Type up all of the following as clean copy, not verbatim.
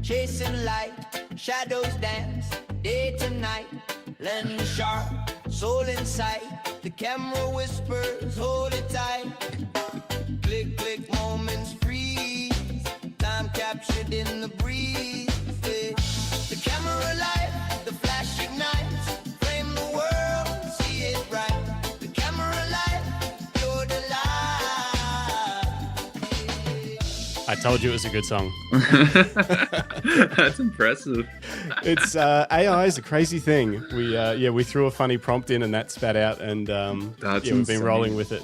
chasing light, shadows dance, day to night, lens sharp, soul in sight, the camera whispers, hold it tight, click, click, moments freeze, time captured in the breeze, yeah. The camera light, the flash ignites, frame the world, see it right, the camera light, you're the light, yeah. I told you it was a good song. That's impressive. It's AI is a crazy thing. We threw a funny prompt in and that spat out, and we've been rolling with it.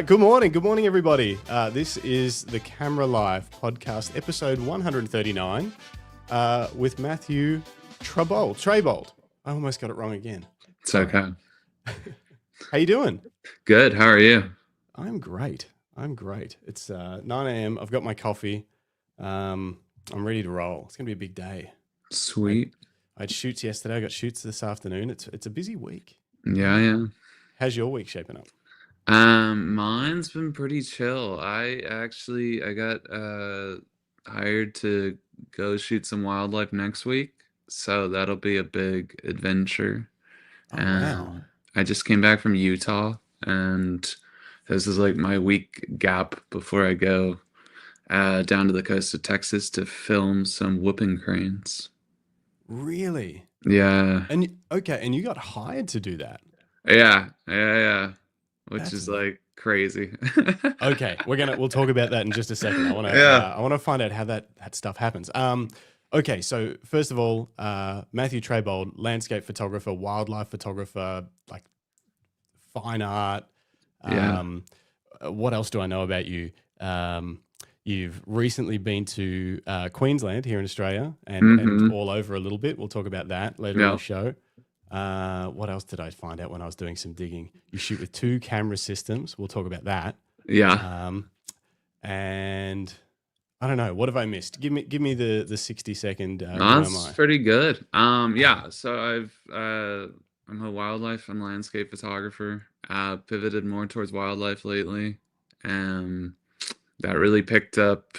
Good morning, everybody. This is the Camera Live podcast, episode 139, with Matthew Trabold. I almost got it wrong again. It's okay. How you doing? Good. How are you? I'm great. It's 9 a.m. I've got my coffee. I'm ready to roll. It's gonna be a big day. Sweet. I had shoots yesterday. I got shoots this afternoon. It's a busy week. Yeah. How's your week shaping up? Mine's been pretty chill. I got hired to go shoot some wildlife next week, so that'll be a big adventure. Oh, wow. I just came back from Utah, and this is like my week gap before I go down to the coast of Texas to film some whooping cranes. Really? Yeah. And you got hired to do that? Yeah. Which That's is like crazy. Okay, we'll talk about that in just a second. I want to find out how that stuff happens. Okay, so first of all, Matthew Trabold, landscape photographer, wildlife photographer, like fine art. What else do I know about you? You've recently been to Queensland here in Australia and all over a little bit. We'll talk about that later in the show. What else did I find out when I was doing some digging? You shoot with 2 camera systems. We'll talk about that. Yeah. And I don't know. What have I missed? Give me the 60-second. That's pretty good. So I'm a wildlife and landscape photographer. Pivoted more towards wildlife lately. That really picked up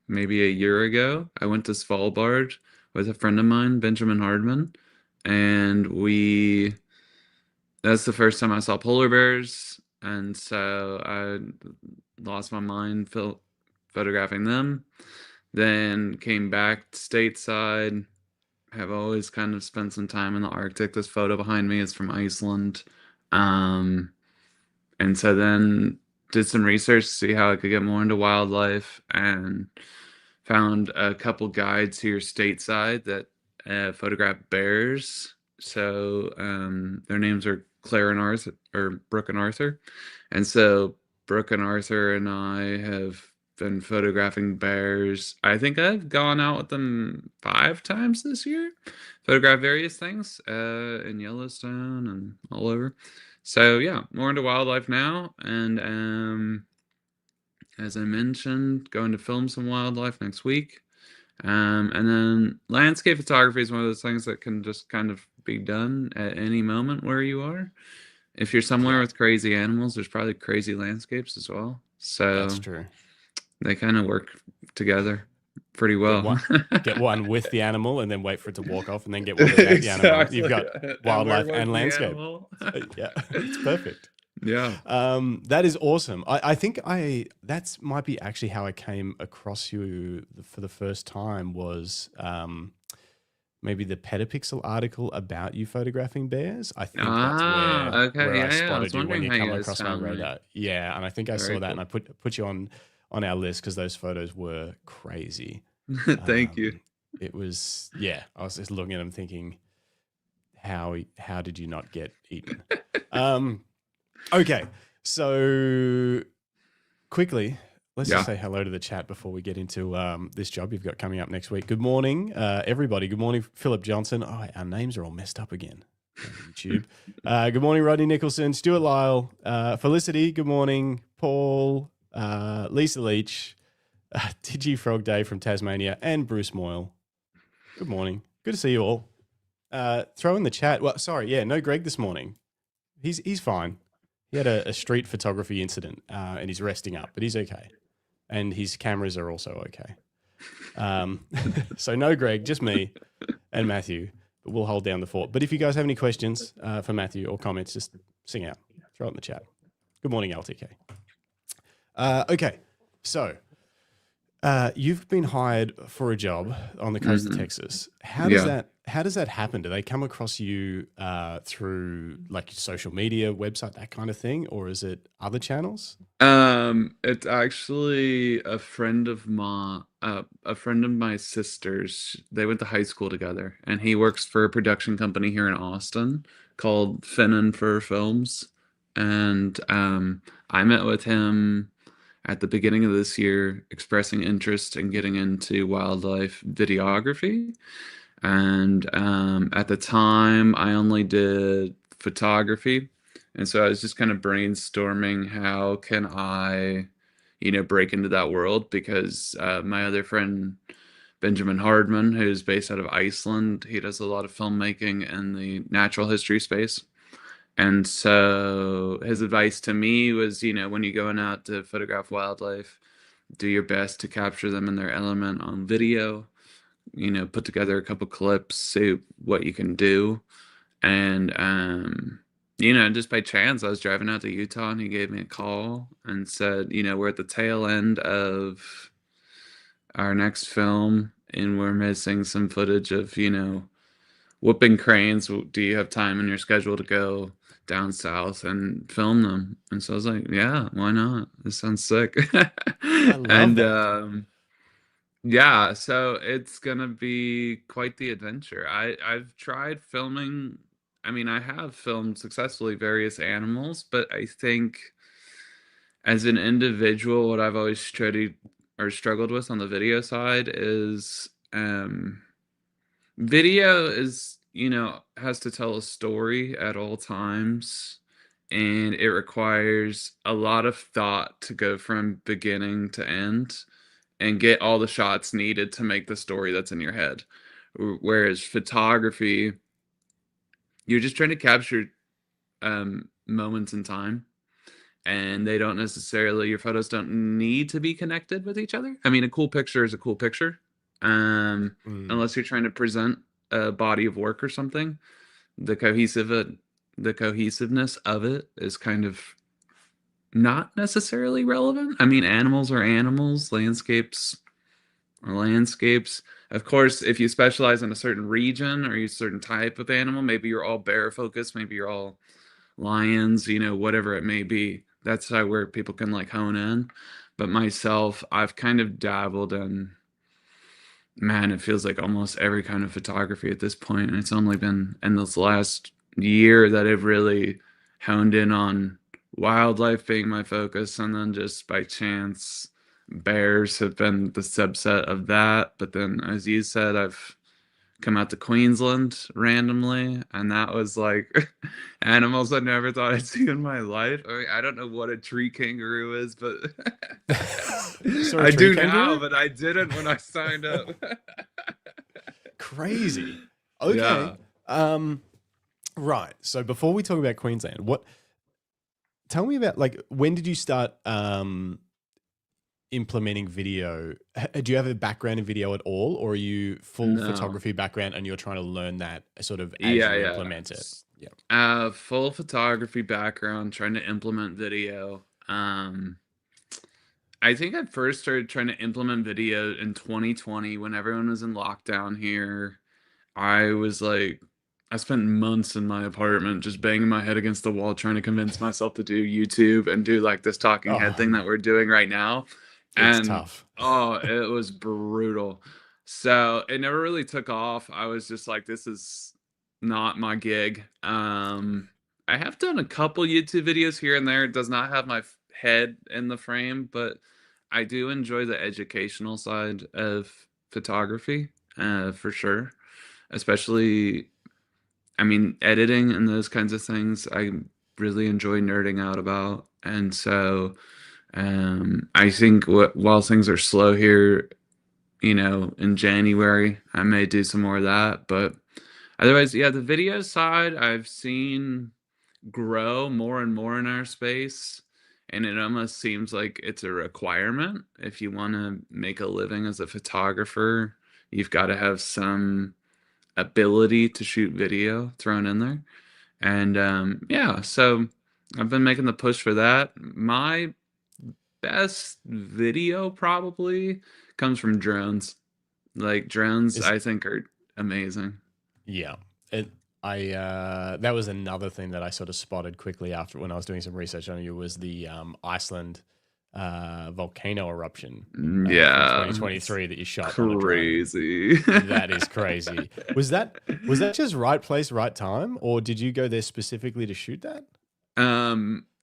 maybe a year ago. I went to Svalbard with a friend of mine, Benjamin Hardman, and that's the first time I saw polar bears, and so I lost my mind photographing them. Then came back stateside. Have always kind of spent some time in the Arctic. This photo behind me is from Iceland. And so then did some research to see how I could get more into wildlife, and found a couple guides here stateside that photograph bears. So their names are Claire and Arthur, or Brooke and Arthur. And so Brooke and Arthur and I have been photographing bears. I think I've gone out with them 5 times this year, photographed various things in Yellowstone and all over. So yeah, more into wildlife now, and as I mentioned, going to film some wildlife next week. And then landscape photography is one of those things that can just kind of be done at any moment where you are. If you're somewhere with crazy animals, there's probably crazy landscapes as well. So that's true. They kind of work together pretty well. Get one with the animal and then wait for it to walk off, and then get one without the animal. You've got wildlife and landscape. Yeah, it's perfect. Yeah. That is awesome. I think that might be actually how I came across you for the first time, was maybe the Petapixel article about you photographing bears. I think that's where I spotted you when you come across my radar. Yeah, and I think I saw that, and I put you on our list because those photos were crazy. Thank you. It was, I was just looking at them thinking, how did you not get eaten? Okay, so quickly, let's just say hello to the chat before we get into this job you've got coming up next week. Good morning, everybody. Good morning, Philip Johnson. Oh, our names are all messed up again on YouTube. Good morning, Rodney Nicholson, Stuart Lyle, Felicity. Good morning, Paul, Lisa Leach, Digifrog Day from Tasmania, and Bruce Moyle. Good morning. Good to see you all. Throw in the chat. Well, sorry, no Greg this morning. He's fine. He had a street photography incident and he's resting up, but he's okay. And his cameras are also okay. So no Greg, just me and Matthew. But we'll hold down the fort. But if you guys have any questions for Matthew or comments, just sing out. Throw it in the chat. Good morning, LTK. Okay, so you've been hired for a job on the coast of Texas. How does that happen? Do they come across you through like social media, website, that kind of thing, or is it other channels? It's actually a friend of my sister's. They went to high school together, and he works for a production company here in Austin called Fin and Fur Films. And I met with him at the beginning of this year, expressing interest in getting into wildlife videography. And at the time, I only did photography. And so I was just kind of brainstorming how can I, break into that world, because my other friend, Benjamin Hardman, who's based out of Iceland, he does a lot of filmmaking in the natural history space. And so his advice to me was, when you're going out to photograph wildlife, do your best to capture them in their element on video, put together a couple clips, see what you can do. And, just by chance, I was driving out to Utah, and he gave me a call and said, we're at the tail end of our next film, and we're missing some footage of, whooping cranes. Do you have time in your schedule to go down south and film them? And so I was like, yeah, why not? This sounds sick. I love that. Yeah, so it's gonna be quite the adventure. I've tried filming. I mean, I have filmed successfully various animals, but I think as an individual, what I've always struggled with on the video side is video is, has to tell a story at all times, and it requires a lot of thought to go from beginning to end and get all the shots needed to make the story that's in your head. Whereas photography, you're just trying to capture moments in time, and they don't necessarily, your photos don't need to be connected with each other. I mean, a cool picture is a cool picture, unless you're trying to present a body of work or something. The cohesiveness of it is kind of not necessarily relevant. I mean, animals are animals, landscapes are landscapes. Of course, if you specialize in a certain region or a certain type of animal, maybe you're all bear focused, maybe you're all lions, whatever it may be. That's where people can like hone in. But myself, I've kind of dabbled in, man, it feels like almost every kind of photography at this point. And it's only been in this last year that I've really honed in on wildlife being my focus, and then just by chance bears have been the subset of that. But then, as you said, I've come out to Queensland randomly, and that was like animals I never thought I'd see in my life. I mean, I don't know what a tree kangaroo is, but I do now, but I didn't when I signed up. Crazy. Okay. Yeah. Right. So before we talk about Queensland, tell me about, like, when did you start implementing video? Do you have a background in video at all, or are you full photography background and you're trying to learn that sort of as you implement it? Yeah. Full photography background, trying to implement video. I think I first started trying to implement video in 2020 when everyone was in lockdown here. I spent months in my apartment just banging my head against the wall trying to convince myself to do YouTube and do like this talking head thing that we're doing right now. It's tough. It was brutal. So it never really took off. I was just like, this is not my gig. I have done a couple YouTube videos here and there. It does not have my head in the frame, but I do enjoy the educational side of photography, for sure. Especially, I mean, editing and those kinds of things, I really enjoy nerding out about. And so I think while things are slow here, in January, I may do some more of that. But otherwise, yeah, the video side I've seen grow more and more in our space. and it almost seems like it's a requirement. If you want to make a living as a photographer, you've got to have some ability to shoot video thrown in there. And yeah, so I've been making the push for that. My best video probably comes from drones. Like drones, Is I think are amazing. Yeah. That was another thing that I sort of spotted quickly after when I was doing some research on you was the Iceland volcano eruption from Yeah, it's 2023 that you shot on a drone. crazy. That is crazy. Was that just right place, right time, or did you go there specifically to shoot that?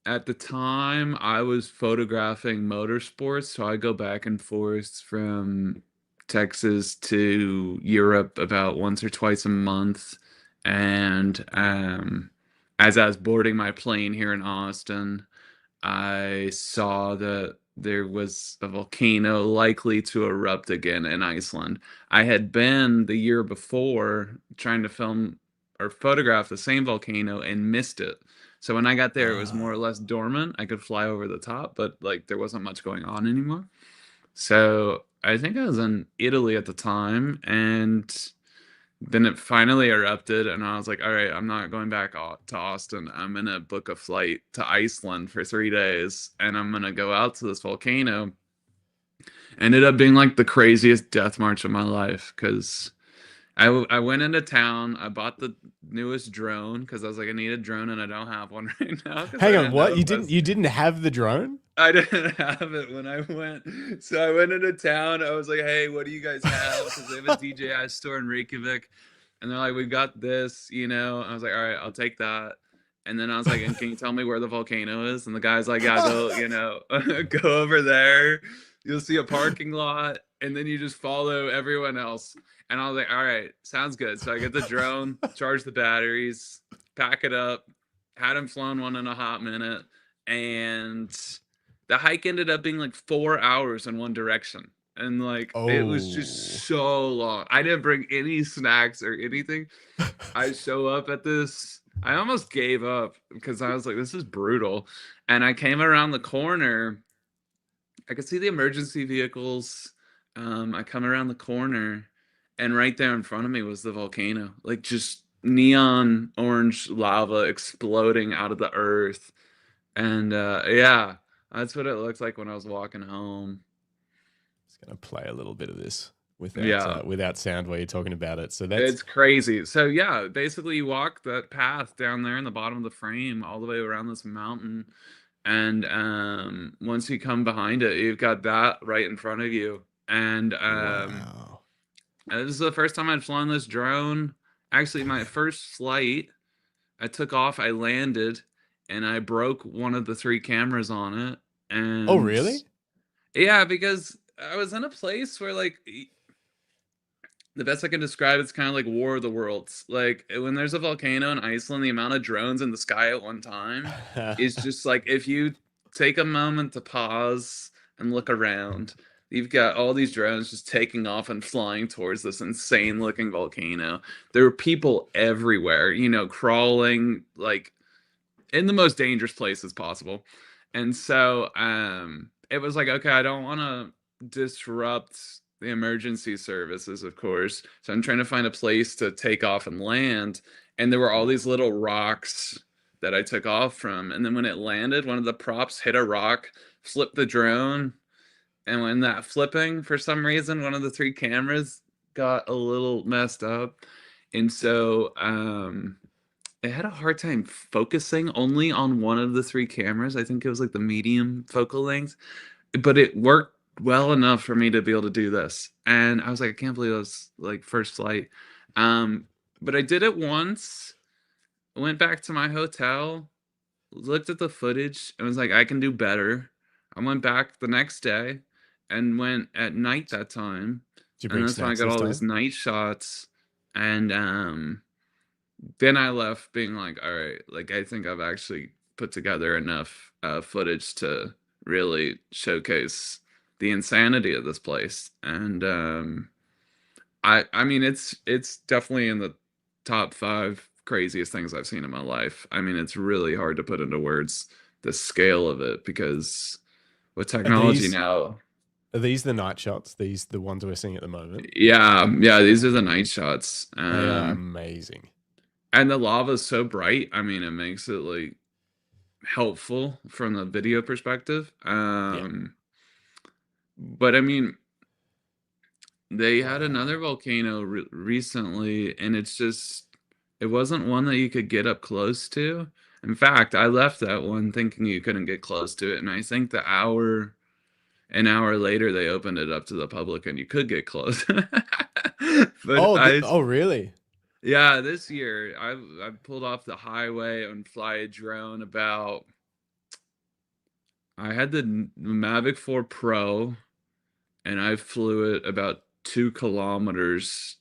At the time, I was photographing motorsports, so I go back and forth from Texas to Europe about once or twice a month. And as I was boarding my plane here in Austin, I saw that there was a volcano likely to erupt again in Iceland. I had been the year before trying to film or photograph the same volcano and missed it. So when I got there, it was more or less dormant. I could fly over the top, but like there wasn't much going on anymore. So I think I was in Italy at the time, and then it finally erupted, and I was like, all right, I'm not going back to Austin. I'm going to book a flight to Iceland for 3 days, and I'm going to go out to this volcano. Ended up being like the craziest death march of my life because I went into town. I bought the newest drone because I was like, I need a drone, and I don't have one right now. Hang on, what? You didn't have the drone? I didn't have it when I went. So I went into town. I was like, hey, what do you guys have? Because they have a DJI store in Reykjavik. And they're like, we got this, you know. I was like, all right, I'll take that. And then I was like, and can you tell me where the volcano is? And the guy's like, yeah, go, you know, go over there. You'll see a parking lot. And then you just follow everyone else. And I was like, all right, sounds good. So I get the drone, charge the batteries, pack it up, hadn't flown one in a hot minute. And the hike ended up being like 4 hours in one direction. And like, it was just so long. I didn't bring any snacks or anything. I show up at this, I almost gave up because I was like, this is brutal. And I came around the corner. I could see the emergency vehicles. I come around the corner, and right there in front of me was the volcano, like just neon orange lava exploding out of the earth. And yeah, that's what it looked like when I was walking home. Just gonna play a little bit of this without sound while you're talking about it. So it's crazy. So yeah, basically you walk that path down there in the bottom of the frame all the way around this mountain. And once you come behind it, you've got that right in front of you. And wow. This is the first time I'd flown this drone. Actually, my first flight, I took off, I landed, and I broke one of the 3 cameras on it. And oh, really? Yeah, because I was in a place where, like, the best I can describe it's kind of like War of the Worlds. Like when there's a volcano in Iceland, the amount of drones in the sky at one time is just like, if you take a moment to pause and look around, you've got all these drones just taking off and flying towards this insane looking volcano. There were people everywhere, you know, crawling like in the most dangerous places possible. And so it was like, okay, I don't want to disrupt the emergency services, of course. So I'm trying to find a place to take off and land. And there were all these little rocks that I took off from. And then when it landed, one of the props hit a rock, flipped the drone. And when that flipping, for some reason, one of the 3 cameras got a little messed up. And so it had a hard time focusing only on one of the 3 cameras. I think it was like the medium focal length, but it worked well enough for me to be able to do this. And I was like, I can't believe it was like first flight. But I did it once, went back to my hotel, looked at the footage, and was like, I can do better. I went back the next day and went at night that time. And that's when I got all these night shots. And then I left being like, all right, like I think I've actually put together enough footage to really showcase the insanity of this place. And I mean it's definitely in the top 5 craziest things I've seen in my life. I mean, it's really hard to put into words the scale of it, because with Are technology these now, are these the night shots? These the ones we're seeing at the moment? yeah, these are the night shots. They are amazing. And the lava is so bright. I mean, it makes it like helpful from the video perspective. Yeah. But I mean, they had Wow. another volcano recently, and it wasn't one that you could get up close to. In fact, I left that one thinking you couldn't get close to it, and I think an hour later, they opened it up to the public, and you could get close. But Oh, really? yeah, this year I pulled off the highway and fly a drone about. I had the Mavic 4 Pro, and I flew it about 2 kilometers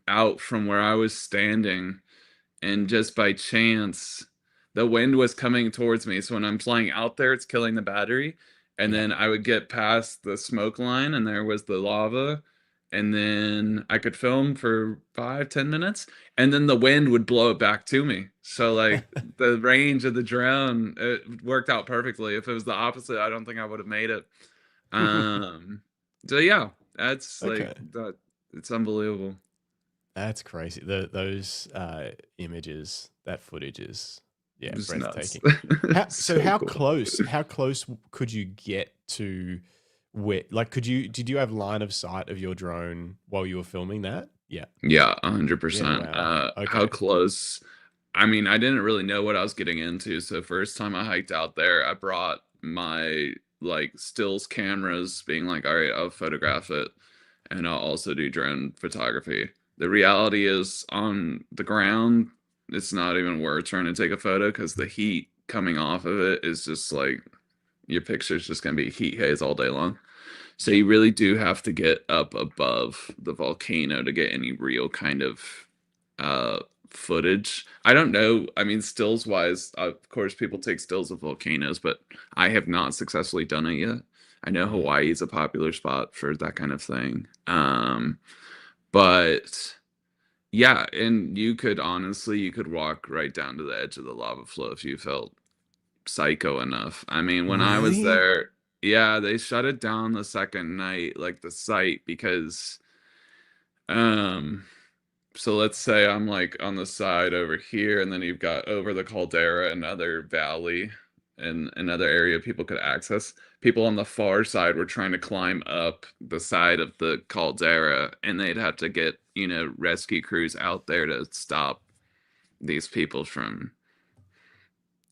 out from where I was standing, and just by chance, the wind was coming towards me. So when I'm flying out there, it's killing the battery, and Yeah. then I would get past the smoke line, and there was the lava, and then I could film for 5-10 minutes, and then the wind would blow it back to me. So like the range of the drone, it worked out perfectly. If it was the opposite, I don't think I would have made it. So yeah, that's Okay. like that. It's unbelievable. That's crazy. Those images, that footage is It's nuts. breathtaking. So So cool. how close could you get to where, like, did you have line of sight of your drone while you were filming that? Yeah. Yeah, Yeah. 100%. Wow. How Okay. close? I mean, I didn't really know what I was getting into. So first time I hiked out there, I brought my like stills cameras, being like, all right, I'll photograph it, and I'll also do drone photography. The reality is, on the ground, it's not even worth trying to take a photo, because the heat coming off of it is just like, your picture's just gonna be heat haze all day long. So Yeah. you really do have to get up above the volcano to get any real kind of uh footage. I don't know. I mean, stills wise, of course people take stills of volcanoes, but I have not successfully done it yet. I know Mm. Hawaii is a popular spot for that kind of thing. But yeah, and you could walk right down to the edge of the lava flow if you felt psycho enough. I mean, when I was Really? there, yeah, they shut it down the second night, like the site, because um so let's say I'm like on the side over here, and then you've got over the caldera, another valley and another area people could access. People on the far side were trying to climb up the side of the caldera, and they'd have to get, rescue crews out there to stop these people from,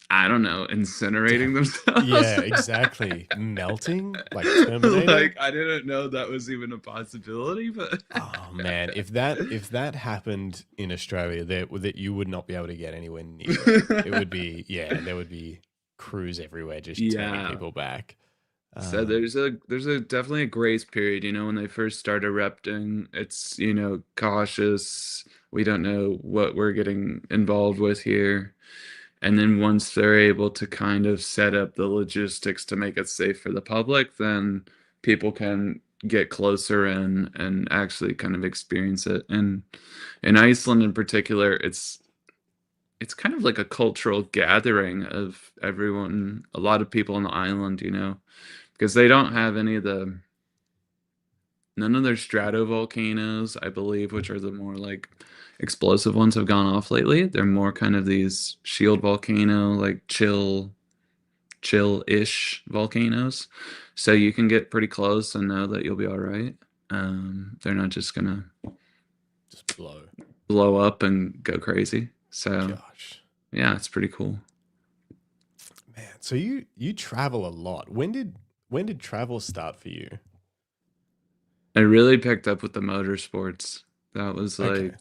I don't know, incinerating themselves. Yeah, exactly. Melting like Terminator. Like, I didn't know that was even a possibility, but Oh man, if that happened in Australia, that you would not be able to get anywhere near it. It would be, yeah, there would be crews everywhere just turning yeah. people back. So there's a definitely a grace period, when they first start erupting. It's, cautious. We don't know what we're getting involved with here. And then once they're able to kind of set up the logistics to make it safe for the public, then people can get closer and actually kind of experience it. And in Iceland in particular, it's kind of like a cultural gathering of everyone, a lot of people on the island, because they don't have none of their stratovolcanoes, I believe, which are the more like explosive ones, have gone off lately. They're more kind of these shield volcano, like chill-ish volcanoes. So you can get pretty close and know that you'll be all right. They're not just gonna Just blow. blow up and go crazy. So Gosh, yeah, it's pretty cool. man. So you travel a lot. When did travel start for you? I really picked up with the motorsports. That was Okay. like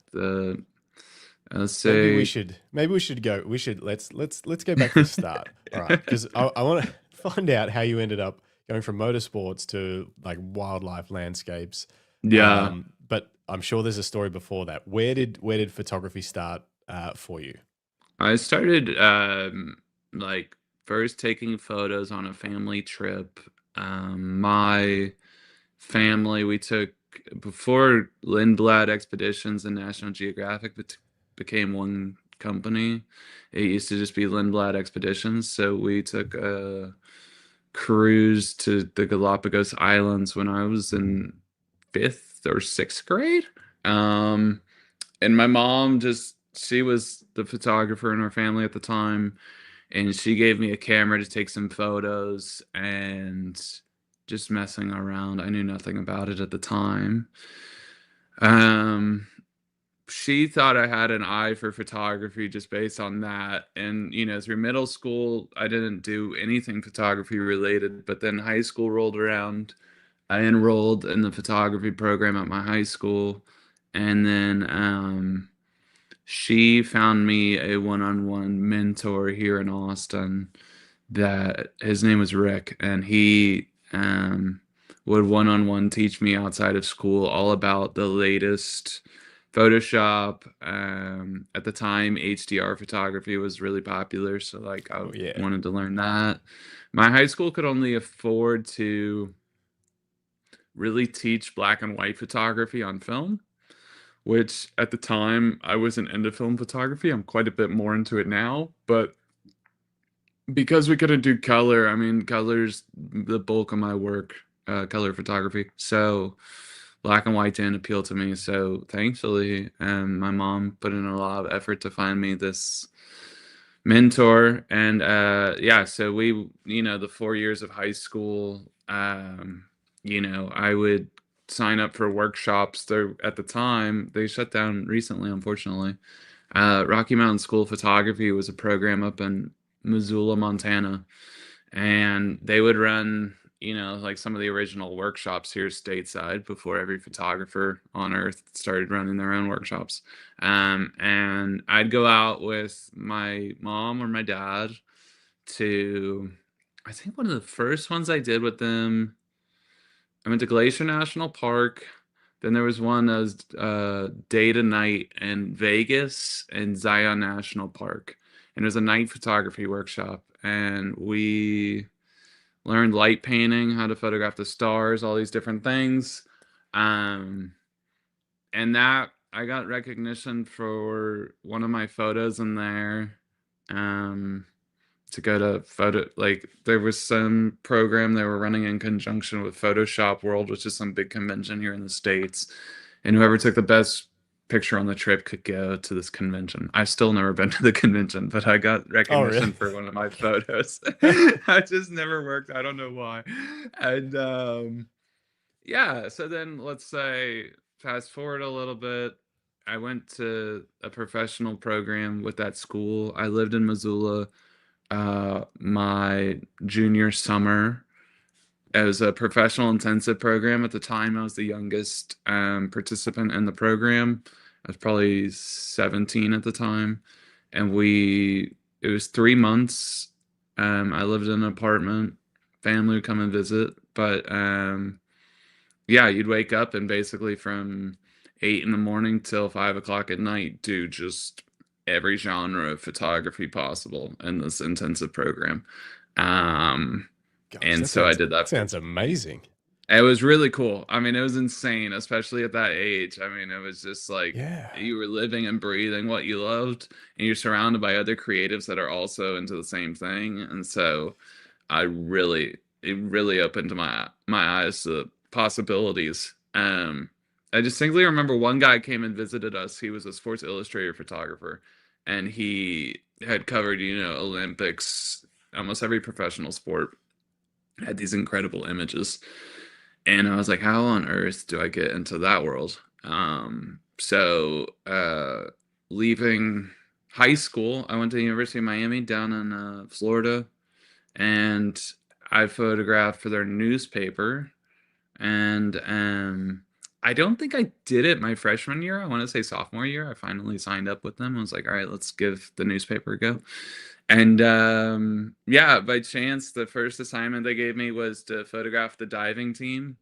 let's Maybe we say, should maybe we should go. We should let's go back to the start. All right, because I want to find out how you ended up going from motorsports to like wildlife landscapes. yeah. But I'm sure there's a story before that. Where did photography start for you? I started like first taking photos on a family trip. My family, we took, before Lindblad Expeditions and National Geographic became one company. It used to just be Lindblad Expeditions. So we took a cruise to the Galapagos Islands when I was in 5th or 6th grade. And my mom she was the photographer in our family at the time, and she gave me a camera to take some photos and just messing around. I knew nothing about it at the time. She thought I had an eye for photography just based on that. And, through middle school, I didn't do anything photography related, but then high school rolled around. I enrolled in the photography program at my high school. And then she found me a one-on-one mentor here in Austin that his name was Rick, and he would one-on-one teach me outside of school all about the latest Photoshop. At the time, HDR photography was really popular, so like I wanted to learn that. My high school could only afford to really teach black and white photography on film, which at the time I wasn't into film photography. I'm quite a bit more into it now, but because we couldn't do color, I mean, color's the bulk of my work, color photography. So black and white didn't appeal to me. So thankfully, my mom put in a lot of effort to find me this mentor. And so we, the 4 years of high school, I would sign up for workshops. There at the time, they shut down recently, unfortunately. Rocky Mountain School of Photography was a program up in Missoula, Montana, and they would run, like some of the original workshops here stateside before every photographer on earth started running their own workshops. And I'd go out with my mom or my dad to, I think one of the first ones I did with them, I went to Glacier National Park. Then there was one that was day to night in Vegas and Zion National Park. And it was a night photography workshop. And we learned light painting, how to photograph the stars, all these different things. And that I got recognition for one of my photos in there. To go to there was some program they were running in conjunction with Photoshop World, which is some big convention here in the States. And whoever took the best picture on the trip could go to this convention. I've still never been to the convention, but I got recognition for one of my photos. I just never worked. I don't know why. And so then let's say fast forward a little bit. I went to a professional program with that school. I lived in Missoula my junior summer. It was a professional intensive program. At the time, I was the youngest participant in the program. I was probably 17 at the time. And it was 3 months. I lived in an apartment. Family would come and visit. But you'd wake up and basically from 8 in the morning till 5 o'clock at night do just every genre of photography possible in this intensive program. I did that. Sounds amazing. It was really cool. I mean, it was insane, especially at that age. I mean, it was just like you were living and breathing what you loved, and you're surrounded by other creatives that are also into the same thing. And so it really opened my eyes to possibilities. I distinctly remember one guy came and visited us. He was a Sports Illustrated photographer, and he had covered, Olympics, almost every professional sport, had these incredible images. And I was like, how on earth do I get into that world? Leaving high school, I went to the University of Miami down in Florida, and I photographed for their newspaper. And I don't think I did it my freshman year. I want to say sophomore year. I finally signed up with them. I was like, all right, let's give the newspaper a go. And by chance, the first assignment they gave me was to photograph the diving team.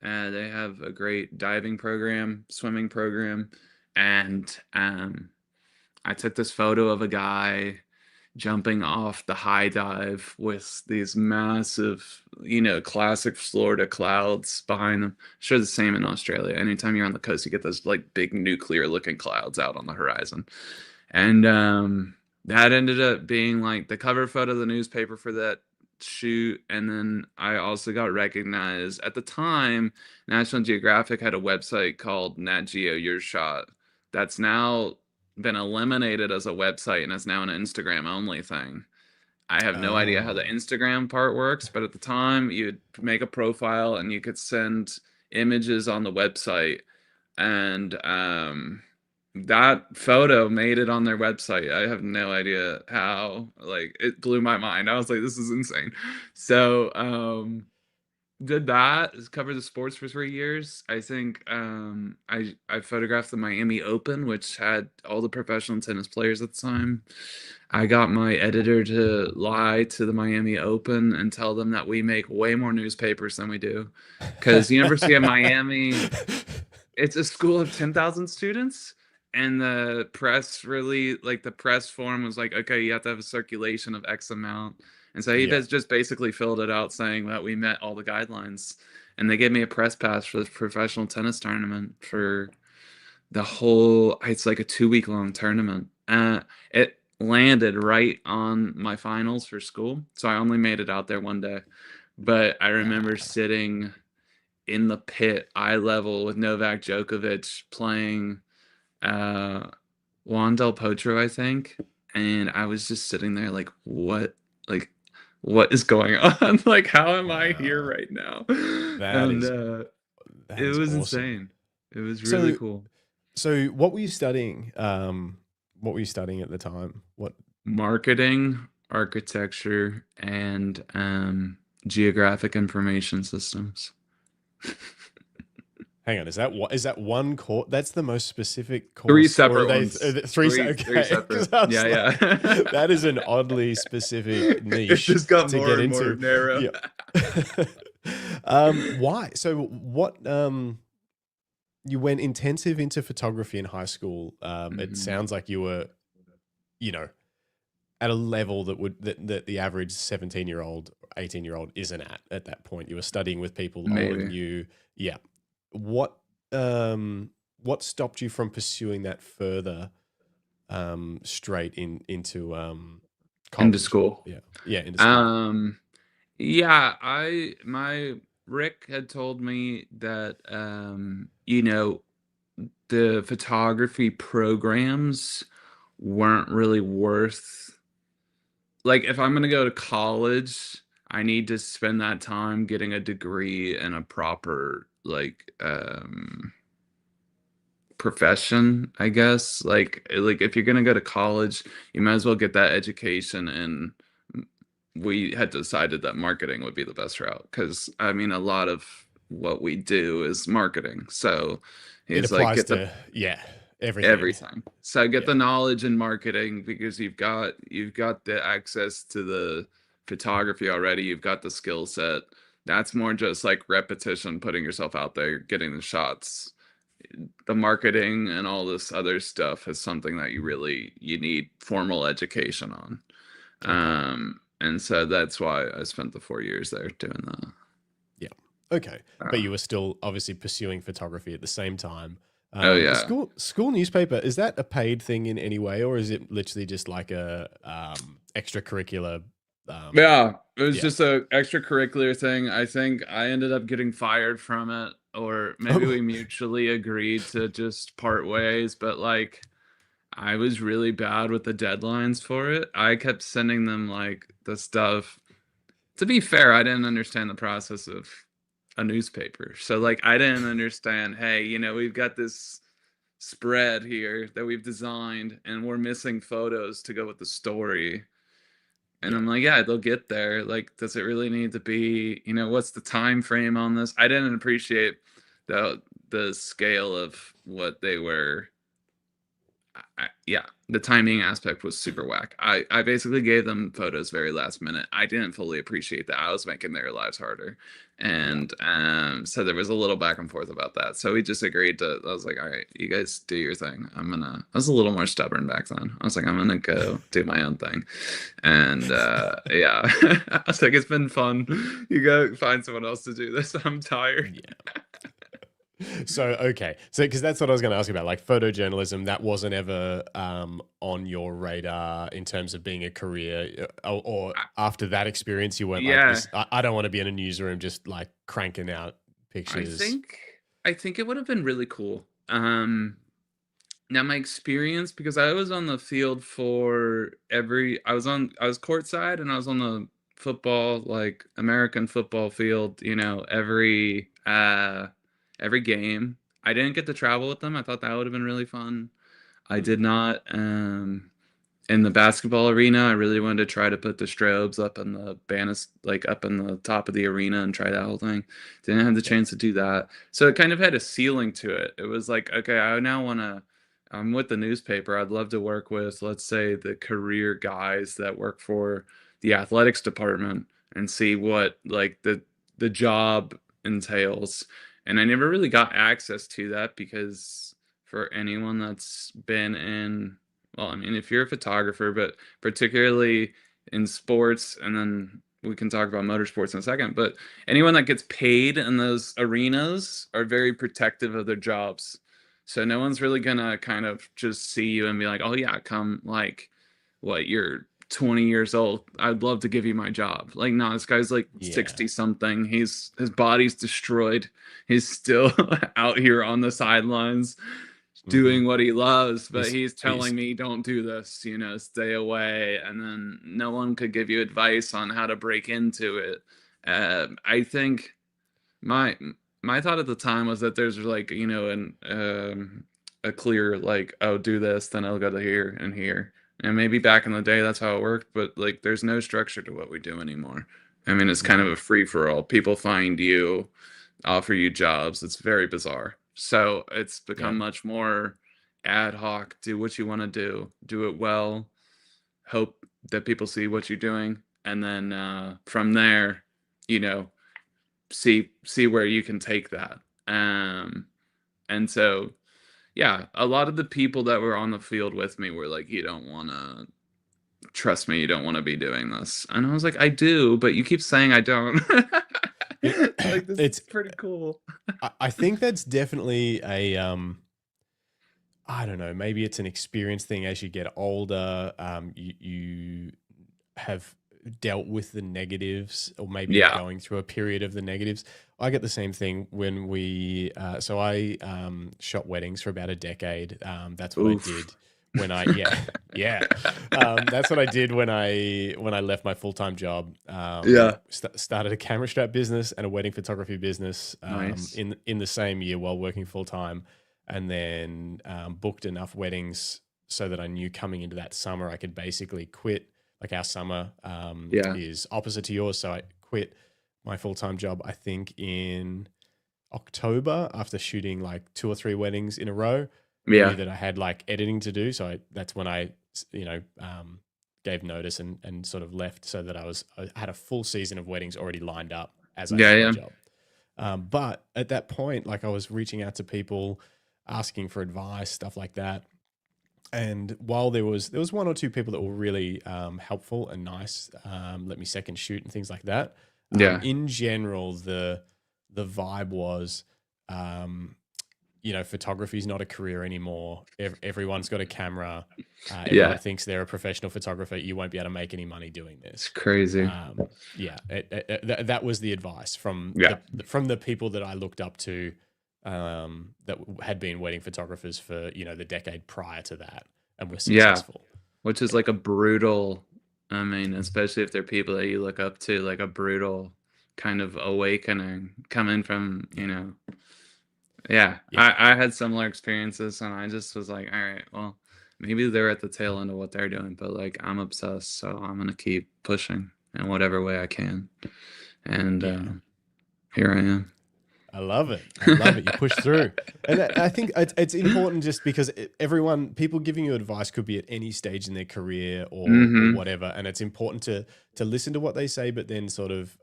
They have a great diving program, swimming program. And I took this photo of a guy jumping off the high dive with these massive, classic Florida clouds behind them. Sure, the same in Australia. Anytime you're on the coast, you get those like big nuclear looking clouds out on the horizon. And that ended up being like the cover photo of the newspaper for that shoot. And then I also got recognized at the time. National Geographic had a website called Nat Geo Your Shot that's now been eliminated as a website and is now an Instagram only thing. I have no idea how the Instagram part works, but at the time you'd make a profile and you could send images on the website, and that photo made it on their website. I have no idea how. Like, it blew my mind. I was like, this is insane. So did that, covered the sports for 3 years. I think I photographed the Miami Open, which had all the professional tennis players at the time. I got my editor to lie to the Miami Open and tell them that we make way more newspapers than we do, because University of Miami, it's a school of 10,000 students, and the press really, like, the press form was like, okay, you have to have a circulation of X amount. And so he just basically filled it out saying that we met all the guidelines. And they gave me a press pass for the professional tennis tournament for the whole, it's like a 2-week long tournament. It landed right on my finals for school. So I only made it out there one day. But I remember sitting in the pit, eye level, with Novak Djokovic playing Juan Del Potro, I think. And I was just sitting there like, what? Like, what is going on? Like, how am I here right now? It was awesome. Insane. It was really cool. So what were you studying? What were you studying at the time? What? Marketing, architecture, and geographic information systems. Hang on, is that one course? That's the most specific course. 3 separate ones. Three separate. Yeah. That is an oddly specific niche. It just got to more get and into. more narrow. Yeah. Why? So what? You went intensive into photography in high school. It sounds like you were, at a level that the average 17-year-old, 18-year-old isn't at that point. You were studying with people older than you. Yeah. What stopped you from pursuing that further, straight into college? Into school? Yeah, into school. My Rick had told me that the photography programs weren't really worth, like, if I'm going to go to college, I need to spend that time getting a degree in a proper, like, profession, I guess. Like if you're going to go to college, you might as well get that education. And we had decided that marketing would be the best route, because I mean, a lot of what we do is marketing. So it applies to everything. So get the knowledge in marketing, because you've got the access to the photography already. You've got the skill set. That's more just like repetition, putting yourself out there, getting the shots. The marketing and all this other stuff is something that you need formal education on. And so that's why I spent the 4 years there doing that. Yeah. Okay. But you were still obviously pursuing photography at the same time. School newspaper, is that a paid thing in any way, or is it literally just like a extracurricular? It was just a extracurricular thing. I think I ended up getting fired from it, or maybe we mutually agreed to just part ways. But like, I was really bad with the deadlines for it. I kept sending them like the stuff. To be fair, I didn't understand the process of a newspaper. So like, I didn't understand, hey, we've got this spread here that we've designed and we're missing photos to go with the story. And I'm like, yeah, they'll get there. Like, does it really need to be, what's the time frame on this? I didn't appreciate the scale of what they were. The timing aspect was super whack. I basically gave them photos very last minute. I didn't fully appreciate that I was making their lives harder. And so there was a little back and forth about that. So we just agreed to, I was like, all right, you guys do your thing. I was a little more stubborn back then. I was like, I'm going to go do my own thing. And I was like, it's been fun. You go find someone else to do this. I'm tired. So okay, so because that's what I was going to ask you about, like photojournalism. That wasn't ever on your radar in terms of being a career, or after that experience, you weren't like Yeah, this. I don't want to be in a newsroom just like cranking out I pictures. think I think it would have been really cool. Now my experience, because I was on the field for I was courtside and I was on the football, like American football field, every game. I didn't get to travel with them. I thought that would have been really fun. I Mm, did not. In the basketball arena, I really wanted to try to put the strobes up in the like up in the top of the arena and try that whole thing. Didn't have the yeah. chance to do that. So it kind of had a ceiling to it. It was like, okay, I now want to, I'm with the newspaper. I'd love to work with, let's say, the career guys that work for the athletics department and see what like the job entails. And I never really got access to that because for anyone that's been in, well, I mean, if you're a photographer, but particularly in sports, and then we can talk about motorsports in a second, but anyone that gets paid in those arenas are very protective of their jobs. So no one's really gonna kind of just see you and be like, oh yeah, come, like, what, you're 20 years old. I'd love to give you my job. Like, no, this guy's like Yeah. 60 something. His body's destroyed. He's still out here on the sidelines Hmm. doing what he loves, but He's he's he's telling me, don't do this, stay away. And then no one could give you advice on how to break into it. I think my my thought at the time was that there's like, a clear, like, oh, do this, then I'll go to here and here. And maybe back in the day that's how it worked, but like there's no structure to what we do anymore. I mean, it's kind of mm, a free for all. People find you, offer you jobs. It's very bizarre. So it's yeah. become much more ad hoc. Do what you want to do it well, hope that people see what you're doing, and then from there, you know, see where you can take that. And so yeah, a lot of the people that were on the field with me were like, you don't want to, trust me, you don't want to be doing this. And I was like, I do, but you keep saying I don't. It Like, this is it's pretty cool. I think that's definitely a I don't know, maybe it's an experience thing as you get older. You have dealt with the negatives, or maybe you're Yeah. going through a period of the negatives. I get the same thing when so I shot weddings for about a decade. That's what I Oof. did when yeah, yeah. That's what I did when I left my full-time job. Yeah. Started a camera strap business and a wedding photography business Nice. in the same year while working full-time, and then booked enough weddings so that I knew coming into that summer I could basically quit. Like our summer Yeah. is opposite to yours, so I quit my full-time job, I think in October, after shooting like 2 or 3 weddings in a row. Knew Yeah. that I had like editing to do, so that's when I gave notice and sort of left, so that I had a full season of weddings already lined up as I Yeah. quit my Yeah. job. But at that point, like I was reaching out to people, asking for advice, stuff like that. And while there was 1 or 2 people that were really helpful and nice, let me second shoot and things like that. Yeah. In general, the vibe was, photography is not a career anymore. Everyone's got a camera. Everyone Yeah. thinks they're a professional photographer. You won't be able to make any money doing It's this. crazy. Yeah, that was the advice from Yeah. the people that I looked up to, that had been wedding photographers for the decade prior to that and were Yeah. successful. Which is like a brutal, I mean, especially if they're people that you look up to, like a brutal kind of awakening coming from, yeah. Yeah, I had similar experiences and I just was like, all right, well, maybe they're at the tail end of what they're doing, but like I'm obsessed, so I'm gonna keep pushing in whatever way I can. And yeah. here I am. I love it. I love it. You push through. And I think it's important, just because people giving you advice could be at any stage in their career or Hmm. whatever. And it's important to listen to what they say, but then sort of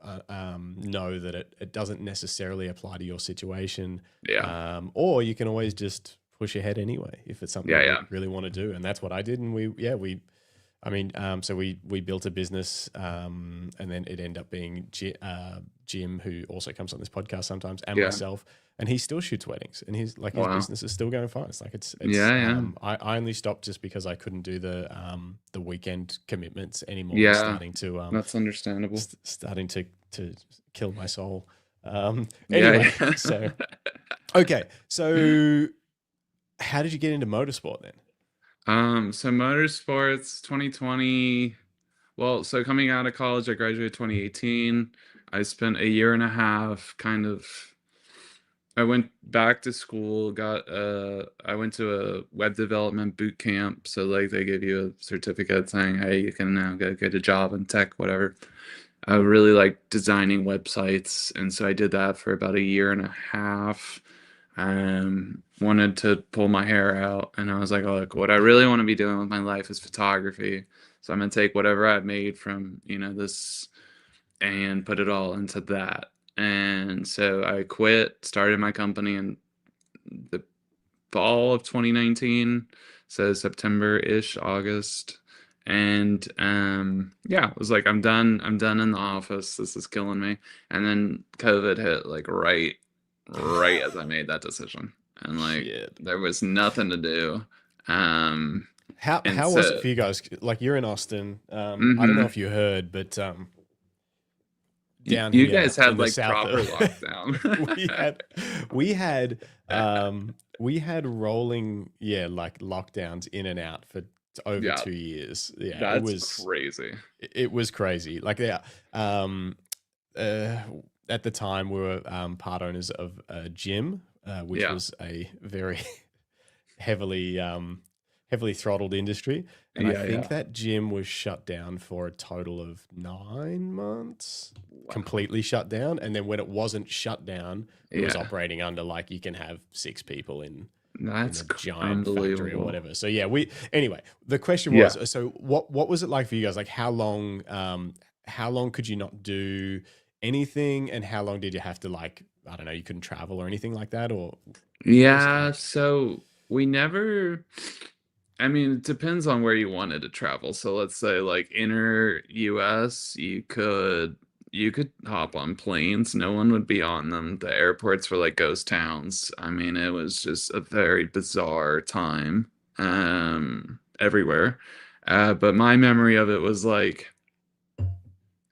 know that it doesn't necessarily apply to your situation. Yeah. Or you can always just push ahead anyway if it's something Yeah. that you Yeah. really want to do. And that's what I did. And we I mean, so we built a business, and then it ended up being Jim, who also comes on this podcast sometimes, and Yeah. myself, and he still shoots weddings, and his Wow. business is still going fine. It's like it's Yeah, yeah. I only stopped just because I couldn't do the weekend commitments anymore. Yeah. Starting to That's understandable. starting to kill my soul. Yeah, Anyway, yeah. so okay, so how did you get into motorsport then? So motorsports 2020. Well, so coming out of college, I graduated 2018. I spent a year and a half kind of. I went back to school, I went to a web development boot camp. So like they give you a certificate saying, hey, you can now go get a job in tech, whatever. I really like designing websites. And so I did that for about a year and a half. Wanted to pull my hair out, and I was like, oh, look, what I really want to be doing with my life is photography. So I'm gonna take whatever I've made from, this and put it all into that. And so I quit, started my company in the fall of 2019, so September-ish, August. And yeah, it was like, I'm done in the office. This is killing me. And then COVID hit like right as I made that decision. And like Shit. there was nothing to do. How was it for you guys? Like you're in Austin. I don't know if you heard, but down you here guys had in the like south, proper lockdown. we had rolling like lockdowns in and out for over 2 years. Yeah, That's it was crazy. It was crazy. Like at the time we were part owners of a gym, which was a very heavily throttled industry. And I think that gym was shut down for a total of 9 months, completely shut down. And then when it wasn't shut down, it was operating under like you can have 6 people in a giant factory or whatever. So yeah, anyway, the question was, so what was it like for you guys? Like how long could you not do anything, and how long did you have to, like, I don't know, you couldn't travel or anything like that? Or so we never, I mean, it depends on where you wanted to travel. So let's say like inner US, you could hop on planes, no one would be on them. The airports were like ghost towns. I mean, it was just a very bizarre time everywhere. But my memory of it was like,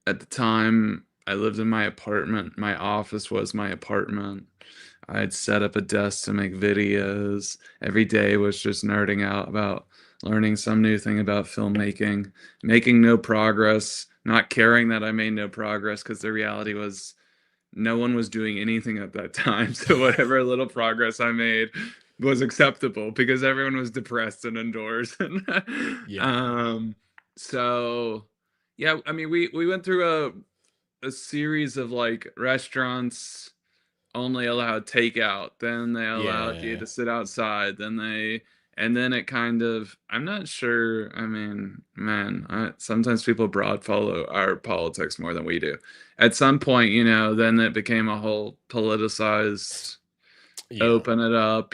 at the time I lived in my apartment. My office was my apartment. I had set up a desk to make videos. Every day was just nerding out about learning some new thing about filmmaking, making no progress, not caring that I made no progress, because the reality was no one was doing anything at that time. So whatever little progress I made was acceptable because everyone was depressed and indoors. So yeah, I mean, we went through a series of like restaurants only allowed takeout, then they allowed you to sit outside, and then it kind of, I'm not sure, I mean, man, sometimes people broad follow our politics more than we do. At some point, then it became a whole politicized, open it up,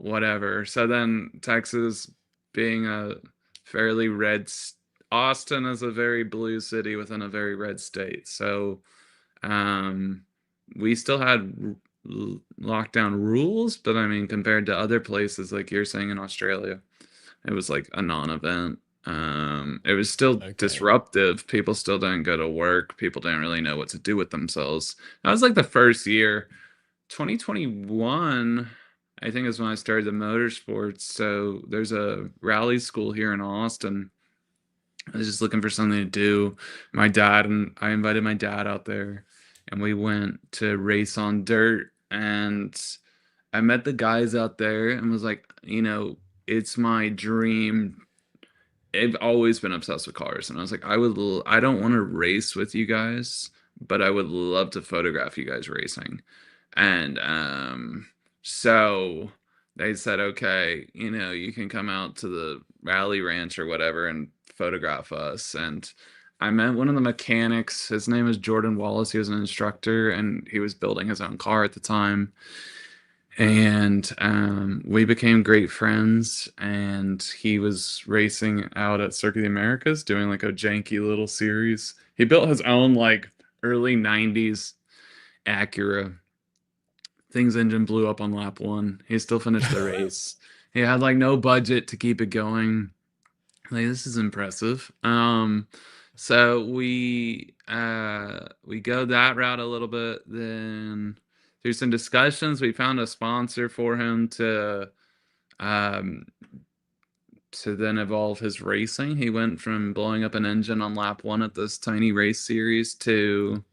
whatever. So then Texas being a fairly red, Austin is a very blue city within a very red state. So we still had lockdown rules, but I mean, compared to other places, like you're saying in Australia, it was like a non-event. It was still disruptive. People still didn't go to work. People didn't really know what to do with themselves. That was like the first year. 2021, I think, is when I started the motorsports. So there's a rally school here in Austin. I was just looking for something to do. I invited my dad out there, and we went to race on dirt. And I met the guys out there and was like, it's my dream. I've always been obsessed with cars. And I was like, I don't want to race with you guys, but I would love to photograph you guys racing. And so they said, okay, you can come out to the rally ranch or whatever and photograph us. And I met one of the mechanics. His name is Jordan Wallace. He was an instructor, and he was building his own car at the time. And we became great friends, and he was racing out at Circuit of the Americas doing like a janky little series. He built his own like early 90s Acura. Thing's engine blew up on lap 1. He still finished the race. He had like no budget to keep it going. Like, this is impressive. So we go that route a little bit. Then through some discussions, we found a sponsor for him um to then evolve his racing. He went from blowing up an engine on lap 1 at this tiny race series to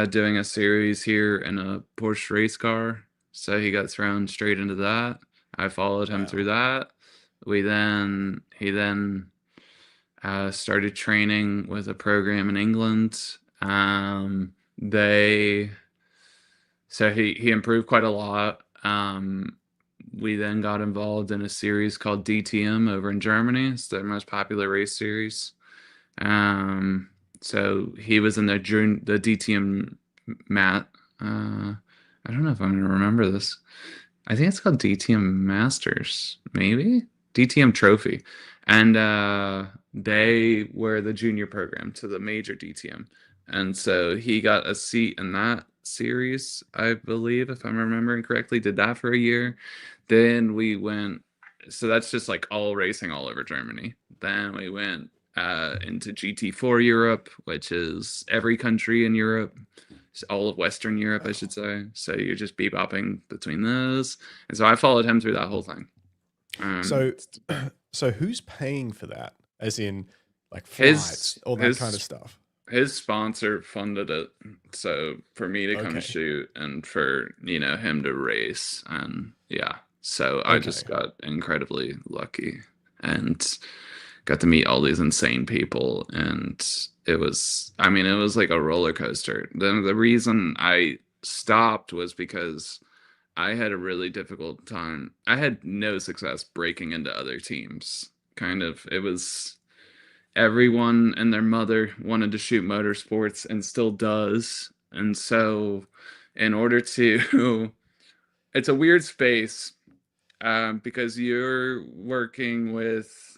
doing a series here in a Porsche race car. So he got thrown straight into that. I followed him through that. He then started training with a program in England. So he improved quite a lot. We then got involved in a series called DTM over in Germany. It's their most popular race series. So he was in the DTM mat. I don't know if I'm going to remember this. I think it's called DTM Masters, maybe? DTM Trophy. And they were the junior program to the major DTM. And so he got a seat in that series, I believe, if I'm remembering correctly. Did that for a year. Then we went, so that's just like all racing all over Germany. Then we went into GT4 Europe, which is every country in Europe, all of Western Europe, I should say. So you're just bebopping between those. And so I followed him through that whole thing. So who's paying for that? As in, like flights, all that kind of stuff. His sponsor funded it, so for me to come shoot and for him to race, and so I just got incredibly lucky and got to meet all these insane people, and it was like a roller coaster. The reason I stopped was because I had a really difficult time. I had no success breaking into other teams. It was everyone and their mother wanted to shoot motorsports and still does. And so in order to, it's a weird space because you're working with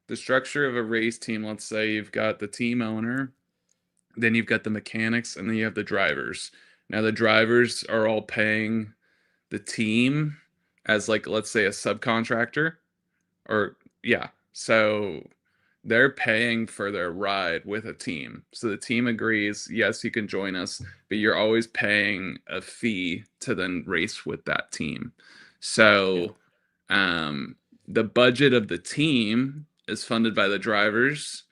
the structure of a race team. Let's say you've got the team owner, then you've got the mechanics, and then you have the drivers. Now the drivers are all paying the team as like, let's say a subcontractor so they're paying for their ride with a team. So the team agrees, yes, you can join us, but you're always paying a fee to then race with that team. So the budget of the team is funded by the drivers,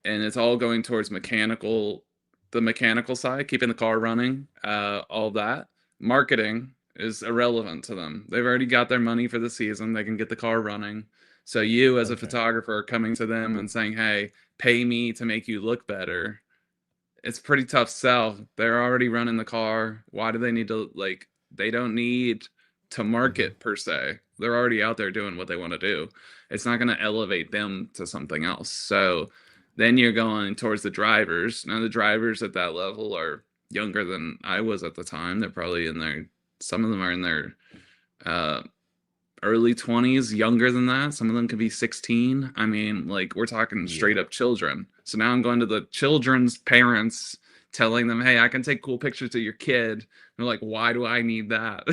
and it's all going towards the mechanical side, keeping the car running, all that. Marketing is irrelevant to them. They've already got their money for the season. They can get the car running. So you as a photographer are coming to them and saying, hey, pay me to make you look better. It's pretty tough sell. They're already running the car. Why do they need to, they don't need to market per se. They're already out there doing what they want to do. It's not going to elevate them to something else. So then you're going towards the drivers. Now the drivers at that level are younger than I was at the time. They're probably some of them are in their early 20s, younger than that. Some of them could be 16. I mean, we're talking straight up children. So now I'm going to the children's parents, telling them, hey, I can take cool pictures of your kid. And they're like, why do I need that?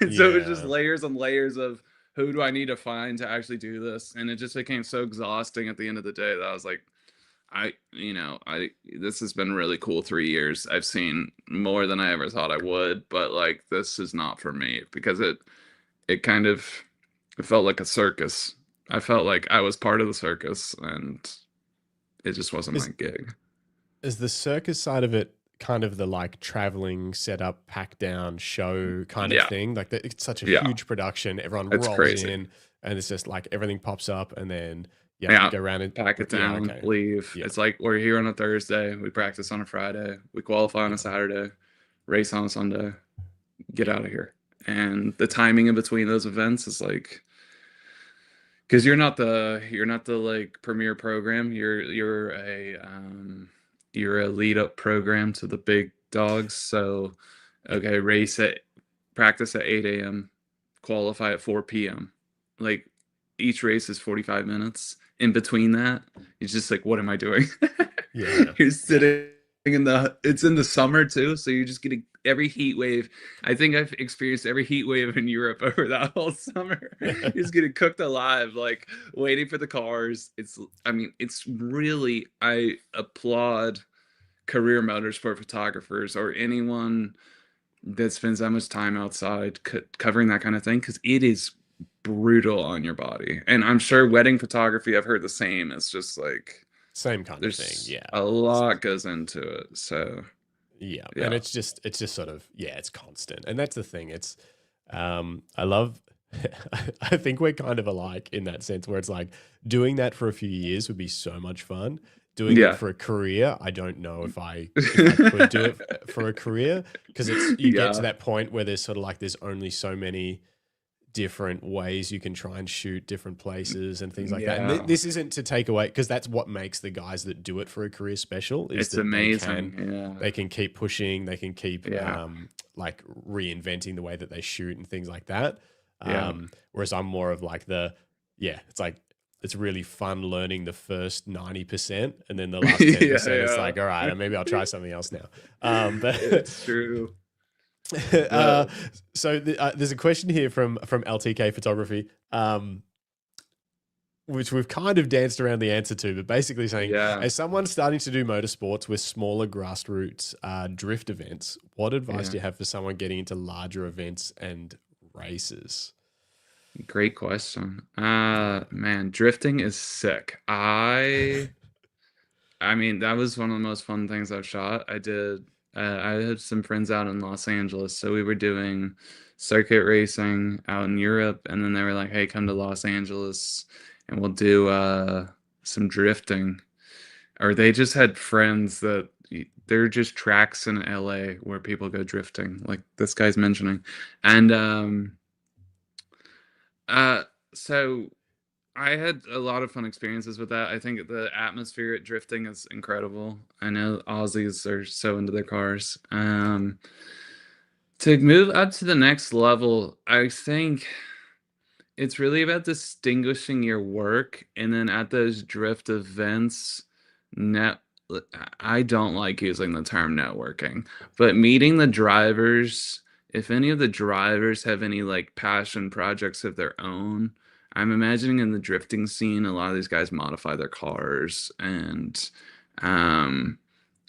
And so it was just layers and layers of, who do I need to find to actually do this? And it just became so exhausting at the end of the day that I was like, this has been really cool 3 years. I've seen more than I ever thought I would, but this is not for me, because it felt like a circus. I felt like I was part of the circus, and it just wasn't my gig. Is the circus side of it kind of the traveling, set up, pack down show kind of thing? It's such a huge production. Everyone rolls in, and it's just everything pops up, and then you go around and pack it down, leave. Yeah. It's like we're here on a Thursday, we practice on a Friday, we qualify on a Saturday, race on a Sunday, get out of here. And the timing in between those events is because you're not the premier program. You're a lead up program to the big dogs. So race at practice at 8 a.m., qualify at 4 p.m. Like each race is 45 minutes. In between that, it's just like, what am I doing? Yeah. You're sitting it's in the summer too, so you're just getting every heat wave. I think I've experienced every heat wave in Europe over that whole summer. You're just getting cooked alive, like waiting for the cars. I mean, it's really, I applaud career motorsport photographers or anyone that spends that much time outside covering that kind of thing, because it is brutal on your body. And I'm sure wedding photography, I've heard the same. It's just like Same kind of thing. there's Yeah. a lot goes into it. So Yeah. yeah. And it's just sort of, yeah, it's constant. And that's the thing. It's, I love, I think we're kind of alike in that sense where it's like doing that for a few years would be so much fun. Doing Yeah. it for a career, I don't know if I could do it for a career, because you get to that point where there's sort of like there's only so many different ways you can try and shoot different places and things like that. And this isn't to take away, because that's what makes the guys that do it for a career special. Is It's that amazing. they can keep pushing, they can keep Yeah. like reinventing the way that they shoot and things like that. Yeah. Whereas I'm more of like it's like it's really fun learning the first 90%, and then the last 10% it's like, all right, maybe I'll try something else now. But It's true. So there's a question here from LTK Photography, which we've kind of danced around the answer to, but basically saying, as someone starting to do motorsports with smaller grassroots drift events, what advice do you have for someone getting into larger events and races? Great question. Man, drifting is sick. I mean, that was one of the most fun things I've shot. I had some friends out in Los Angeles, so we were doing circuit racing out in Europe, and then they were like, hey, come to Los Angeles and we'll do some drifting. Or they just had friends that they're just tracks in LA where people go drifting, like this guy's mentioning. And so I had a lot of fun experiences with that. I think the atmosphere at drifting is incredible. I know Aussies are so into their cars. To move up to the next level, I think it's really about distinguishing your work, and then at those drift events, I don't like using the term networking, but meeting the drivers, if any of the drivers have any like passion projects of their own. I'm imagining in the drifting scene, a lot of these guys modify their cars, and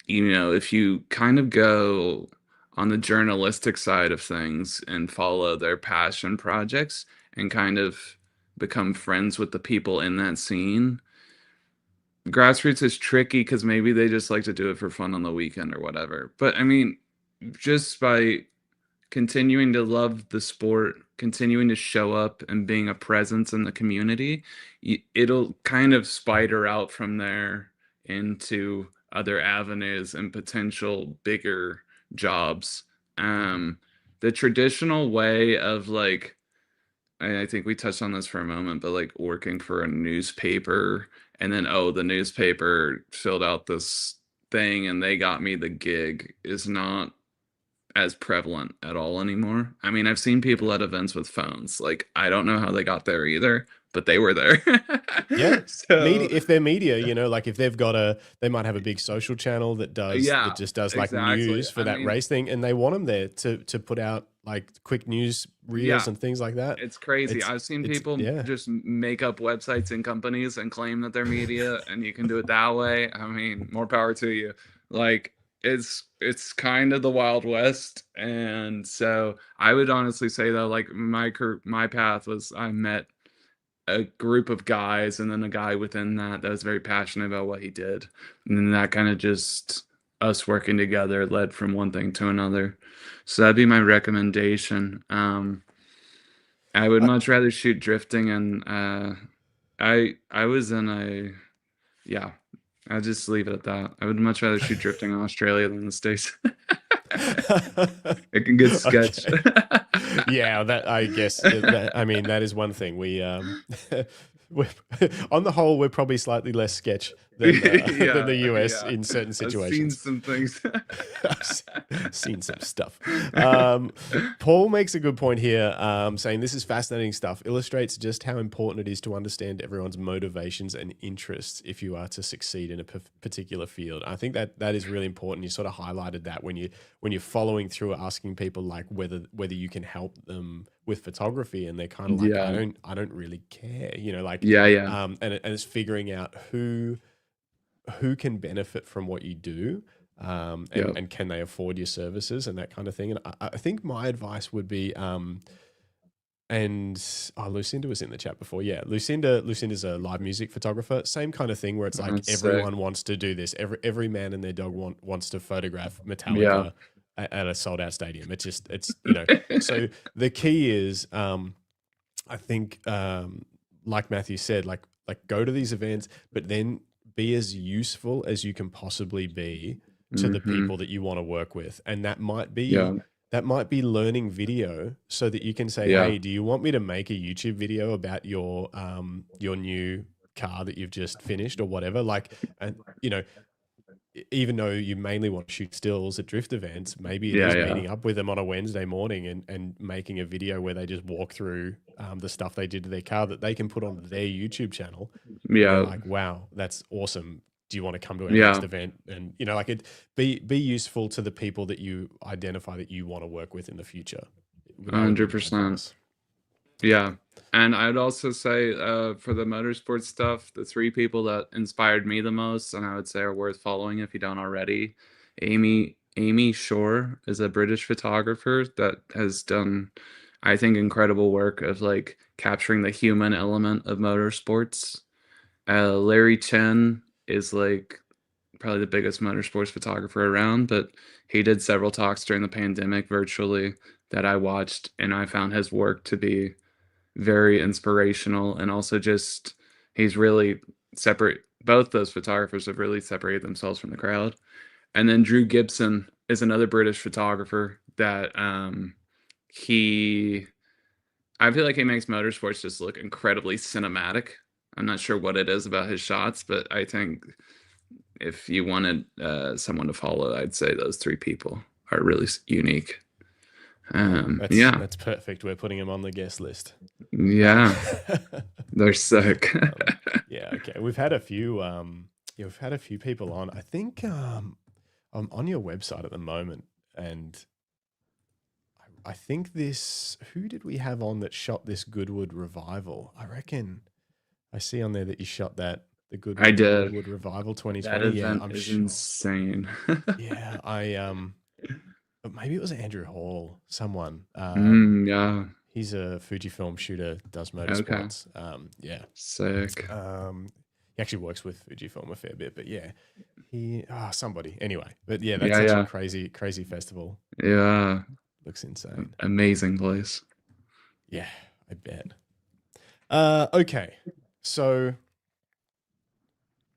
if you kind of go on the journalistic side of things and follow their passion projects and kind of become friends with the people in that scene. Grassroots is tricky because maybe they just like to do it for fun on the weekend or whatever. But I mean, just by continuing to love the sport, continuing to show up and being a presence in the community, it'll kind of spider out from there into other avenues and potential bigger jobs. The traditional way of like, I think we touched on this for a moment, but like working for a newspaper and then, the newspaper filled out this thing and they got me the gig is not as prevalent at all anymore. I mean, I've seen people at events with phones. Like, I don't know how they got there either, but they were there. Yeah. So, if they're media, like if they've got they might have a big social channel that just does like news for that race thing, and they want them there to put out like quick news reels and things like that. It's crazy. I've seen people just make up websites and companies and claim that they're media, and you can do it that way. I mean, more power to you. Like, it's kind of the Wild West. And so I would honestly say though, like my path was, I met a group of guys and then a guy within that was very passionate about what he did. And then that kind of just us working together led from one thing to another. So that'd be my recommendation. I would much rather shoot drifting, and I was in I'll just leave it at that. I would much rather shoot drifting in Australia than the States. It can get sketch. Okay. Yeah, that I guess. I mean, that is one thing. We're, on the whole, we're probably slightly less sketch than than the US in certain I've seen situations. some things. I've seen some stuff. Paul makes a good point here, saying this is fascinating stuff, illustrates just how important it is to understand everyone's motivations and interests if you are to succeed in a particular field. I think that is really important. You sort of highlighted that when you're following through, asking people like whether you can help them with photography, and they're kind of like, Yeah. I don't really care, like, Yeah. and it's figuring out who can benefit from what you do, Yeah. and can they afford your services and that kind of thing. And I think my advice would be, Lucinda was in the chat before. Yeah, Lucinda's a live music photographer. Same kind of thing where it's like That's sick. everyone wants to do this. Every man and their dog wants to photograph Yeah. Metallica at a sold out stadium. It's so the key is, I think, like Matthew said, like go to these events, but then be as useful as you can possibly be to the hmm people that you want to work with. And that might be Yeah. learning video, so that you can say, Yeah. hey, do you want me to make a YouTube video about your new car that you've just finished or whatever? Like, and even though you mainly want to shoot stills at drift events, maybe it is Yeah. meeting up with them on a Wednesday morning and making a video where they just walk through the stuff they did to their car that they can put on their YouTube channel. And they're Yeah. like, wow, that's awesome. Do you want to come to our next Yeah. event? And like, it be useful to the people that you identify that you want to work with in the future. That would be my 100%. advice. Yeah. And I'd also say for the motorsport stuff, the three people that inspired me the most, and I would say are worth following if you don't already. Amy Shore is a British photographer that has done, I think, incredible work of like capturing the human element of motorsports. Larry Chen is like probably the biggest motorsports photographer around, but he did several talks during the pandemic virtually that I watched, and I found his work to be very inspirational, and also just he's really separate. Both those photographers have really separated themselves from the crowd. And then Drew Gibson is another British photographer that he I feel like he makes motorsports just look incredibly cinematic. I'm not sure what it is about his shots, but I think if you wanted someone to follow, I'd say those three people are really unique. Yeah. That's perfect. We're putting him on the guest list. Yeah. They're sick. Yeah. Okay. We've had a few. We've had a few people on. I think I'm on your website at the moment, and I think this. Who did we have on that shot this Goodwood revival? I reckon I see on there that you shot that the I did. Goodwood revival That 2020. Yeah, event I'm is sure. insane. Yeah, maybe it was Andrew Hall. Someone. Yeah. He's a Fujifilm shooter, does Okay. motorsports. Yeah. Sick. He actually works with Fujifilm a fair bit, but yeah, somebody anyway. But yeah, that's Yeah. such Yeah. a crazy festival. Yeah. Looks insane. Amazing place. Yeah, I bet. Okay, so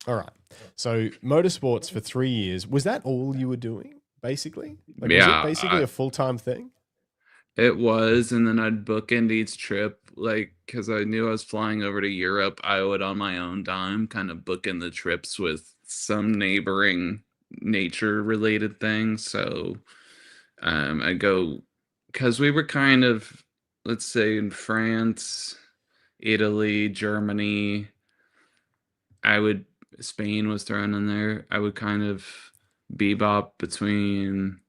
all right, so motorsports for 3 years. Was that all you were doing, basically? Like, was Yeah. it basically a full-time thing? It was, and then I'd bookend each trip, like, because I knew I was flying over to Europe. I would, on my own dime, kind of bookend the trips with some neighboring nature-related things. So I'd go, because we were kind of, let's say, in France, Italy, Germany. Spain was thrown in there. I would kind of bebop between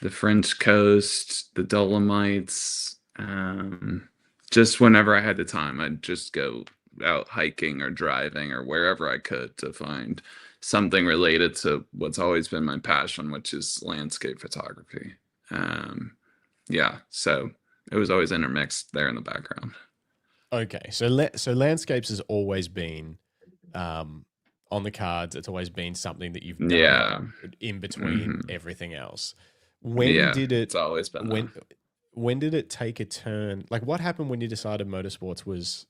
the French coast, the Dolomites. Just whenever I had the time, I'd just go out hiking or driving or wherever I could to find something related to what's always been my passion, which is landscape photography. Yeah, so it was always intermixed there in the background. Okay, so landscapes has always been on the cards. It's always been something that you've done in between everything else. When did it? It's always been when did it take a turn? Like, what happened when you decided motorsports was,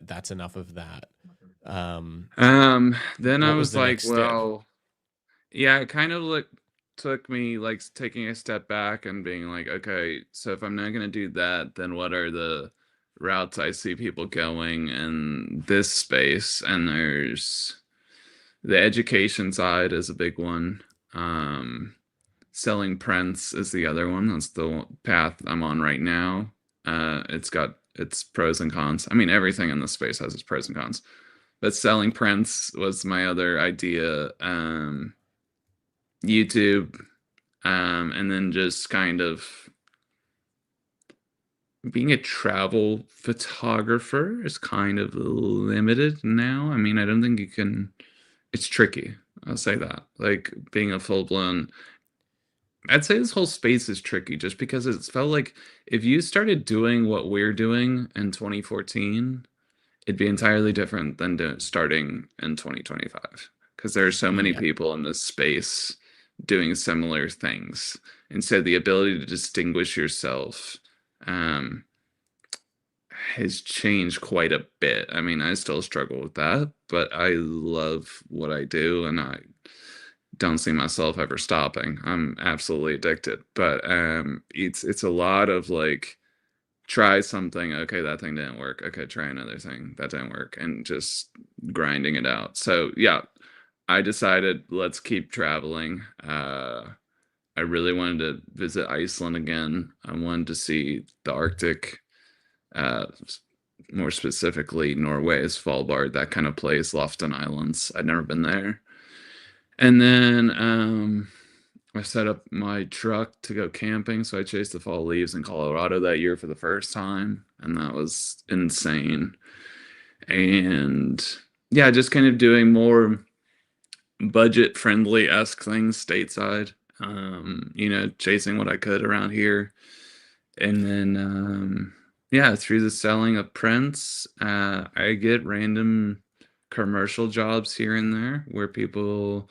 that's enough of that? Then I what was was the like, next step? well, yeah, it kind of took me like taking a step back and being like, okay, so if I'm not going to do that, then what are the routes I see people going in this space? And there's the education side is a big one. Selling prints is the other one. That's the path I'm on right now. It's got its pros and cons. I mean, everything in this space has its pros and cons. But selling prints was my other idea. YouTube, and then just kind of being a travel photographer is kind of limited now. I mean, I don't think you can, it's tricky. I'll say that. Like being a full blown, I'd say this whole space is tricky just because it's felt like if you started doing what we're doing in 2014, it'd be entirely different than starting in 2025 because there are so many Yeah. people in this space doing similar things. And so the ability to distinguish yourself has changed quite a bit. I mean, I still struggle with that, but I love what I do and I don't see myself ever stopping. I'm absolutely addicted. But it's a lot of like try something, okay, that thing didn't work. Okay, try another thing. That didn't work. And just grinding it out. So yeah, I decided let's keep traveling. I really wanted to visit Iceland again. I wanted to see the Arctic, more specifically Norway, Svalbard, that kind of place, Lofton Islands. I'd never been there. And then I set up my truck to go camping. So I chased the fall leaves in Colorado that year for the first time. And that was insane. And yeah, just kind of doing more budget friendly-esque things stateside. Chasing what I could around here. And then yeah, through the selling of prints, I get random commercial jobs here and there where people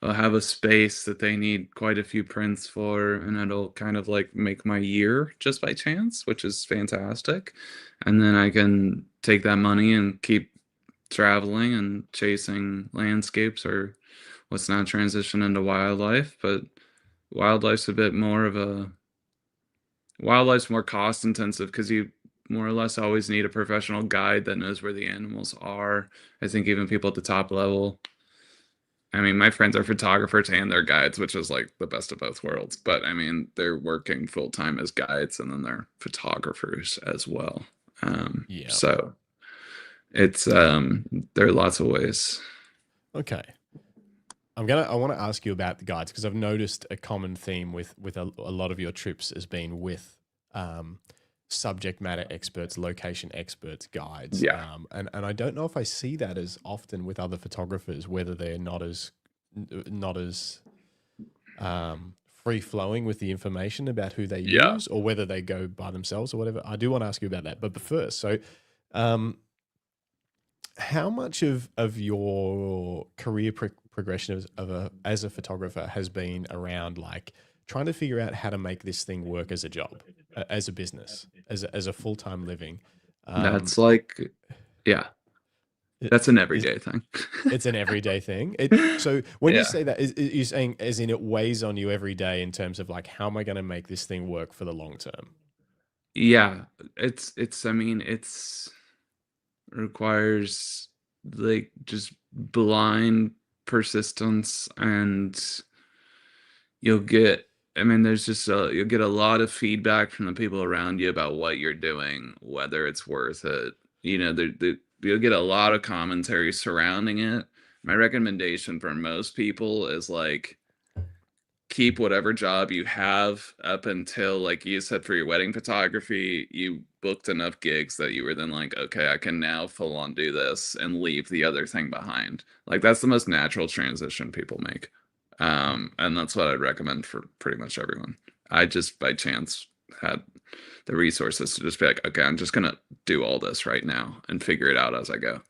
have a space that they need quite a few prints for, and it'll kind of like make my year just by chance, which is fantastic. And then I can take that money and keep traveling and chasing landscapes or what's now transition into wildlife. But wildlife's a bit more of a wildlife's more cost intensive because you more or less always need a professional guide that knows where the animals are. I think even people at the top level, I mean, my friends are photographers and they're guides, which is like the best of both worlds. But I mean, they're working full time as guides and then they're photographers as well. Yeah. So it's there are lots of ways. Okay. I want to ask you about the guides because I've noticed a common theme with a lot of your trips has been with subject matter experts, location experts, guides. Yeah. And I don't know if I see that as often with other photographers, whether they're not as free flowing with the information about who they Yeah. use or whether they go by themselves or whatever. I do want to ask you about that. But first, so how much of your career progression as a photographer has been around like trying to figure out how to make this thing work as a job, as a business, as a full-time living? That's like, yeah, that's an everyday thing. It's an everyday thing. So when you Yeah. say that, is you saying as in it weighs on you every day in terms of like, how am I going to make this thing work for the long term? Yeah, I mean, it's requires like just blind persistence and you'll get I mean there's just you'll get a lot of feedback from the people around you about what you're doing, whether it's worth it. You'll get a lot of commentary surrounding it. My recommendation for most people is like keep whatever job you have up until, like you said, for your wedding photography, you booked enough gigs that you were then like, okay, I can now full on do this and leave the other thing behind. Like that's the most natural transition people make. And that's what I'd recommend for pretty much everyone. I just by chance had the resources to just be like, okay, I'm just gonna do all this right now and figure it out as I go.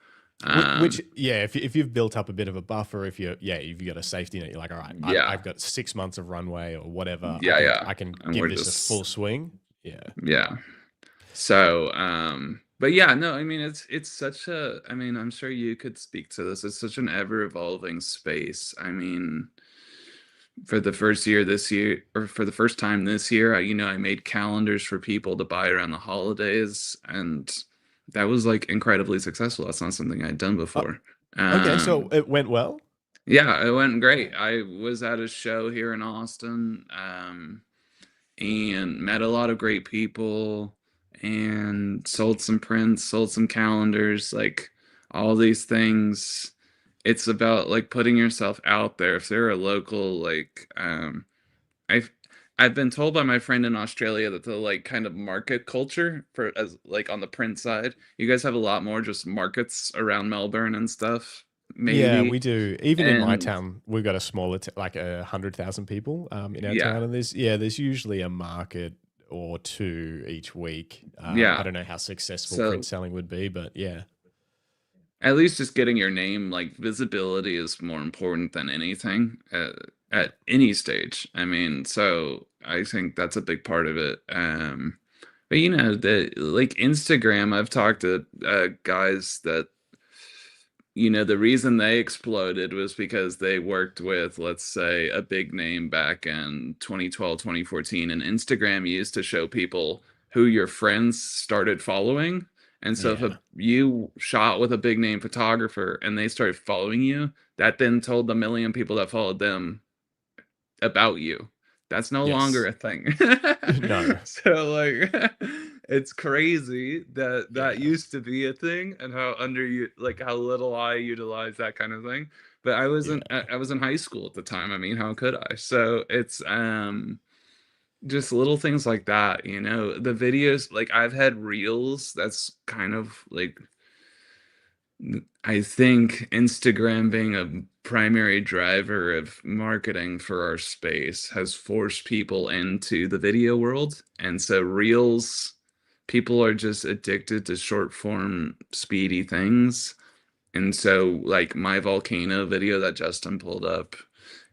Which yeah, if you've built up a bit of a buffer, if you've got a safety net, you're like, all right, Yeah. I've got 6 months of runway or whatever. Yeah, I can and give we're this just- a full swing. Yeah. Yeah. So, but yeah, no, I mean, it's such a, I mean, I'm sure you could speak to this. It's such an ever evolving space. I mean, for the first year this year, or for the first time this year, I made calendars for people to buy around the holidays, and that was like incredibly successful. That's not something I'd done Uh, before. okay, so Um, it went well. yeah, it went great. I was at a show here in Austin, and met a lot of great people, and sold some prints, sold some calendars, like all these things. It's about like putting yourself out there. If they're a local, like, I've I've been told by my friend in Australia that the like kind of market culture for as like on the print side, you guys have a lot more just markets around Melbourne and stuff, Yeah, we maybe. do. Even in my And town, we've got a smaller, like 100,000 people in our yeah, town, and there's usually a market or two each week. I yeah. don't know how successful print So selling would be, but yeah, at least just getting your name, like visibility is more important than anything at any stage. I mean, so I think that's a big part of it. But the like Instagram, I've talked to guys that the reason they exploded was because they worked with, let's say, a big name back in 2012, 2014, and Instagram used to show people who your friends started following. And so if yeah, you shot with a big name photographer and they started following you, that then told the million people that followed them about you. That's no longer yes, a thing. no, So like it's crazy that that yeah, used to be a thing, and how under you like how little I utilize that kind of thing. But yeah, I was in high school at the time. I mean, how could I? So it's just little things like that, the videos, like I've had reels that's kind of like I think Instagram being a primary driver of marketing for our space has forced people into the video world. And so reels, people are just addicted to short form, speedy things. And so, like my volcano video that Justin pulled up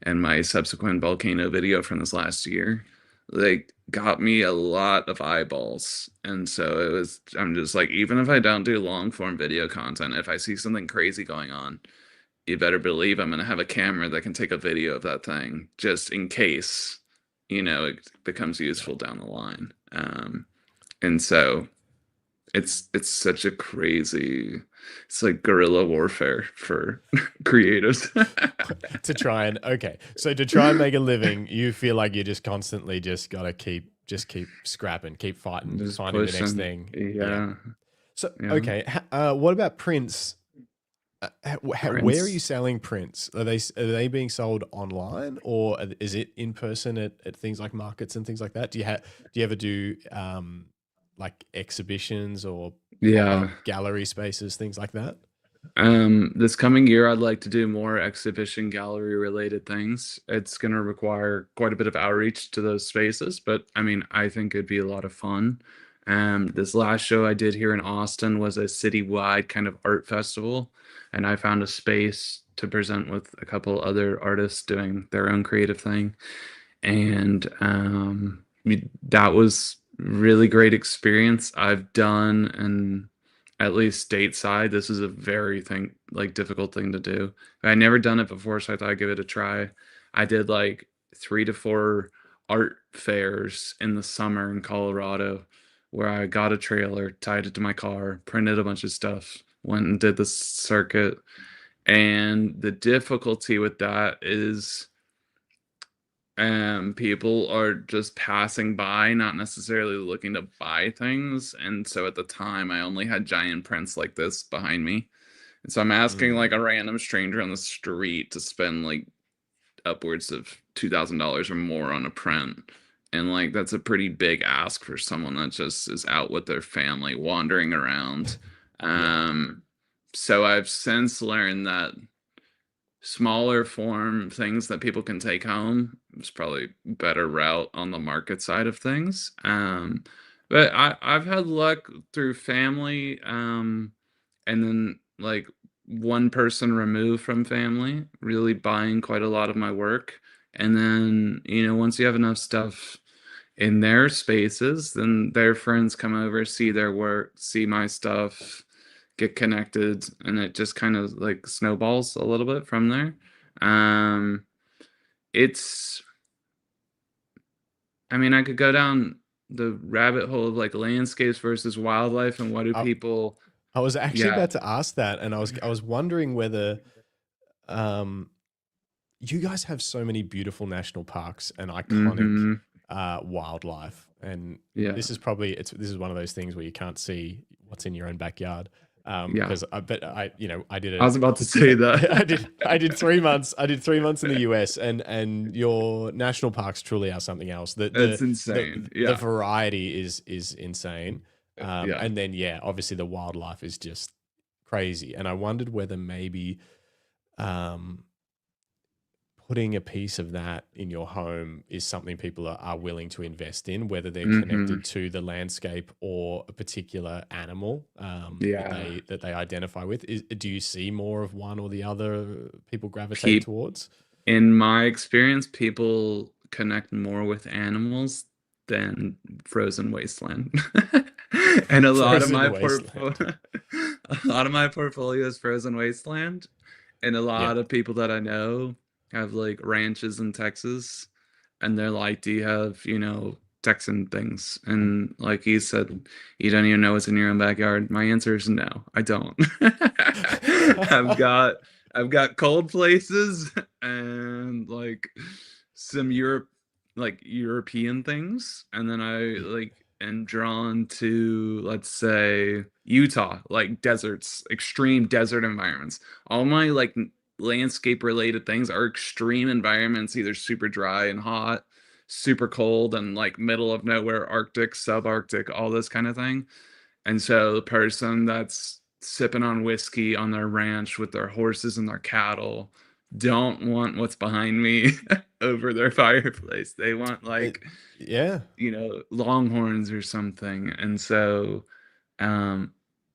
and my subsequent volcano video from this last year, like got me a lot of eyeballs. And so I'm just like, even if I don't do long form video content, if I see something crazy going on, you better believe I'm going to have a camera that can take a video of that thing just in case, it becomes yeah. useful down the line. And so it's such a crazy, it's like guerrilla warfare for creatives. To try and okay, so to try and make a living, you feel like you just constantly just gotta keep scrapping, keep fighting, Just finding the next pushing. thing. Yeah. Yeah. So Yeah. okay, what about prints? Where are you Prince. selling prints? Are they being sold online, or is it in person at things like markets and things like that? Do you ever do like exhibitions or pop Yeah. up gallery spaces, things like that? This coming year, I'd like to do more exhibition gallery related things. It's going to require quite a bit of outreach to those spaces, but I mean, I think it'd be a lot of fun. This last show I did here in Austin was a citywide kind of art festival, and I found a space to present with a couple other artists doing their own creative thing. And that was really great experience. I've done, and at least stateside, this is a very difficult thing to do. I never done it before, so I thought I'd give it a try. I did like 3 to 4 art fairs in the summer in Colorado, where I got a trailer, tied it to my car, printed a bunch of stuff, went and did the circuit. And the difficulty with that is people are just passing by, not necessarily looking to buy things. And so at the time, I only had giant prints like this behind me. And so I'm asking like Mm, a random stranger on the street to spend like upwards of $2,000 or more on a print. And like that's a pretty big ask for someone that just is out with their family wandering around. yeah, Um, so I've since learned that smaller form things that people can take home is probably better route on the market side of things. But I've had luck through family, and then like one person removed from family really buying quite a lot of my work. And then, once you have enough stuff in their spaces, then their friends come over, see their work, see my stuff, get connected, and it just kind of like snowballs a little bit from there. Um, it's, I mean, I could go down the rabbit hole of like landscapes versus wildlife and what do I, people, I was actually yeah. about to ask that, and I was wondering whether um you guys have so many beautiful national parks and iconic Mm-hmm. wildlife, and Yeah. this is one of those things where you can't see what's in your own backyard. Yeah. Because I did I was about to say I that. did 3 months. I did 3 months in the US, and your national parks truly are something else. It's insane. The Yeah. variety is insane. Yeah. And then yeah, obviously the wildlife is just crazy. And I wondered whether maybe um putting a piece of that in your home is something people are willing to invest in, whether they're Mm-hmm. connected to the landscape or a particular animal Yeah. that they identify with. Do you see more of one or the other people gravitate Peop towards? In my experience, people connect more with animals than frozen wasteland. And a lot of Frozen my wasteland. a lot of my portfolio is frozen wasteland, and a Yeah. lot of people that I know have like ranches in Texas, and they're like, "Do you have, Texan things?" And like he said, "You don't even know what's in your own backyard." My answer is no, I don't. I've got I've got cold places and like some European things, and then I like am drawn to, let's say, Utah, like deserts, extreme desert environments. All my like landscape related things are extreme environments, either super dry and hot, super cold, and like middle of nowhere, Arctic, subarctic, all this kind of thing. And so the person that's sipping on whiskey on their ranch with their horses and their cattle don't want what's behind me over their fireplace. They want It, like, yeah. longhorns or something. And so um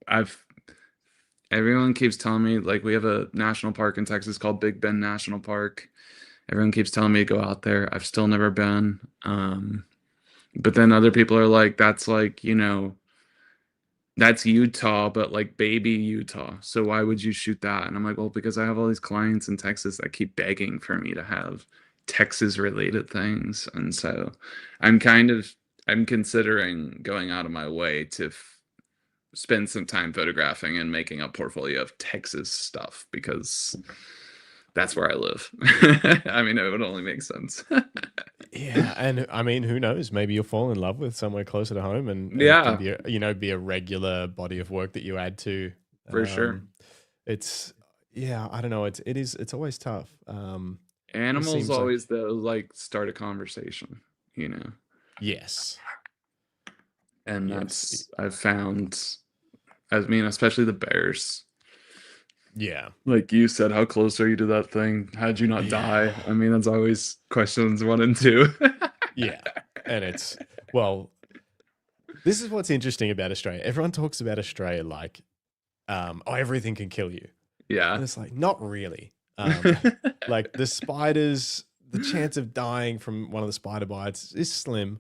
I've everyone keeps telling me, like, we have a national park in Texas called Big Bend National Park. Everyone keeps telling me to go out there. I've still never been. But then other people are like, that's like, that's Utah, but like baby Utah. So why would you shoot that? And I'm like, well, because I have all these clients in Texas that keep begging for me to have Texas related things. And so I'm I'm considering going out of my way to spend some time photographing and making a portfolio of Texas stuff because that's where I live. I mean, it would only make sense. Yeah, and I mean, who knows? Maybe you'll fall in love with somewhere closer to home, and it can Yeah, be be a regular body of work that you add to. for sure. Um, it's yeah, I don't know. It's always tough. It Animals seems like always, though, like start a conversation, you know? yes, And yes, I've found, I mean, especially the bears. yeah, Like you said, how close are you to that thing? How'd you not die? yeah, I mean, that's always questions 1 and 2. yeah, and it's well. This is what's interesting about Australia. Everyone talks about Australia like, oh, everything can kill you, Yeah. and it's like not really. Like the spiders, the chance of dying from one of the spider bites is slim.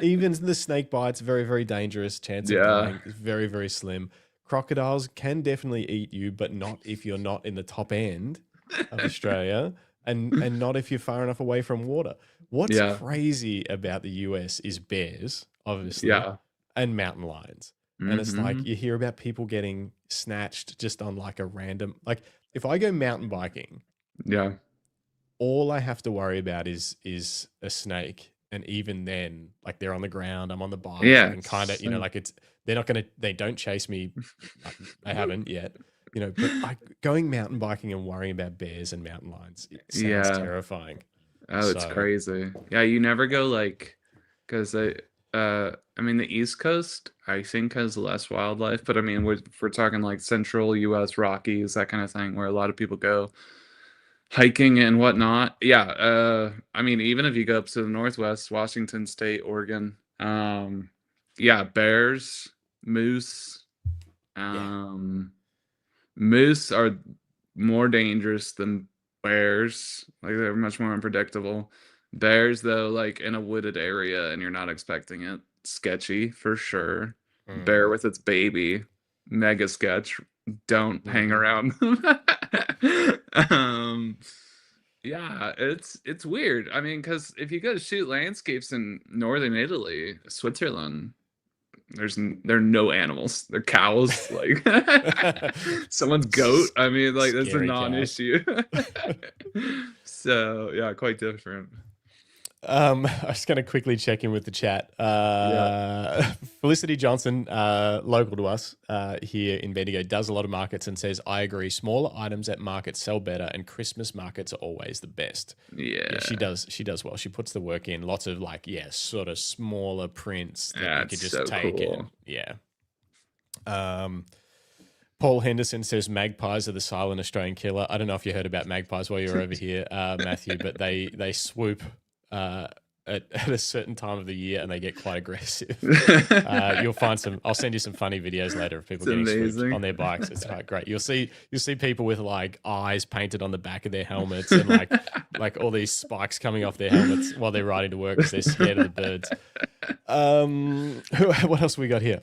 Even the snake bites, very, very dangerous. Chance of Yeah. dying is very, very slim. Crocodiles can definitely eat you, but not if you're not in the top end of Australia, and not if you're far enough away from water. What's Yeah. crazy about the US is bears, obviously, Yeah. and mountain lions. And it's like Hmm. you hear about people getting snatched just on like a random, like if I go mountain biking, Yeah. all I have to worry about is a snake. And even then, like they're on the ground, I'm on the bike. I Yeah. can kind of, So, like they don't chase me. They haven't yet, but going mountain biking and worrying about bears and mountain lions, it sounds yeah. terrifying. Oh, it's So crazy. Yeah, you never go like, because I mean, the East Coast, I think, has less wildlife, but I mean, if we're talking like central US Rockies, that kind of thing, where a lot of people go hiking and whatnot. Yeah, I mean, even if you go up to the Northwest, Washington State, Oregon, yeah, bears, moose, yeah, um, moose are more dangerous than bears. Like they're much more unpredictable. Bears, though, like in a wooded area and you're not expecting it, sketchy for sure. mm, Bear with its baby, mega sketch. Don't hang hmm around. um, Yeah, it's weird. I mean, because if you go to shoot landscapes in northern Italy, Switzerland, there are no animals. They're cows, like someone's goat. I mean, like that's a Scary cows. non-issue. So yeah, quite different. I'm just going to quickly check in with the chat. Yeah. Felicity Johnson, local to us here in Bendigo, does a lot of markets and says, I agree, smaller items at markets sell better and Christmas markets are always the best. Yeah. She does well. She puts the work in. Lots of like, sort of smaller prints that you could just so take cool. Paul Henderson says magpies are the silent Australian killer. I don't know if you heard about magpies while you were over here, Matthew, but they swoop at a certain time of the year and they get quite aggressive. You'll find I'll send you some funny videos later of people getting swooped on their bikes. It's quite great. You'll see people with like eyes painted on the back of their helmets and like all these spikes coming off their helmets while they're riding to work because they're scared of the birds. What else we got here?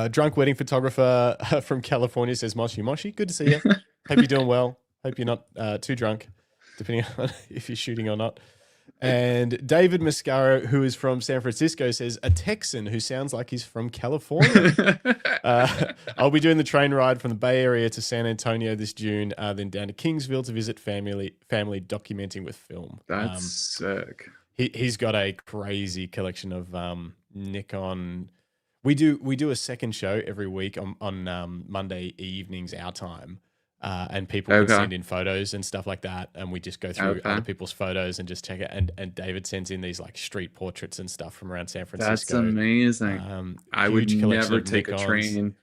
Drunk wedding photographer from California says, Moshi Moshi, good to see you. Hope you're doing well. Hope you're not too drunk, depending on if you're shooting or not. And David Mascaro, who is from San Francisco, says, a Texan who sounds like he's from California. I'll be doing the train ride from the Bay Area to San Antonio this June, then down to Kingsville to visit family documenting with film. That's sick. He's got a crazy collection of Nikon. We do a second show every week on Monday evenings our time, and people can send in photos and stuff like that, and we just go through other people's photos and just check it. And David sends in these like street portraits and stuff from around San Francisco. That's amazing. I would never take a train.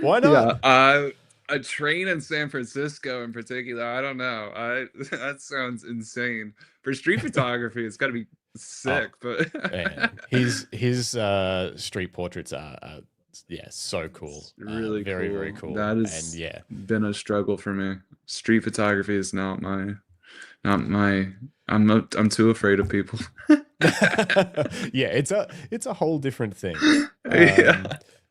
Why not? Yeah, a train in San Francisco in particular. I don't know. That sounds insane. For street photography, it's got to be sick. But man, his street portraits are so cool. It's really very cool. Very cool. That has been a struggle for me. Street photography is not my I'm too afraid of people. It's a whole different thing.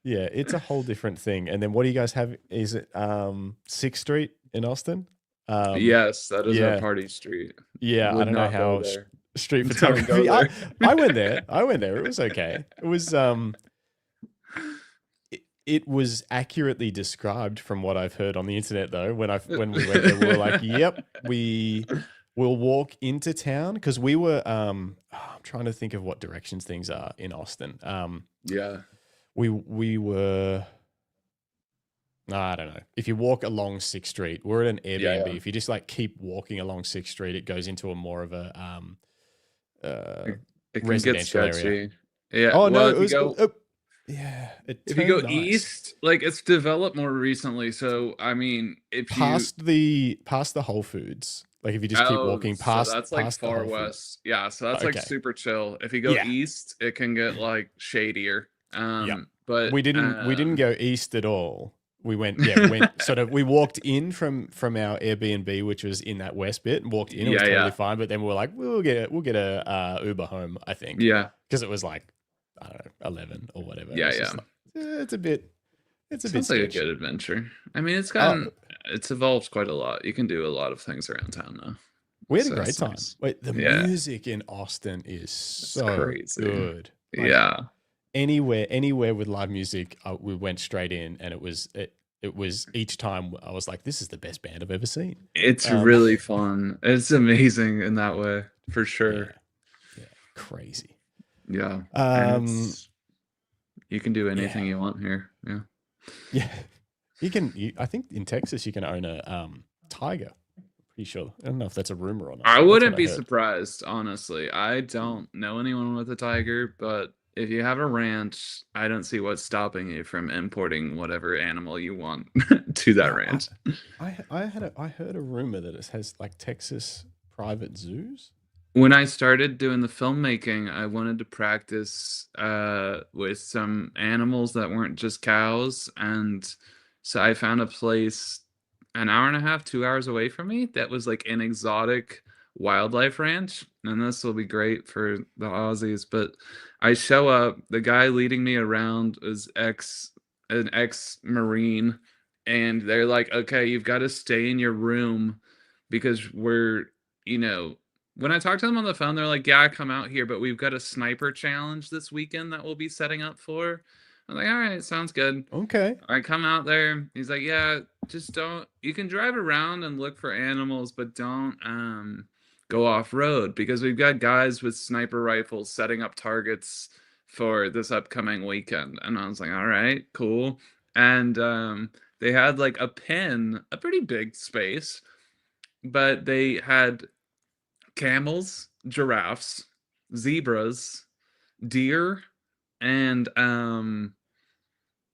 It's a whole different thing. And then what do you guys have? Is it 6th Street in Austin? Yes, that is our party street. Yeah, I don't know how street photography. I went there. It was okay. It was it was accurately described from what I've heard on the internet though. When we went there, we were like, "Yep, we will walk into town," because we were. I'm trying to think of what directions things are in Austin. We were. I don't know. If you walk along 6th Street, we're at an Airbnb. If you just like keep walking along 6th Street, it goes into a more of a it can residential get sketchy. area. Yeah. Oh no, if you go nice. east, like it's developed more recently. So I mean, if past the Whole Foods, like if you just keep walking past, so that's like past far west. Yeah, so that's like super chill. If you go east, it can get like shadier. But we didn't go east at all. We went sort of, we walked in from our Airbnb, which was in that west bit, and walked in. It was totally fine. But then we were like, we'll get a Uber home, I think. Yeah. Because it was like, I don't know, 11 or whatever. Yeah. Like, it's a bit Sounds like a good adventure. I mean, it's evolved quite a lot. You can do a lot of things around town now. We had a great time. Nice. Wait, the music in Austin is so crazy. Good. Like, anywhere with live music, we went straight in, and it was each time I was like, this is the best band I've ever seen. It's really fun. It's amazing in that way, for sure. Yeah. Crazy. Yeah. You can do anything you want here. Yeah. You can. I think in Texas you can own a tiger. Pretty sure. I don't know if that's a rumor or not. I wouldn't be surprised, honestly. I don't know anyone with a tiger, but if you have a ranch, I don't see what's stopping you from importing whatever animal you want to that ranch. I heard a rumor that it has like Texas private zoos. When I started doing the filmmaking, I wanted to practice with some animals that weren't just cows, and so I found a place an hour and a half, 2 hours away from me that was like an exotic wildlife ranch, and this will be great for the Aussies. But I show up, the guy leading me around is an ex-Marine, and they're like, okay, you've got to stay in your room because we're, you know, when I talk to them on the phone, they're like, yeah, I come out here, but we've got a sniper challenge this weekend that we'll be setting up for. I'm like, all right, sounds good. Okay. I come out there. He's like, yeah, just don't. You can drive around and look for animals, but don't go off road because we've got guys with sniper rifles setting up targets for this upcoming weekend. And I was like, all right, cool. And they had like a pretty big space, but they had camels, giraffes, zebras, deer, and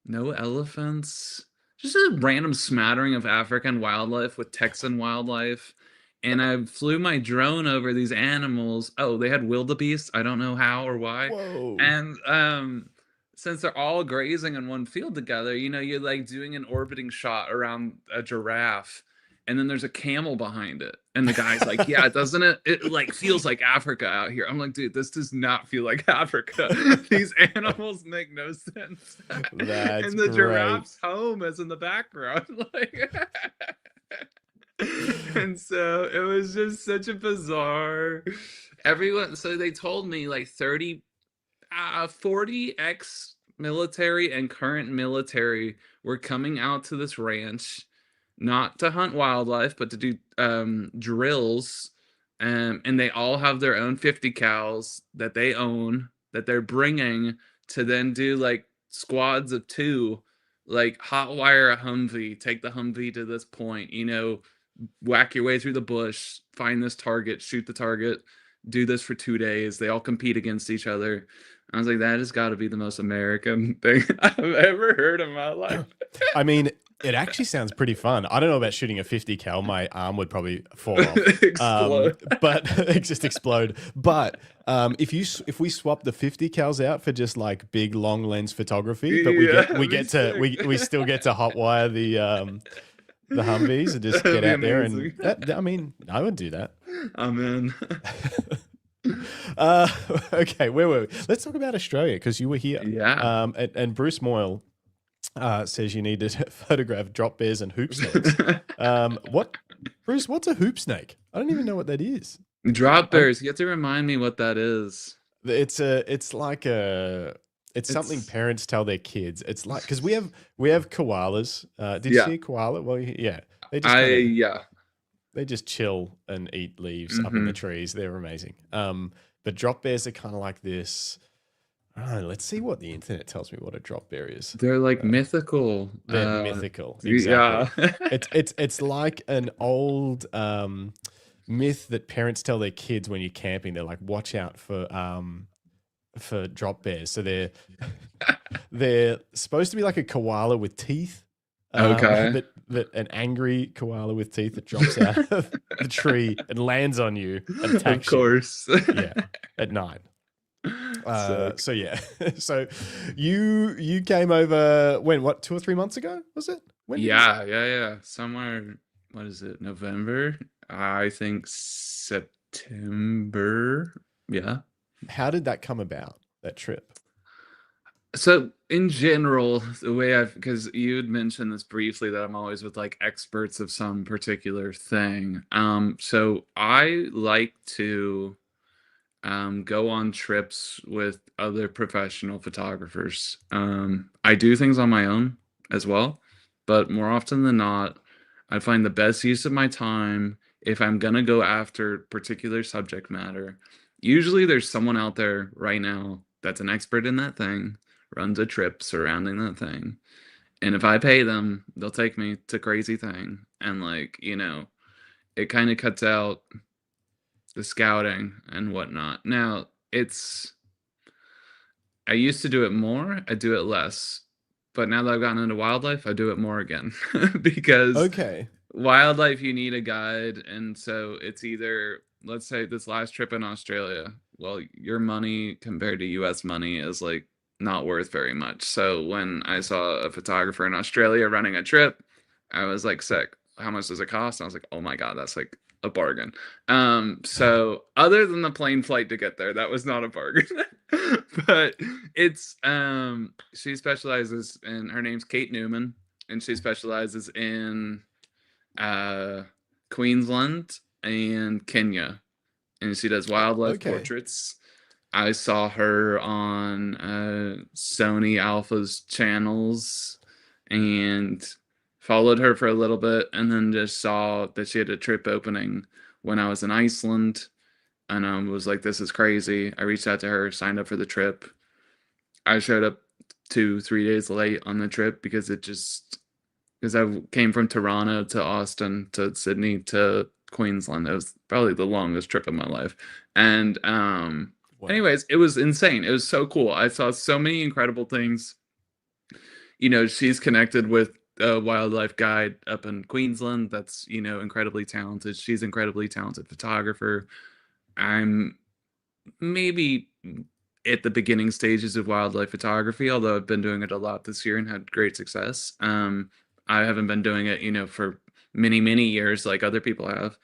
no elephants. Just a random smattering of African wildlife with Texan wildlife. And I flew my drone over these animals. Oh, they had wildebeest. I don't know how or why. Whoa. And since they're all grazing in one field together, you know, you're like doing an orbiting shot around a giraffe, and then there's a camel behind it. And the guy's like, yeah, doesn't it? It like feels like Africa out here. I'm like, dude, this does not feel like Africa. These animals make no sense. That's and the great. giraffe's home is in the background. Like, and so it was just such a bizarre. Everyone, so they told me like 40 ex-military and current military were coming out to this ranch, not to hunt wildlife, but to do drills. And they all have their own 50 cals that they own, that they're bringing to then do like squads of 2, like hot wire a Humvee, take the Humvee to this point, you know, whack your way through the bush, find this target, shoot the target, do this for 2 days. They all compete against each other. I was like, that has got to be the most American thing I've ever heard in my life. I mean, it actually sounds pretty fun. I don't know about shooting a 50 cal. My arm would probably fall off. Explode. But just explode. But if we swap the 50 cals out for just like big long lens photography, but we still get to hotwire the Humvees and just get out there and I mean, I would do that. I'm in. Okay, where were we? Let's talk about Australia because you were here. Yeah. And Bruce Moyle says you need to photograph drop bears and hoop snakes. Bruce, what's a hoop snake? I don't even know what that is. Drop bears. You have to remind me what that is. It's something parents tell their kids. It's like, because we have koalas. Did you see a koala? Well, yeah. They just chill and eat leaves up in the trees. They're amazing. But drop bears are kind of like this. I don't know, let's see what the internet tells me what a drop bear is. They're like mythical. They're mythical. Exactly. Yeah. It's like an old myth that parents tell their kids when you're camping. They're like, watch out for drop bears. So they're supposed to be like a koala with teeth. Okay. But an angry koala with teeth that drops out of the tree and lands on you and attacks of course. you. Yeah, at night. So yeah. So you came over when, 2 or 3 months ago, was it? When Yeah. Somewhere, what is it? November? I think September. Yeah. How did that come about, that trip? So in general, the way because you had mentioned this briefly that I'm always with like experts of some particular thing. So I like to go on trips with other professional photographers. I do things on my own as well, but more often than not, I find the best use of my time if I'm gonna go after particular subject matter. Usually there's someone out there right now that's an expert in that thing, runs a trip surrounding that thing. And if I pay them, they'll take me to crazy thing. And like, you know, it kind of cuts out the scouting and whatnot. Now, I used to do it more, I do it less. But now that I've gotten into wildlife, I do it more again. Because wildlife, you need a guide. And so it's either, let's say this last trip in Australia, well, your money compared to US money is like not worth very much. So when I saw a photographer in Australia running a trip, I was like, sick. How much does it cost? And I was like, oh my God, that's like a bargain. So other than the plane flight to get there, that was not a bargain. But it's she specializes in, her name's Kate Newman. and she specializes in Queensland and Kenya, and she does wildlife Okay. portraits. I saw her on Sony Alpha's channels and followed her for a little bit, and then just saw that she had a trip opening when I was in Iceland, and I was like, this is crazy. I reached out to her, signed up for the trip. I showed up 2-3 days late on the trip because I came from Toronto to Austin to Sydney to Queensland. It was probably the longest trip of my life. And Wow. anyways, it was insane. It was so cool. I saw so many incredible things. You know, she's connected with a wildlife guide up in Queensland that's, you know, incredibly talented. She's incredibly talented photographer. I'm maybe at the beginning stages of wildlife photography, although I've been doing it a lot this year and had great success. I haven't been doing it, you know, for many, many years like other people have.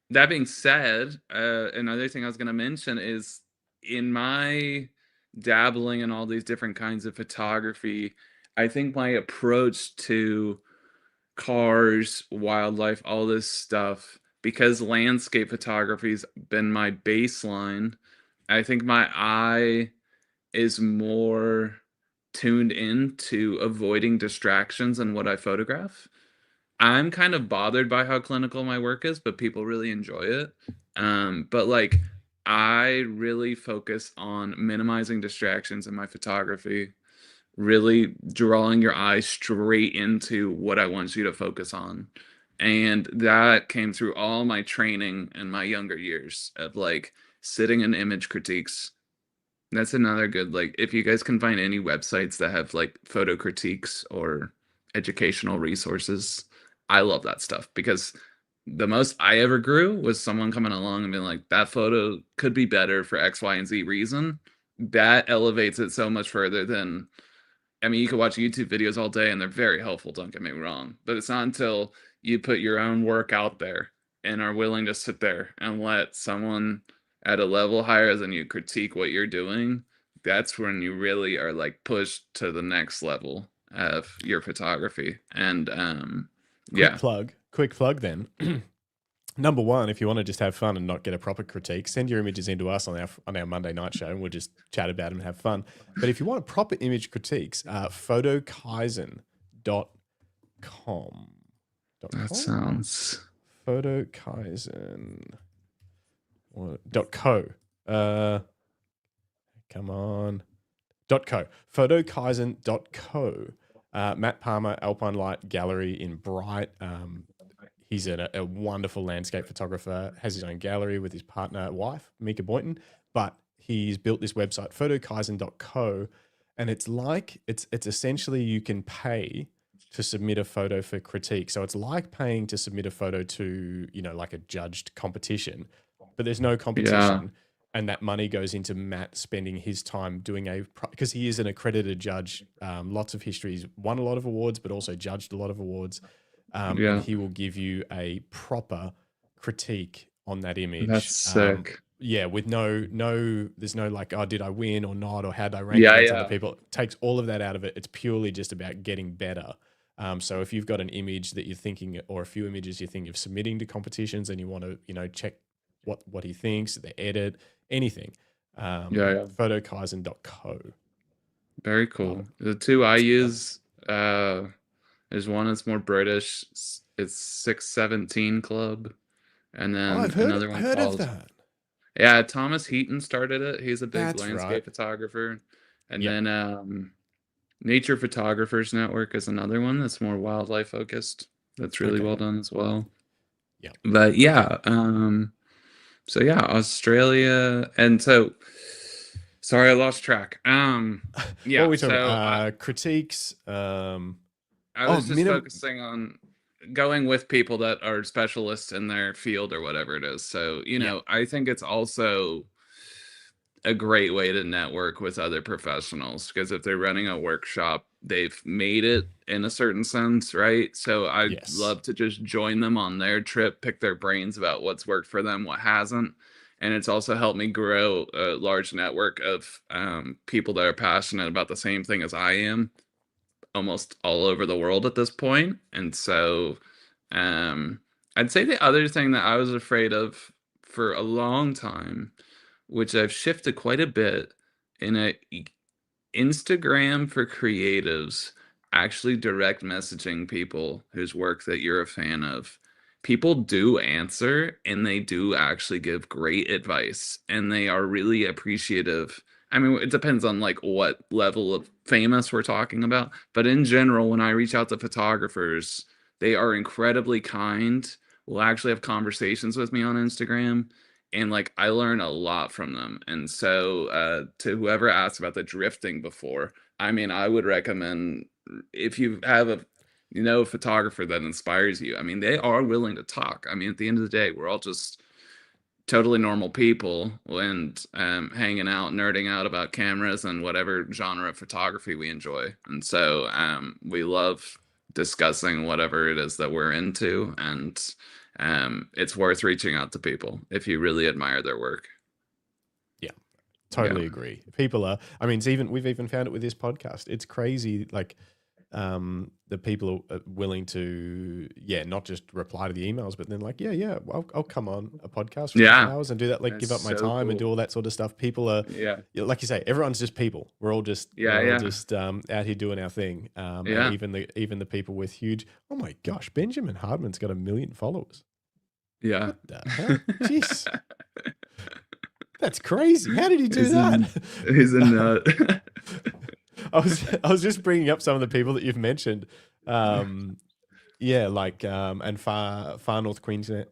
That being said, another thing I was going to mention is in my dabbling in all these different kinds of photography, I think my approach to cars, wildlife, all this stuff, because landscape photography's been my baseline, I think my eye is more tuned into avoiding distractions in what I photograph. I'm kind of bothered by how clinical my work is, but people really enjoy it. But like, I really focus on minimizing distractions in my photography, really drawing your eye straight into what I want you to focus on. And that came through all my training in my younger years of like sitting in image critiques. That's another good, like, if you guys can find any websites that have like photo critiques or educational resources, I love that stuff, because the most I ever grew was someone coming along and being like, that photo could be better for X, Y, and Z reason. That elevates it so much further than, I mean, you can watch YouTube videos all day and they're very helpful, don't get me wrong. But it's not until you put your own work out there and are willing to sit there and let someone at a level higher than you critique what you're doing, that's when you really are like pushed to the next level of your photography. And yeah. Quick plug then. Number one, if you want to just have fun and not get a proper critique, send your images into us on our Monday night show and we'll just chat about them and have fun. But if you want proper image critiques, photokaizen.com. That sounds... photokaizen.co. Come on. .co. photokaizen.co. Matt Palmer, Alpine Light Gallery in Bright. He's a wonderful landscape photographer, has his own gallery with his wife, Mika Boynton, but he's built this website, photokaizen.co, and it's essentially you can pay to submit a photo for critique. So it's like paying to submit a photo to, you know, like a judged competition, but there's no competition. Yeah. And that money goes into Matt spending his time doing because he is an accredited judge, lots of history. He's won a lot of awards, but also judged a lot of awards. And he will give you a proper critique on that image. That's sick. Yeah, with there's no like, oh, did I win or not, or how did I rank against other people? It takes all of that out of it. It's purely just about getting better. So if you've got an image that you're thinking, or a few images you think of submitting to competitions, and you want to, you know, check what he thinks, the edit, anything, photokaizen.co. Very cool. The two I use, there's one that's more British. It's 617 Club, and then another one heard called... of that. Yeah, Thomas Heaton started it. He's a big That's landscape right. photographer. And then Nature Photographers Network is another one that's more wildlife focused. That's really well done as well. Yeah. But yeah, so yeah, Australia, and so sorry I lost track. Yeah, what are we talking about? Critiques. I was just focusing on going with people that are specialists in their field or whatever it is. So, you know, I think it's also a great way to network with other professionals, because if they're running a workshop, they've made it in a certain sense, right? So I'd love to just join them on their trip, pick their brains about what's worked for them, what hasn't. And it's also helped me grow a large network of people that are passionate about the same thing as I am. almost all over the world at this point. And so I'd say the other thing that I was afraid of for a long time, which I've shifted quite a bit in Instagram for creatives, actually direct messaging people whose work that you're a fan of. People do answer and they do actually give great advice and they are really appreciative. I mean, it depends on like what level of famous we're talking about, but in general, when I reach out to photographers, they are incredibly kind, will actually have conversations with me on Instagram, and like I learn a lot from them. And so to whoever asked about the drifting before, I mean, I would recommend, if you have a photographer that inspires you, I mean, they are willing to talk. I mean, at the end of the day, we're all just totally normal people and hanging out, nerding out about cameras and whatever genre of photography we enjoy. And so we love discussing whatever it is that we're into, and it's worth reaching out to people if you really admire their work. Yeah, totally agree. People are, I mean, we've even found it with this podcast. It's crazy, like the people are willing to, not just reply to the emails, but then like, I'll come on a podcast for 2 hours and do that, like, That's give up my so time and cool. do all that sort of stuff. People are, like you say, everyone's just people. We're all just, out here doing our thing. And even the people with huge, oh my gosh, Benjamin Hardman's got 1 million followers. Yeah. What the hell? Jeez. That's crazy. How did he do that? He's a nut. I was just bringing up some of the people that you've mentioned. And far north Queensland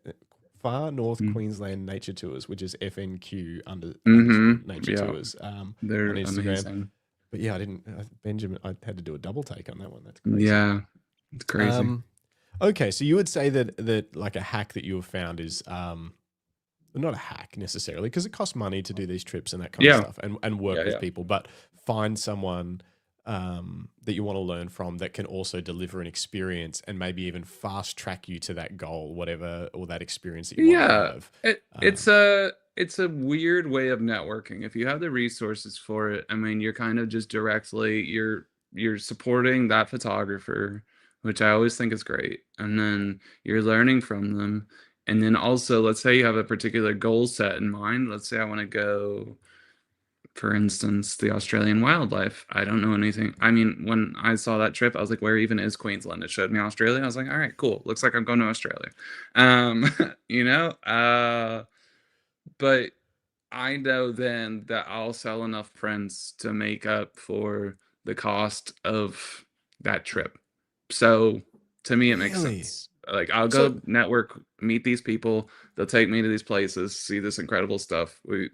nature tours, which is FNQ nature tours. They're on Instagram. amazing. But yeah, Benjamin, I had to do a double take on that one. That's crazy. Yeah, it's crazy. Okay, so you would say that like a hack that you have found is not a hack necessarily, because it costs money to do these trips and that kind of stuff and work with people, but find someone that you want to learn from that can also deliver an experience and maybe even fast track you to that goal, whatever, or that experience that you want to have. It's a weird way of networking. If you have the resources for it, I mean, you're kind of just directly, you're supporting that photographer, which I always think is great. And then you're learning from them. And then also, let's say you have a particular goal set in mind. Let's say I want to go, for instance, the Australian wildlife. I don't know anything. I mean, when I saw that trip, I was like, where even is Queensland? It showed me Australia. I was like, all right, cool. Looks like I'm going to Australia. But I know then that I'll sell enough prints to make up for the cost of that trip. So to me, it makes sense. Like, I'll go network, meet these people. They'll take me to these places, see this incredible stuff. We,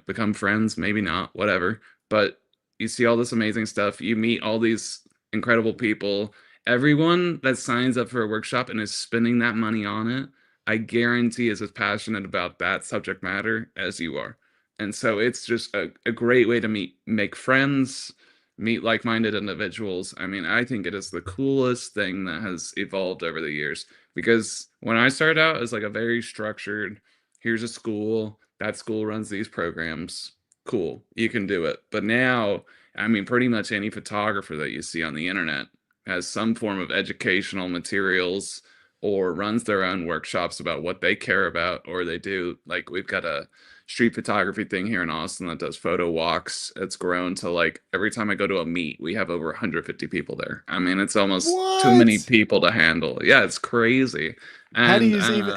become friends, maybe not, whatever. But you see all this amazing stuff. You meet all these incredible people. Everyone that signs up for a workshop and is spending that money on it, I guarantee is as passionate about that subject matter as you are. And so it's just a great way to make friends, meet like-minded individuals. I mean, I think it is the coolest thing that has evolved over the years, because when I started out, it was like a very structured, here's a school, that school runs these programs, cool, you can do it. But now, I mean, pretty much any photographer that you see on the internet has some form of educational materials or runs their own workshops about what they care about, or they do, like, we've got a street photography thing here in Austin that does photo walks. It's grown to, like, every time I go to a meet, we have over 150 people there. I mean, it's almost too many people to handle. Yeah, it's crazy. And,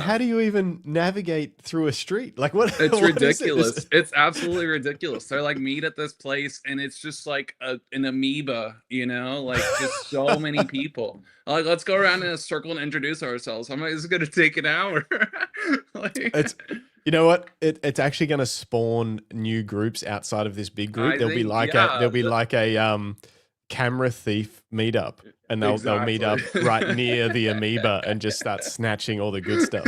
how do you even navigate through a street? Like, what? It's what ridiculous. It's absolutely ridiculous. They're like, meet at this place, and it's just like an amoeba, like just so many people. Like, let's go around in a circle and introduce ourselves. I'm like, this is gonna take an hour. It's, you know what? It's actually going to spawn new groups outside of this big group. There'll be like a camera thief meetup, and they'll meet up right near the amoeba and just start snatching all the good stuff.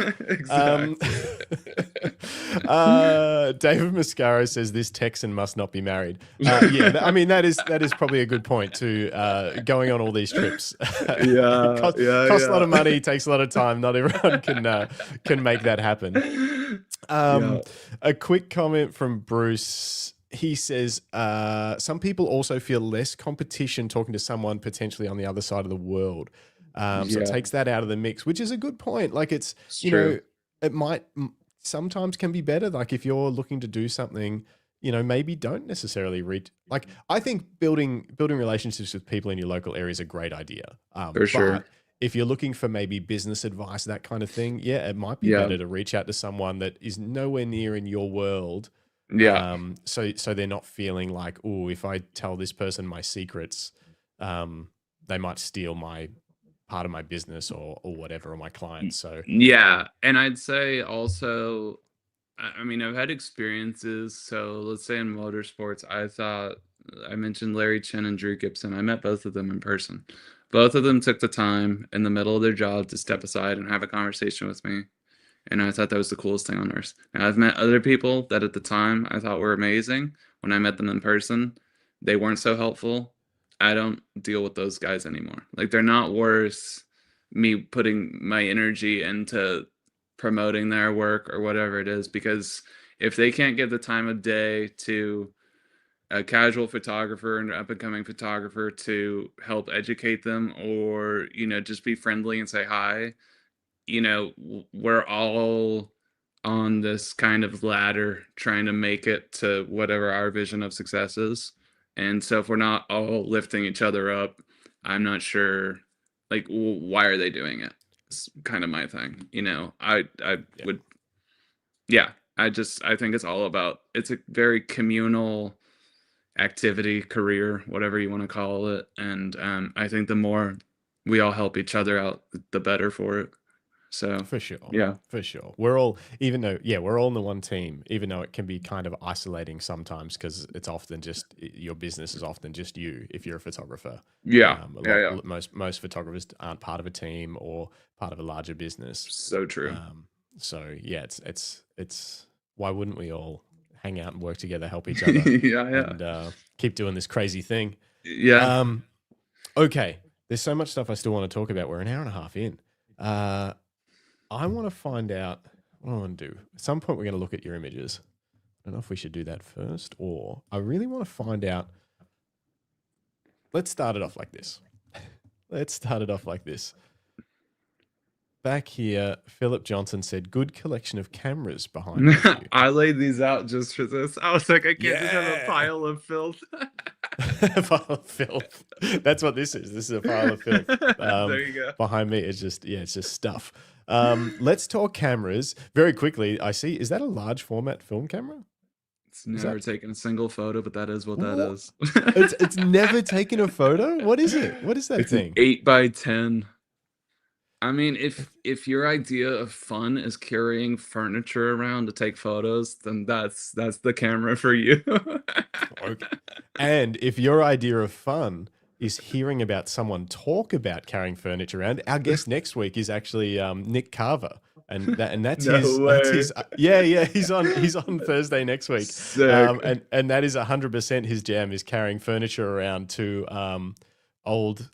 David Mascaro says this Texan must not be married. I mean, that is probably a good point to going on all these trips. Costs a lot of money, takes a lot of time. Not everyone can make that happen. A quick comment from Bruce. he says, some people also feel less competition talking to someone potentially on the other side of the world. So it Yeah, takes that out of the mix, which is a good point. Like it's, it's you true. know, it might sometimes can be better. Like if you're looking to do something, you know, maybe don't necessarily reach. Like I think building relationships with people in your local area is a great idea. For sure. But if you're looking for maybe business advice, that kind of thing, yeah, it might be Yeah. better to reach out to someone that is nowhere near in your world. Yeah. So they're not feeling like, oh, if I tell this person my secrets, they might steal my part of my business or whatever, or my clients. So Yeah. And I'd say also, I mean, I've had experiences. So let's say in motorsports, I mentioned Larry Chen and Drew Gibson. I met both of them in person. Both of them took the time in the middle of their job to step aside and have a conversation with me. And I thought that was the coolest thing on earth. Now, I've met other people that at the time I thought were amazing. When I met them in person, they weren't so helpful. I don't deal with those guys anymore. Like, they're not worth me putting my energy into promoting their work or whatever it is, because if they can't give the time of day to a casual photographer and up and coming photographer to help educate them, or, just be friendly and say hi, we're all on this kind of ladder trying to make it to whatever our vision of success is. And so if we're not all lifting each other up, I'm not sure, like, why are they doing it? It's kind of my thing. I yeah, would, yeah, I think it's a very communal activity, career, whatever you want to call it. And I think the more we all help each other out, the better for it. So, for sure. yeah. For sure. We're all, even though, yeah, we're all in the one team, even though it can be kind of isolating sometimes because it's often just your business is often just you if you're a photographer. Yeah. Yeah. Most photographers aren't part of a team or part of a larger business. So true. So yeah, it's why wouldn't we all hang out and work together, help each other, Yeah. and keep doing this crazy thing? Yeah. Okay, there's so much stuff I still want to talk about. We're an hour and a half in. I want to find out what I want to do. At some point, we're going to look at your images. I don't know if we should do that first, or I really want to find out. Let's start it off like this. Back here, Philip Johnson said, good collection of cameras behind you. I laid these out just for this. I was like, I can't just have a pile of filth. A pile of filth. That's what this is. This is a pile of filth. There you go. Behind me, it's just stuff. Let's talk cameras very quickly. I see. Is that a large format film camera? It's never taken a single photo, but that is what that is. It's never taken a photo? What is it? What is that thing? An 8x10. I mean, if your idea of fun is carrying furniture around to take photos, then that's the camera for you. Okay. And if your idea of fun is hearing about someone talk about carrying furniture around, our guest next week is actually Nick Carver, and that's No his. way. That's his. Yeah. He's on Thursday next week. Sick. And that is 100% his jam, is carrying furniture around to old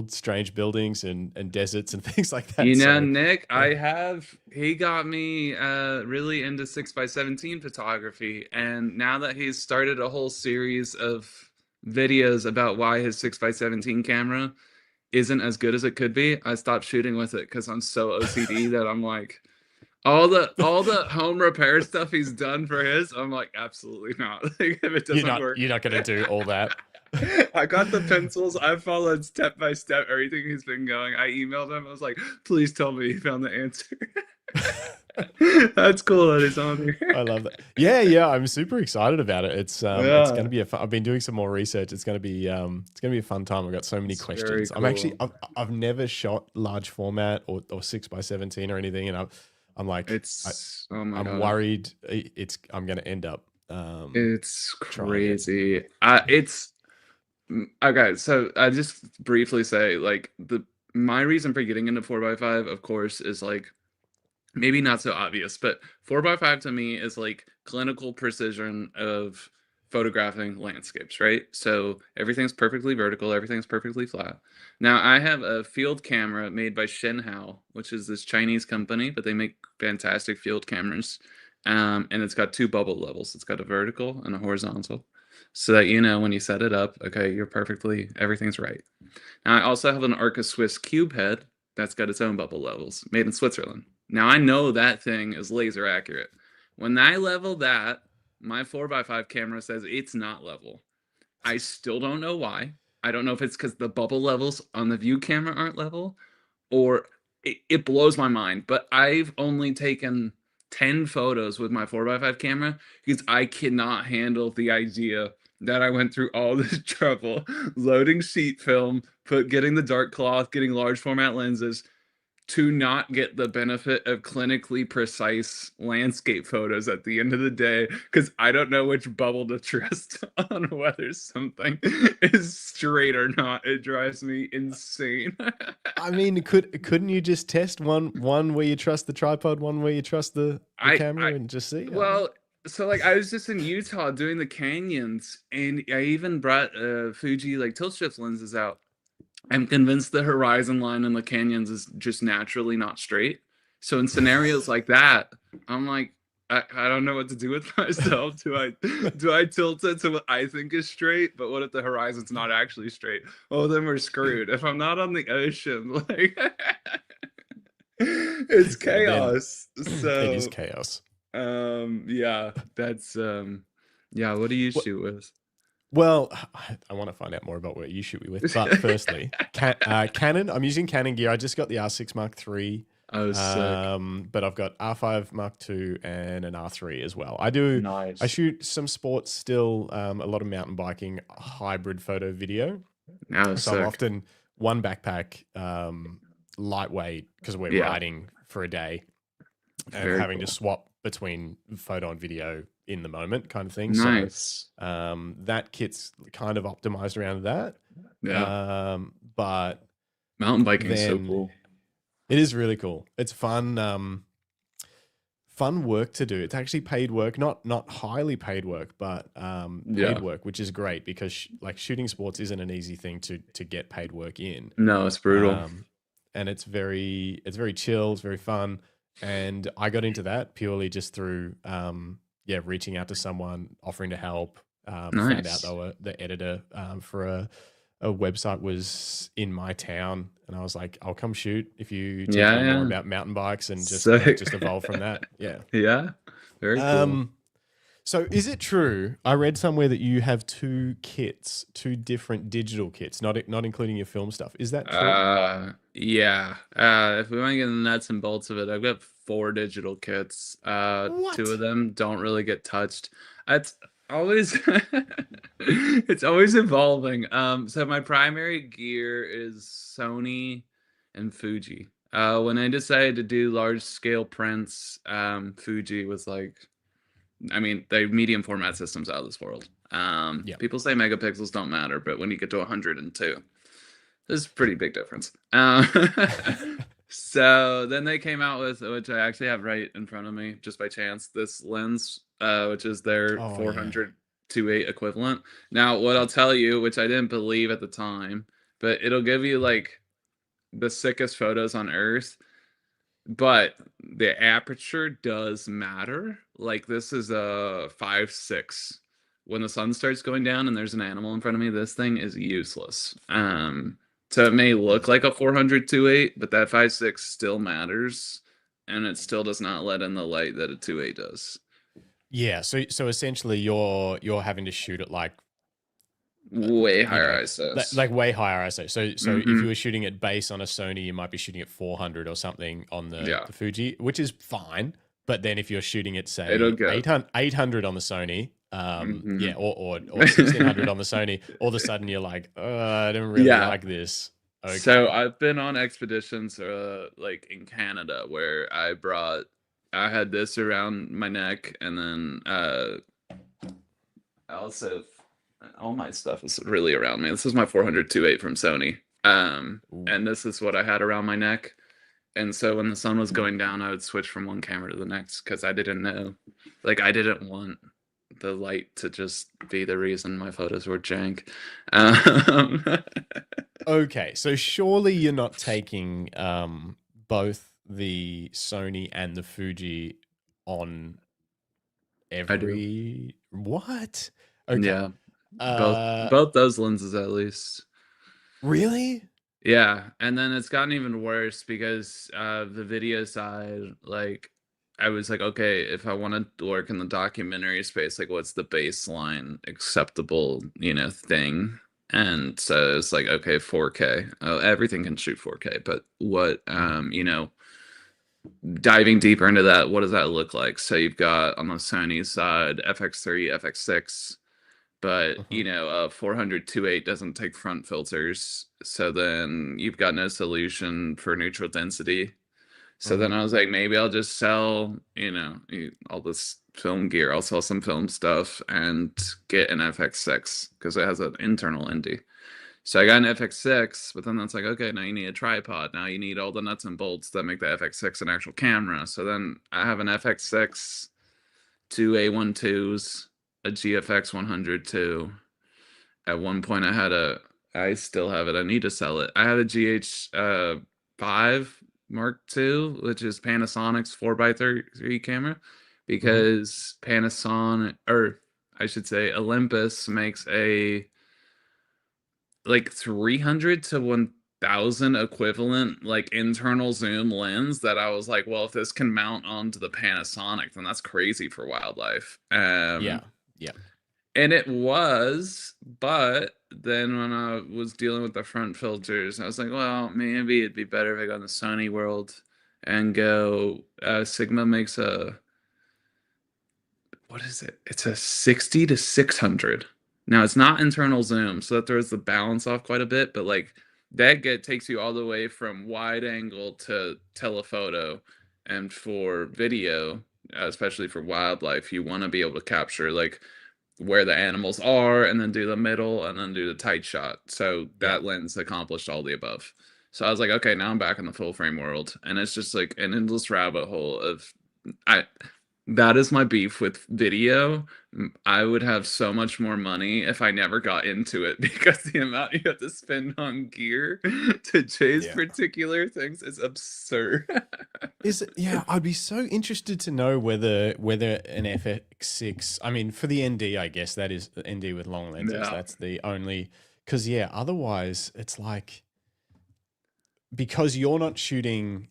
strange buildings and deserts and things like that. Nick, he got me really into 6x17 photography, and now that he's started a whole series of videos about why his 6x17 camera isn't as good as it could be, I stopped shooting with it because I'm so OCD that I'm like, all the home repair stuff he's done for his, I'm like, absolutely not. Like, if it doesn't work, you're not going to do all that. I got the pencils. I followed step by step everything he's been going. I emailed him. I was like, please tell me he found the answer. That's cool that he's on here. I love that. Yeah. I'm super excited about it. It's going to be I've been doing some more research. It's going to be a fun time. I've got so many questions. Cool. I've never shot large format or 6x17 or anything, and I'm like, I'm worried I'm going to end up. It's crazy. Okay, so I just briefly say, like, my reason for getting into 4x5, of course, is like maybe not so obvious, but 4x5 to me is like clinical precision of photographing landscapes, right? So everything's perfectly vertical, everything's perfectly flat. Now, I have a field camera made by Shenhao, which is this Chinese company, but they make fantastic field cameras. And it's got 2 bubble levels. It's got a vertical and a horizontal, so that when you set it up, okay, everything's right. Now I also have an Arca Swiss cube head that's got its own bubble levels, made in Switzerland. Now I know that thing is laser accurate. When I level that, my 4x5 camera says it's not level. I still don't know why. I don't know if it's because the bubble levels on the view camera aren't level, or it blows my mind. But I've only taken 10 photos with my 4x5 camera because I cannot handle the idea that I went through all this trouble loading sheet film, getting the dark cloth, getting large format lenses, to not get the benefit of clinically precise landscape photos at the end of the day, because I don't know which bubble to trust on whether something is straight or not. It drives me insane. I mean, couldn't you just test one where you trust the tripod, one where you trust the camera, and just see? Well, so like I was just in Utah doing the canyons, and I even brought Fuji like tilt shift lenses out. I'm convinced the horizon line in the canyons is just naturally not straight. So in scenarios like that, I'm like, I don't know what to do with myself. Do I tilt it to what I think is straight? But what if the horizon's not actually straight? Oh, then we're screwed. If I'm not on the ocean, like it's chaos. So it is chaos. Yeah, that's yeah. What do you shoot with? Well, I want to find out more about what you shoot with. But firstly, Canon. I'm using Canon gear. I just got the R6 Mark III. Oh, sick. But I've got R5 Mark II and an R3 as well. I do. Nice. I shoot some sports still. A lot of mountain biking, hybrid photo, video. Oh, so I'm often one backpack, lightweight, because we're riding for a day, and having to swap between photo and video in the moment, kind of thing. Nice. So that kit's kind of optimized around that. Yeah. But mountain biking is so cool. It is really cool. It's fun. Fun work to do. It's actually paid work, not highly paid work, but paid work, which is great because like shooting sports isn't an easy thing to get paid work in. No, it's brutal. And it's very chill. It's very fun. And I got into that purely just through reaching out to someone, offering to help. Found out the editor for a website was in my town, and I was like, I'll come shoot if you teach me more about mountain bikes, and just evolve from that. Yeah. Very cool. So is it true? I read somewhere that you have two different digital kits, not including your film stuff. Is that true? Yeah. If we want to get the nuts and bolts of it, I've got 4 digital kits. 2 of them don't really get touched. It's always it's always evolving. So my primary gear is Sony and Fuji. When I decided to do large scale prints, Fuji was like, I mean, the medium format system's out of this world. People say megapixels don't matter, but when you get to 102, there's a pretty big difference. So then they came out with, which I actually have right in front of me, just by chance, this lens, which is their 400 2.8 equivalent. Now, what I'll tell you, which I didn't believe at the time, but it'll give you like the sickest photos on Earth. But the aperture does matter. Like this is a 5.6. When the sun starts going down and there's an animal in front of me, this thing is useless. So it may look like a 400 2.8, but that 5.6 still matters, and it still does not let in the light that a 2.8 does. Yeah. So essentially, you're having to shoot at like way higher ISO, like way higher ISO. So if you were shooting at base on a Sony, you might be shooting at 400 or something on the Fuji, which is fine. But then if you're shooting at say 800 on the Sony, or 1600 on the Sony, all of a sudden you're like, I don't really like this. Okay. So I've been on expeditions like in Canada where I had this around my neck, and then also all my stuff is really around me. This is my 400 2.8 from Sony. And this is what I had around my neck. And so when the sun was going down, I would switch from one camera to the next because I didn't know. Like, I didn't want the light to just be the reason my photos were jank. Okay, so surely you're not taking both the Sony and the Fuji on I do. What? Okay. Yeah, Uh, both those lenses at least. really? Yeah, and then it's gotten even worse because the video side, like I was like, okay, if I want to work in the documentary space, like what's the baseline acceptable, thing? And so it's like, okay, 4K. Oh, everything can shoot 4K, but what, diving deeper into that, what does that look like? So you've got on the Sony side, FX3, FX6, but Mhm. 400 doesn't take front filters, so then you've got no solution for neutral density. So then Mhm. I was like, maybe I'll just sell all this film gear. I'll sell some film stuff and get an FX6 because it has an internal ND. So I got an FX6, but then that's like, okay, now you need a tripod. Now you need all the nuts and bolts that make the FX6 an actual camera. So then I have an FX6, two A12s, a GFX 102. At one point, I still have it. I need to sell it. I had a GH5 Mark II, which is Panasonic's 4x3 camera, Mhm. because Panasonic, or I should say, Olympus makes a like 300 to 1000 equivalent like internal zoom lens that I was like, well, if this can mount onto the Panasonic, then that's crazy for wildlife. Yeah. Yeah. And it was, but then when I was dealing with the front filters, I was like, well, maybe it'd be better if I go in the Sony world and go. Sigma makes what is it? It's a 60 to 600. Now it's not internal zoom, so that throws the balance off quite a bit, but like takes you all the way from wide angle to telephoto. And for video, especially for wildlife, you want to be able to capture like where the animals are and then do the middle and then do the tight shot. So Yeah. that lens accomplished all the above. So I was like, okay, now I'm back in the full frame world. And it's just like an endless rabbit hole of I that is my beef with video. I would have so much more money if I never got into it because the amount you have to spend on gear to chase Yeah. particular things is absurd. Is it, yeah, I'd be so interested to know whether an FX6, I mean, for the ND, I guess that is the ND with long lenses. Yeah. That's the only, because yeah, otherwise it's like, because you're not shooting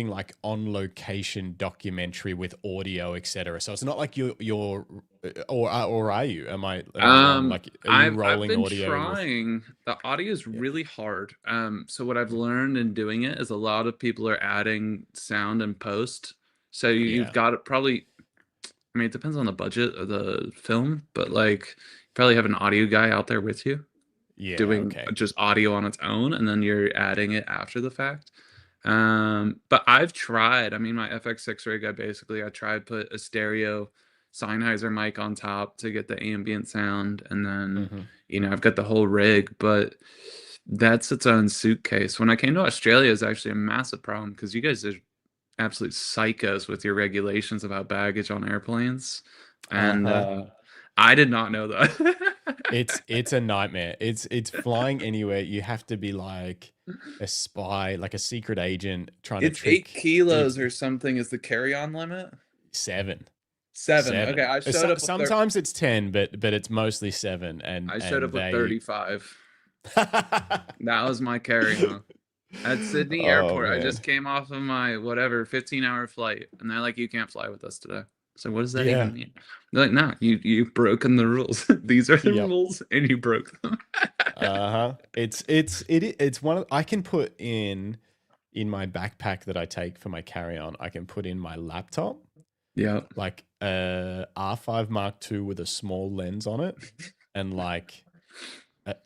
like on location documentary with audio, etc. So it's not like or are you? Am I wrong? Like, are you I've rolling been audio with? trying. The audio is Yeah. really hard. So what I've learned in doing it is a lot of people are adding sound and post. So you've Yeah. got it probably. I mean, it depends on the budget of the film, but like, you probably have an audio guy out there with you Yeah. doing Okay. just audio on its own, and then you're adding it after the fact. But I've tried. I mean, my FX6 rig, I tried put a stereo Sennheiser mic on top to get the ambient sound, and then Hmm. I've got the whole rig, but that's its own suitcase. When I came to Australia, it's actually a massive problem because you guys are absolute psychos with your regulations about baggage on airplanes, and Uh-huh. I did not know that. It's a nightmare. It's flying anywhere. You have to be like a spy, like a secret agent trying to It's 8 trick kilos if or something is the carry-on limit. 7. 7. Okay, Sometimes it's 10, but it's mostly 7, I showed up with they 35. That was my carry-on. At Sydney Oh Airport, I man. just came off of my whatever 15-hour flight, and they're like, "You can't fly with us today." So what does that Yeah. even mean? They're like, "No, you've broken the rules. These are the Yep. rules, and you broke them." Uh-huh. It's one of, I can put in my backpack that I take for my carry-on, I can put in my laptop, Yeah, like a R5 Mark II with a small lens on it, and like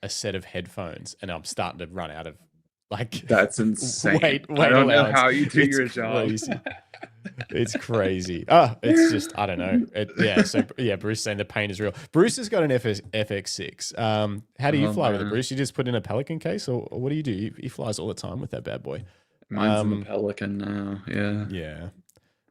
a set of headphones, and I'm starting to run out of like that's insane. weight I don't know allowance. how you do It's your job. crazy. It's crazy. It's just, I don't know. Yeah. So yeah, Bruce saying the pain is real. Bruce has got an FX6. How do you Oh fly with it, man, Bruce? You just put in a Pelican case, or what do you do? He flies all the time with that bad boy. mine's in the Pelican now. Yeah. Yeah.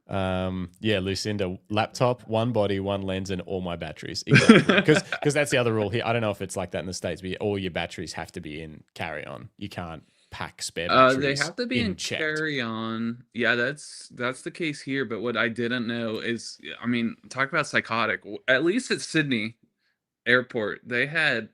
Yeah, Lucinda, laptop, one body, one lens, and all my batteries. Exactly. Because that's the other rule here. I don't know if it's like that in the States, but all your batteries have to be in carry-on. You can't pack spare They batteries have to be in checked. carry-on. Yeah, that's the case here. But what I didn't know is, I mean, talk about psychotic. At least at Sydney Airport, they had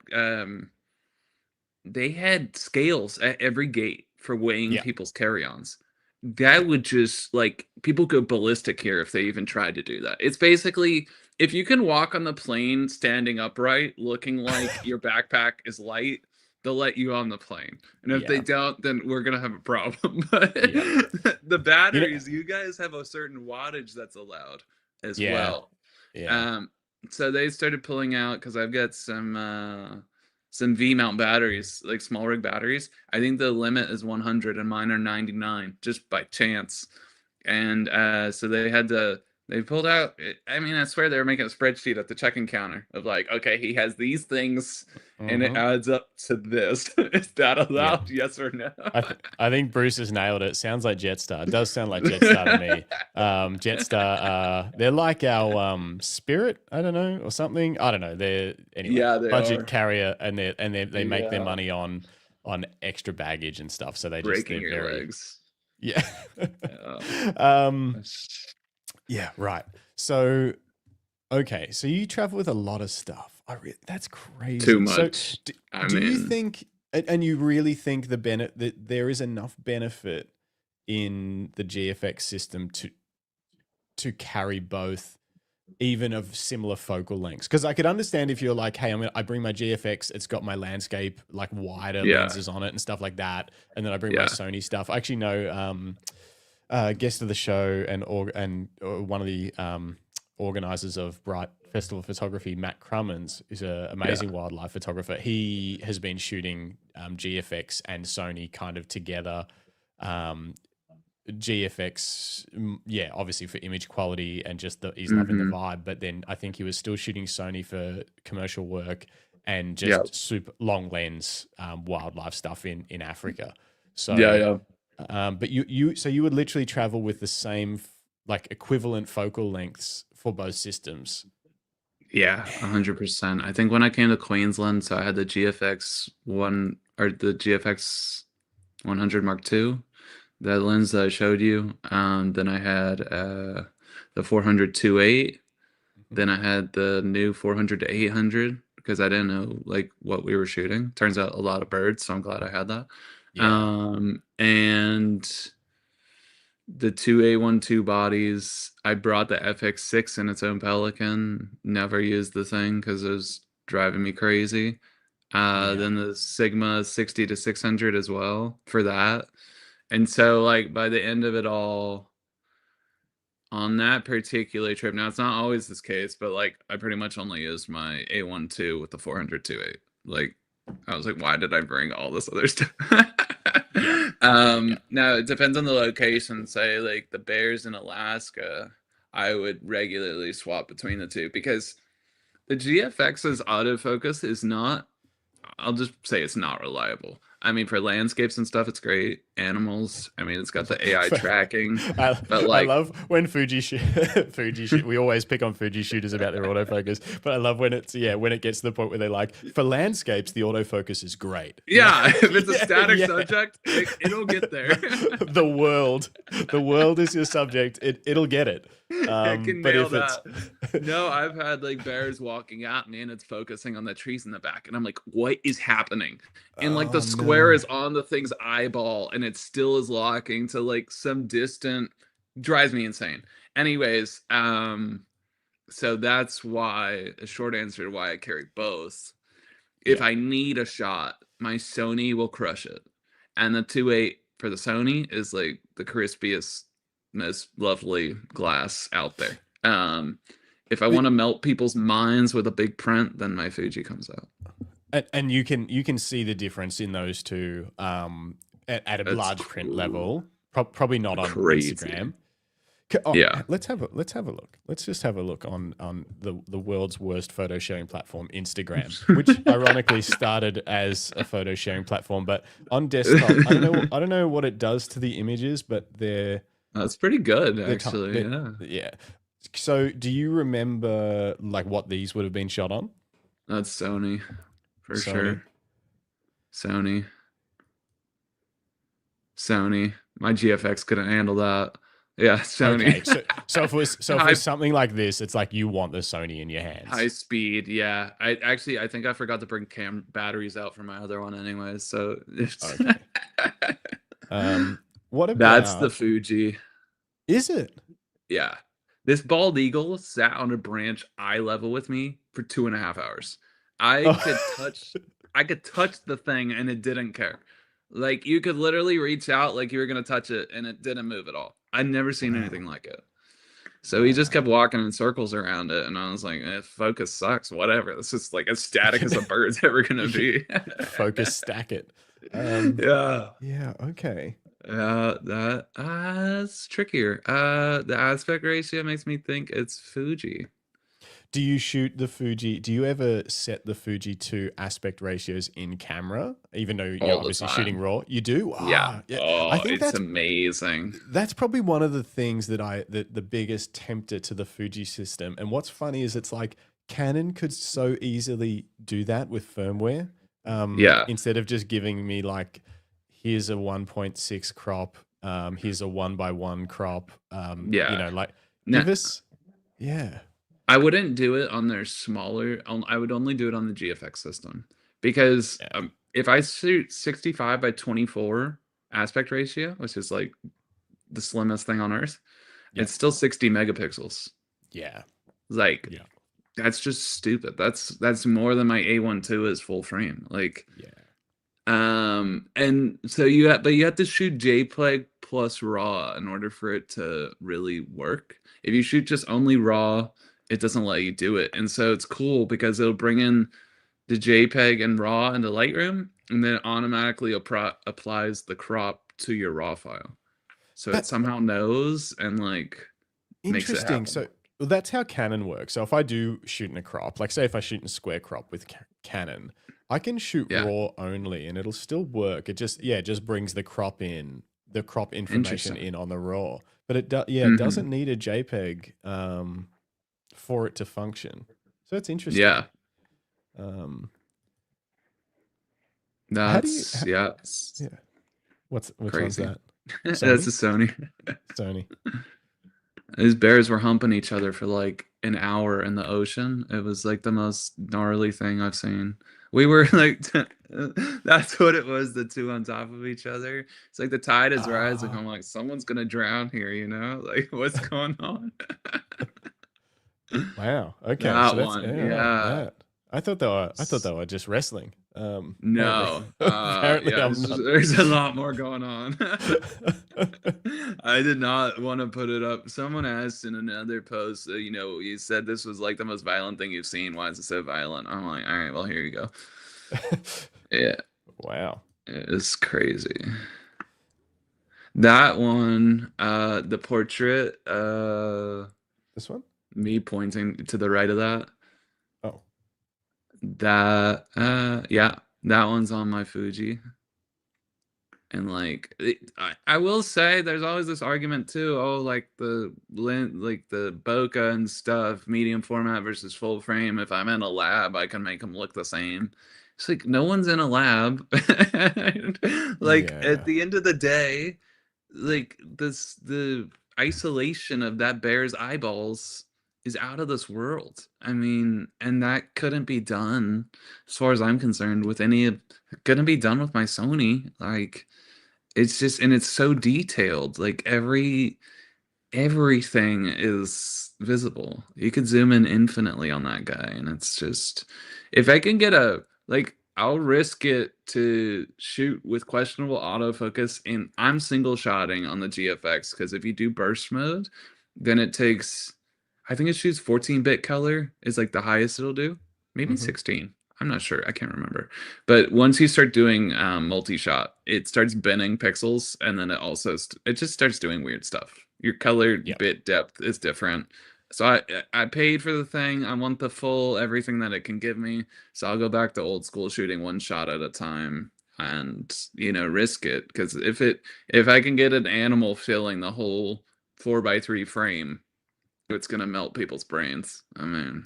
scales at every gate for weighing Yeah. people's carry-ons. That would just like people go ballistic here if they even tried to do that. It's basically if you can walk on the plane standing upright, looking like your backpack is light, they'll let you on the plane. And if they Yeah. don't, then we're gonna have a problem. But Yeah. the batteries, you guys have a certain wattage that's allowed as Yeah. well. Yeah. So they started pulling out because I've got some V-mount batteries, like small rig batteries. I think the limit is 100 and mine are 99 just by chance. And so they pulled out, I mean, I swear they were making a spreadsheet at the check-in counter of like, okay, he has these things and it adds up to this. Is that allowed? Yes or no? I think Bruce has nailed it. Sounds like Jetstar. It does sound like Jetstar to me. Jetstar, they're like our Spirit, I don't know, or something. I don't know. They're anyway, Yeah, they budget are. carrier, and they make their money on extra baggage and stuff. So they just Breaking they're your very legs. yeah. Yeah. Yeah, right. So okay, so you travel with a lot of stuff. That's crazy. Too So much. do you think, and you really think that there is enough benefit in the GFX system to carry both, even of similar focal lengths? Because I could understand if you're like, hey, I bring my GFX, it's got my landscape like wider lenses on it and stuff like that, and then I bring my Sony stuff. I actually know guest of the show and one of the organizers of Bright Festival of Photography, Matt Crummins, is an amazing wildlife photographer. He has been shooting GFX and Sony kind of together. GFX, obviously for image quality and just he's loving the vibe. But then I think he was still shooting Sony for commercial work and just super long lens wildlife stuff in Africa. So but you would literally travel with the same like equivalent focal lengths for both systems. Yeah, 100%. I think when I came to Queensland, so I had the GFX 100 Mark II, that lens that I showed you. Then I had the 400 2.8. Then I had the new 400 to 800 because I didn't know like what we were shooting. Turns out a lot of birds, so I'm glad I had that. And the 2A12 bodies, I brought the FX6 in its own Pelican. Never used the thing because it was driving me crazy. Then the Sigma 60 to 600 as well for that. And so like by the end of it all, on that particular trip, now it's not always this case, but like I pretty much only used my A12 with the 400 2.8. Like I was like, why did I bring all this other stuff? Now it depends on the location. Say like the bears in Alaska, I would regularly swap between the two because the GFX's autofocus is not, I'll just say it's not reliable. I mean, for landscapes and stuff, it's great. Animals, I mean, it's got the AI tracking. But like, I love when Fuji shoot. We always pick on Fuji shooters about their autofocus, but I love when it gets to the point where they're like, for landscapes, the autofocus is great. Yeah, if it's a static subject, it'll get there. The world is your subject. It'll get it. It can nail that. No, I've had like bears walking at me and it's focusing on the trees in the back, and I'm like, what is happening? And like the square is on the thing's eyeball and it still is locking to like some distant, drives me insane. Anyways, so that's why a short answer to why I carry both. If I need a shot, my Sony will crush it. And the 2.8 for the Sony is like the crispiest, most lovely glass out there. If I want to melt people's minds with a big print, then my Fuji comes out. And you can see the difference in those two at a large print level. Probably not on Instagram. Let's have a look. Let's just have a look on the world's worst photo sharing platform, Instagram, which ironically started as a photo sharing platform, but on desktop, I don't know what it does to the images, but they're That's pretty good, They're ti- actually. they're- Yeah. yeah. So, do you remember like what these would have been shot on? That's Sony for Sony. sure. Sony. Sony. My GFX couldn't handle that. Yeah, Sony. Okay, so if it High, was something like this, it's like you want the Sony in your high hands. speed. Yeah. I think I forgot to bring batteries out for my other one anyway. So it's Okay. What that's the about Fuji. is it? Yeah. This bald eagle sat on a branch eye level with me for 2.5 hours. I Oh. could touch the thing and it didn't care. Like you could literally reach out like you were gonna touch it and it didn't move at all. I'd never seen Wow. anything like it. So he just kept walking in circles around it, and I was like, focus sucks, whatever. This is like as static as a bird's ever gonna be. Focus stack it. Yeah. Yeah, okay. That's trickier. The aspect ratio makes me think it's Fuji. Do you shoot the Fuji? Do you ever set the Fuji to aspect ratios in camera, even though you're All the obviously time. shooting raw? You do? Yeah. Ah, yeah. Oh, I think it's amazing. that's probably one of the things that the biggest tempter to the Fuji system. And what's funny is it's like Canon could so easily do that with firmware. Yeah. Instead of just giving me like, here's a 1.6 crop, here's a 1:1 crop. Yeah. You know, like Now, give us, yeah. I wouldn't do it on their smaller. I would only do it on the GFX system because Yeah. if I shoot 65:24 aspect ratio, which is like the slimmest thing on earth, Yeah. it's still 60 megapixels. Yeah. Like, Yeah. that's just stupid. That's more than my A12 is full frame. Like, Yeah. and so you have to shoot JPEG plus RAW in order for it to really work. If you shoot just only RAW, it doesn't let you do it. And so it's cool because it'll bring in the JPEG and RAW into Lightroom, and then it automatically applies the crop to your RAW file. So it somehow knows and like makes it Interesting. happen. So well, that's how Canon works. So if I do shoot in a crop, like say if I shoot in square crop with Canon, I can shoot Yeah. raw only and it'll still work. It just brings the crop information Interesting. in on the raw. But it it Mhm. doesn't need a JPEG for it to function. So it's interesting. Yeah, How do you that's yeah, yeah. Which one's crazy. that? That's Sony? a Sony. Sony. These bears were humping each other for like an hour in the ocean. It was like the most gnarly thing I've seen. We were like, that's what it was, the two on top of each other. It's like the tide is rising. Ah. I'm like, someone's gonna drown here, you know? Like, what's going on? Wow. Okay. That So that's one, yeah. yeah. That. I thought they were just wrestling. No, Apparently yeah, I'm not. there's a lot more going on. I did not want to put it up. Someone asked in another post, you said this was like the most violent thing you've seen. Why is it so violent? I'm like, all right, well, here you go. Yeah, Wow. it's crazy. That one, the portrait, This one? me pointing to the right of that. Oh. That yeah, that one's on my Fuji. And like I will say there's always this argument too, like the bokeh and stuff, medium format versus full frame. If I'm in a lab, I can make them look the same. It's like no one's in a lab. Like Yeah. at the end of the day, like the isolation of that bear's eyeballs is out of this world. I mean, and that couldn't be done, as far as I'm concerned, with couldn't be done with my Sony. Like, it's just, and it's so detailed. Like everything is visible. You could zoom in infinitely on that guy, and it's just, if I can get I'll risk it to shoot with questionable autofocus, and I'm single shotting on the GFX because if you do burst mode, then it takes, I think it shoots 14-bit color is like the highest it'll do. Maybe 16. I'm not sure. I can't remember. But once you start doing multi-shot, it starts bending pixels, and then it just starts doing weird stuff. Your color bit depth is different. So I paid for the thing. I want the full everything that it can give me. So I'll go back to old school shooting one shot at a time. and risk it, because if I can get an animal filling the whole 4x3 frame, it's gonna melt people's brains. I mean,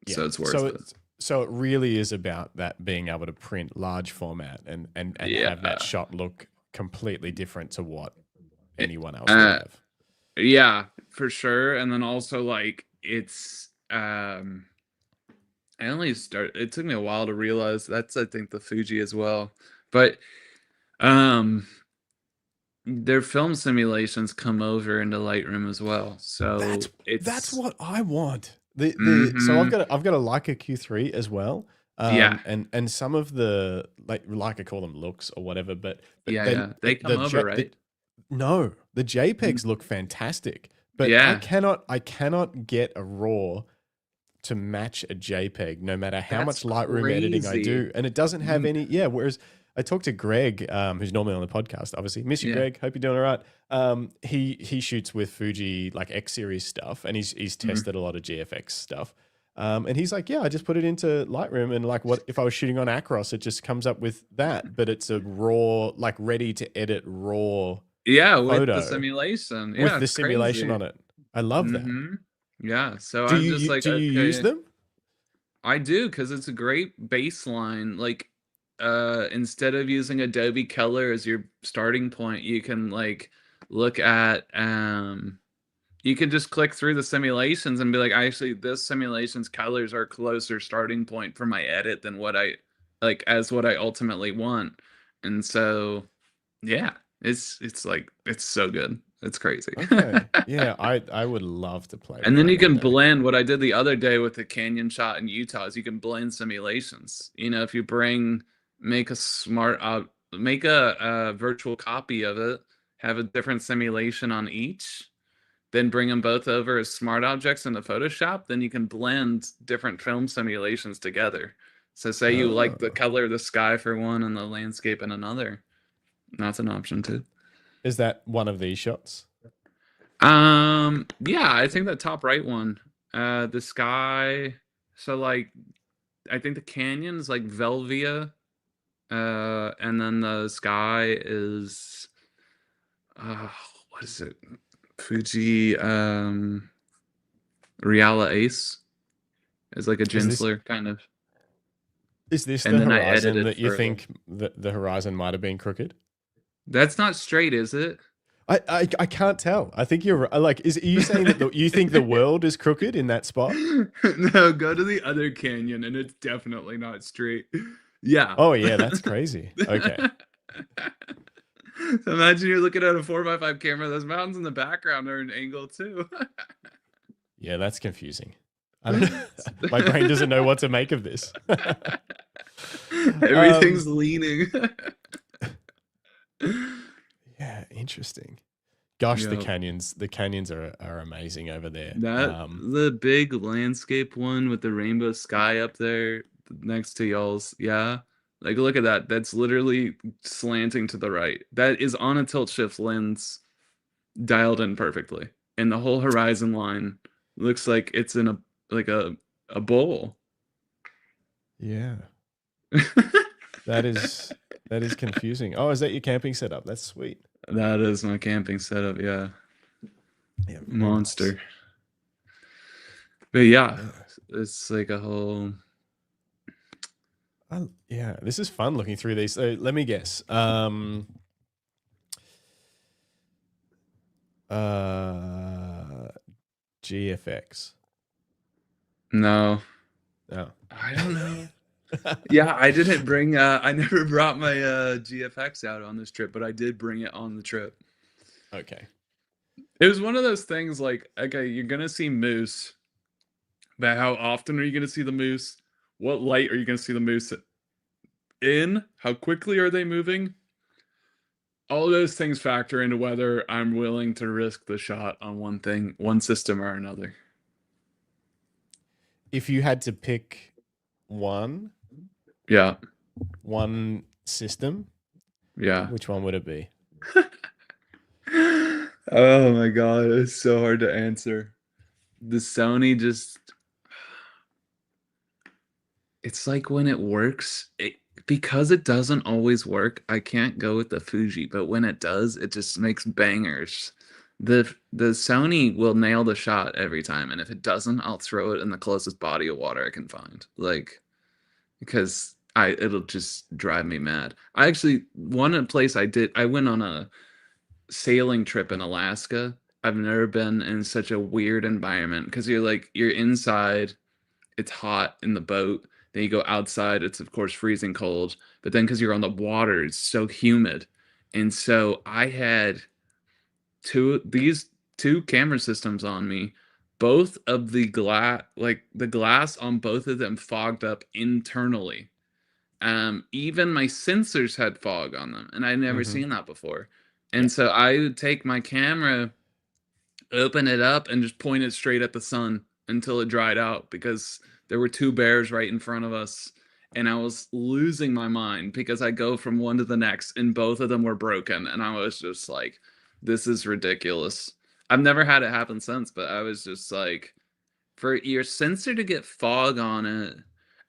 so it's worth it. So it really is about that being able to print large format and have that shot look completely different to what anyone else would have. Yeah, for sure. And then also like it's it took me a while to realize that's, I think, the Fuji as well. But their film simulations come over into Lightroom as well. So that's what I want. So Mhm. I've got a Leica Q3 as well. Yeah. And some of the like I call them looks or whatever, but Yeah. They come over, right? no, the JPEGs look fantastic, but I Yeah. cannot get a RAW to match a JPEG, no matter how That's much Lightroom editing I crazy. do, and it doesn't have any. Yeah, whereas I talked to Greg, who's normally on the podcast. Obviously, miss you, Yeah. Greg. Hope you're doing all right. He shoots with Fuji like X series stuff, and he's tested a lot of GFX stuff. And he's like, yeah, I just put it into Lightroom, and like, what if I was shooting on Acros, it just comes up with that, but it's a raw, like ready to edit raw. Yeah, with photo the simulation. with Yeah, the it's simulation crazy. on it. I love that. Yeah, so Do I'm you just like, do you use okay. them? I do, because it's a great baseline. Like, instead of using Adobe Color as your starting point, you can like look at you can just click through the simulations and be like, actually, this simulation's colors are closer starting point for my edit than what I ultimately want. And so yeah, it's like it's so good. It's crazy. Okay. Yeah, I would love to play with And then that you one can day. blend. What I did the other day with the canyon shot in Utah is you can blend simulations. If you make a virtual copy of it, have a different simulation on each, then bring them both over as smart objects into Photoshop, then you can blend different film simulations together. So say you like the Oh. color of the sky for one and the landscape in another. That's an option too. Is that one of these shots? Yeah, I think that top right one, the sky. So like, I think the canyon's like Velvia, and then the sky is, what is it? Fuji, Reala Ace is like a Is this Gensler kind of. the And then I horizon edited that you further. think that the horizon might have been crooked? That's not straight, is it? I can't tell. I think you're like. Are you saying that you think the world is crooked in that spot? No, go to the other canyon, and it's definitely not straight. Yeah. Oh yeah, that's crazy. Okay. So imagine you're looking at a 4x5 camera. Those mountains in the background are an angle too. Yeah, that's confusing. I don't, my brain doesn't know what to make of this. Everything's leaning. Yeah, interesting. Gosh, Yep. the canyons are amazing over there. The big landscape one with the rainbow sky up there next to y'all's. Yeah. Like, look at that. That's literally slanting to the right. That is on a tilt shift lens, dialed in perfectly. And the whole horizon line looks like it's in a bowl. Yeah. That is confusing. Oh, is that your camping setup? That's sweet. That is my camping setup, yeah. Yeah, very Monster. nice. But yeah, Yeah. it's like a whole. Yeah, this is fun looking through these. So let me guess. GFX. No. Oh. I don't know. Yeah, I didn't bring I never brought my GFX out on this trip, but I did bring it on the trip. Okay. It was one of those things like, okay, you're gonna see moose, but how often are you gonna see the moose? What light are you gonna see the moose in? How quickly are they moving? All those things factor into whether I'm willing to risk the shot on one system or another. If you had to pick one Yeah. system, Yeah. which one would it be? Oh my god, it's so hard to answer. The Sony just, it's like when it works, because it doesn't always work, I can't go with the Fuji, but when it does, it just makes bangers. The Sony will nail the shot every time, and if it doesn't, I'll throw it in the closest body of water I can find. Like, because it'll just drive me mad. I actually one place I went on a sailing trip in Alaska. I've never been in such a weird environment because you're inside, it's hot in the boat. Then you go outside, it's of course freezing cold. But then because you're on the water, it's so humid. And so I had these two camera systems on me. Both of the glass on both of them fogged up internally. Even my sensors had fog on them, and I'd never seen that before. And so I would take my camera, open it up, and just point it straight at the sun until it dried out, because there were two bears right in front of us, and I was losing my mind because I go from one to the next, and both of them were broken, and I was just like, this is ridiculous. I've never had it happen since, but I was just like, for your sensor to get fog on it,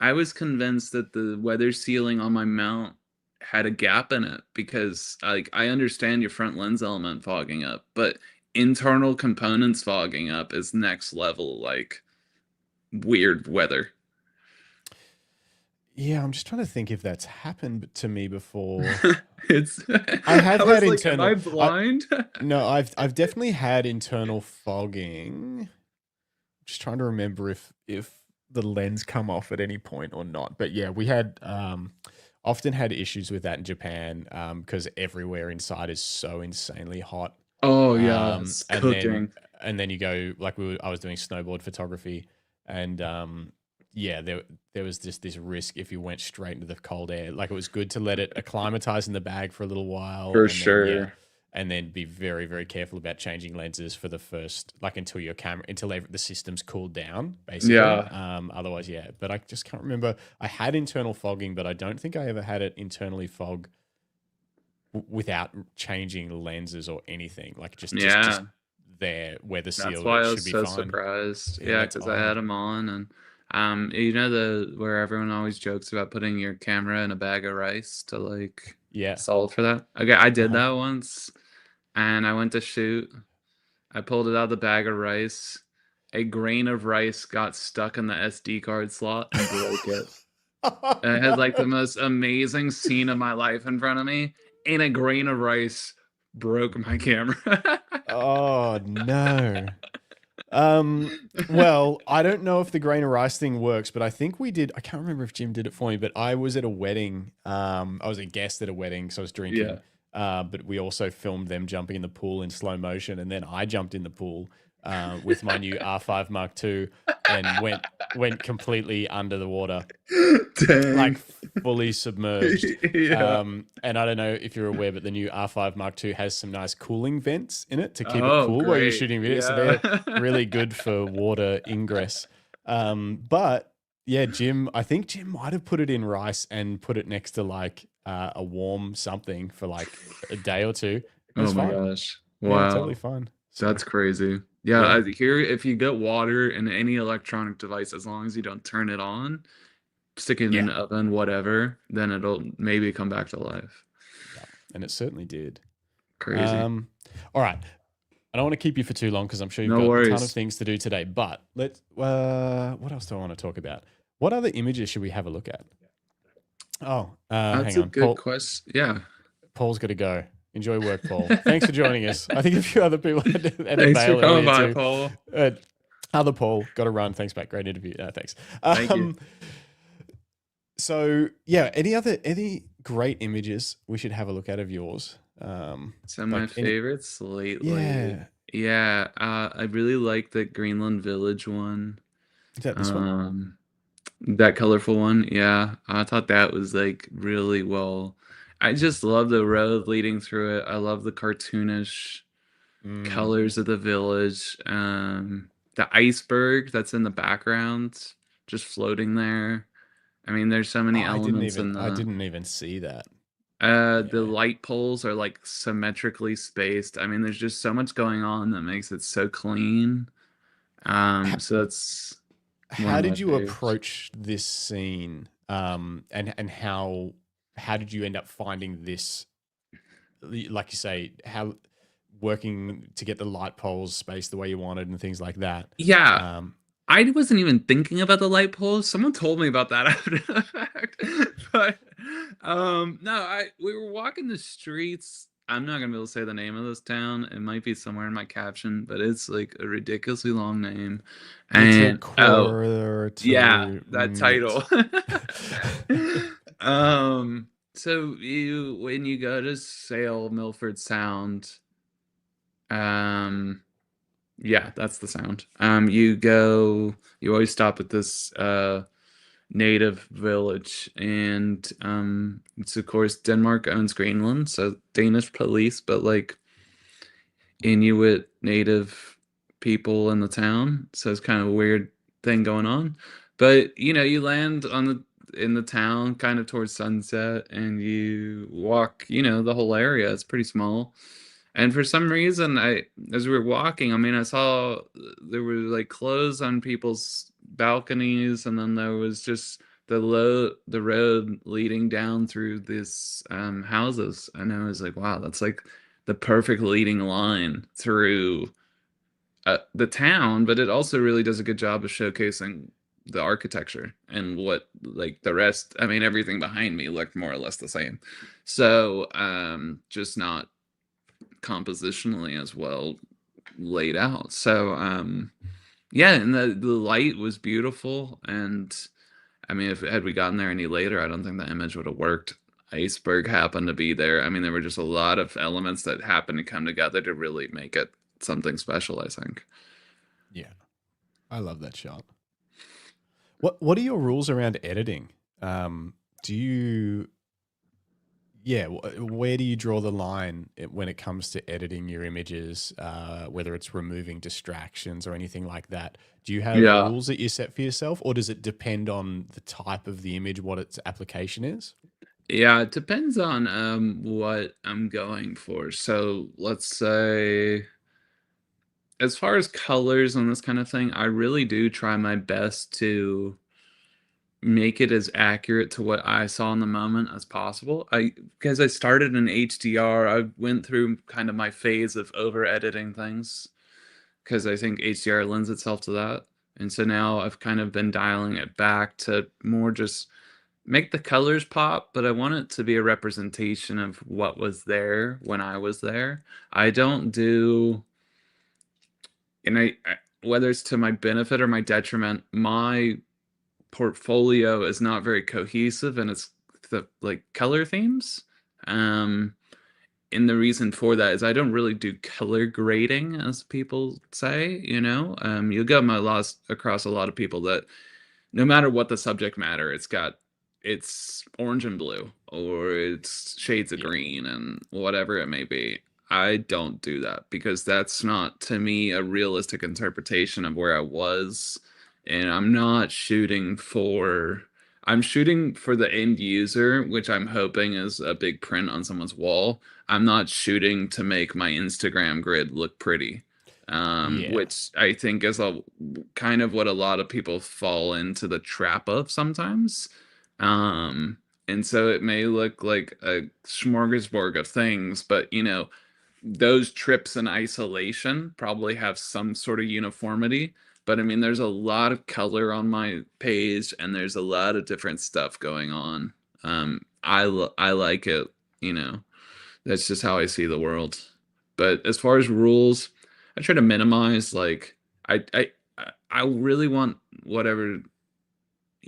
I was convinced that the weather sealing on my mount had a gap in it, because like I understand your front lens element fogging up, but internal components fogging up is next level, like weird weather. Yeah, I'm just trying to think if that's happened to me before. It's I have had like, internal. am I blind? No, I've definitely had internal fogging. Just trying to remember if the lens come off at any point or not. But yeah, we had often had issues with that in Japan because everywhere inside is so insanely hot. Oh yeah, it's and cooking. then you go like I was doing snowboard photography, and yeah, there was just this risk if you went straight into the cold air. Like, it was good to let it acclimatize in the bag for a little while, For and sure. then, yeah, and then be very, very careful about changing lenses for the first, like, until the system's cooled down, basically. Yeah. Otherwise, yeah. But I just can't remember. I had internal fogging, but I don't think I ever had it internally fog without changing lenses or anything. Like, just there where the seal That's why I should was be so fine. surprised. Yeah, Yeah, that's because I had odd. them on, and you know where everyone always jokes about putting your camera in a bag of rice to like Yeah. solve for that. Okay, I did Uh-huh. that once, and I went to shoot. I pulled it out of the bag of rice. A grain of rice got stuck in the SD card slot and broke it. And I had like the most amazing scene of my life in front of me, and a grain of rice broke my camera. Oh no. Well, I don't know if the grain of rice thing works, but I think we did. I can't remember if Jim did it for me, but I was at a wedding. I was a guest at a wedding, so I was drinking. Yeah. But we also filmed them jumping in the pool in slow motion, and then I jumped in the pool with my new R5 Mark II and went completely under the water, Dang. like fully submerged. Yeah. And I don't know if you're aware, but the new R5 Mark II has some nice cooling vents in it to keep it Oh, cool while you're great. shooting videos. So Yeah. they're really good for water ingress. But yeah, I think Jim might have put it in rice and put it next to like a warm something for like a day or two. It was Oh my fine. gosh. Yeah, totally Wow. fine. So That's crazy. Yeah, yeah. I hear if you get water in any electronic device, as long as you don't turn it on, stick it in an Yeah. oven, whatever, then it'll maybe come back to life. Yeah. And it certainly did. Crazy. All right. I don't want to keep you for too long because I'm sure you've No got a ton worries. of things to do today. But what else do I want to talk about? What other images should we have a look at? Oh, That's hang a on. good question. Yeah. Paul's got to go. Enjoy work, Paul. Thanks for joining us. I think a few other people had to Thanks for bail coming by, earlier too. Paul. Other Paul, got to run. Thanks, mate. Great interview. Thanks. Thank you. So yeah, any great images we should have a look at of yours? Some of my favorites lately. Yeah. Yeah. I really like the Greenland Village one. Is that this one? That colorful one. Yeah. I thought that was like really well. I just love the road leading through it. I love the cartoonish colors of the village. The iceberg that's in the background, just floating there. I mean, there's so many elements in that. I didn't even see that. The light poles are like symmetrically spaced. I mean, there's just so much going on that makes it so clean. So that's how did you approach this scene? And how how did you end up finding this? Like you say, how working to get the light poles spaced the way you wanted and things like that. Yeah. I wasn't even thinking about the light poles. Someone told me about that after the fact. But no, we were walking the streets. I'm not gonna be able to say the name of this town. It might be somewhere in my caption, but it's like a ridiculously long name. And yeah, that title. So when you go to sail Milford Sound, yeah, that's the sound. You always stop at this native village, and it's of course Denmark owns Greenland, so Danish police, but like Inuit native people in the town, so it's kind of a weird thing going on. But you land in the town kind of towards sunset, and you walk the whole area. It's pretty small. And for some reason, as we were walking, I mean, I saw there were like clothes on people's balconies, and then there was just the road leading down through these houses, and I was like, wow, that's like the perfect leading line through the town, but it also really does a good job of showcasing the architecture and what like the rest. I mean, everything behind me looked more or less the same, so just not compositionally as well laid out. So yeah, and the light was beautiful, and I mean, if had we gotten there any later, I don't think the image would have worked. Iceberg happened to be there. I mean, there were just a lot of elements that happened to come together to really make it something special, I think. Yeah, I love that shot. What are your rules around editing? Do you where do you draw the line when it comes to editing your images, whether it's removing distractions or anything like that? Do you have rules that you set for yourself, or does it depend on the type of the image, what its application is? Yeah, it depends on what I'm going for. So let's say, as far as colors and this kind of thing, I really do try my best to make it as accurate to what I saw in the moment as possible. Because I started in HDR, I went through kind of my phase of over editing things, because I think HDR lends itself to that. And so now I've kind of been dialing it back to more just make the colors pop, but I want it to be a representation of what was there when I was there. I don't do, and whether it's to my benefit or my detriment, my portfolio is not very cohesive, and it's the like color themes. And the reason for that is I don't really do color grading, as people say. You'll get across a lot of people that no matter what the subject matter, it's orange and blue, or it's shades of green, and whatever it may be. I don't do that, because that's not, to me, a realistic interpretation of where I was. And I'm shooting for the end user, which I'm hoping is a big print on someone's wall. I'm not shooting to make my Instagram grid look pretty, which I think is kind of what a lot of people fall into the trap of sometimes. And so it may look like a smorgasbord of things, but those trips in isolation probably have some sort of uniformity. But I mean, there's a lot of color on my page, and there's a lot of different stuff going on. I like it. That's just how I see the world. But as far as rules, I try to minimize. Like I really want whatever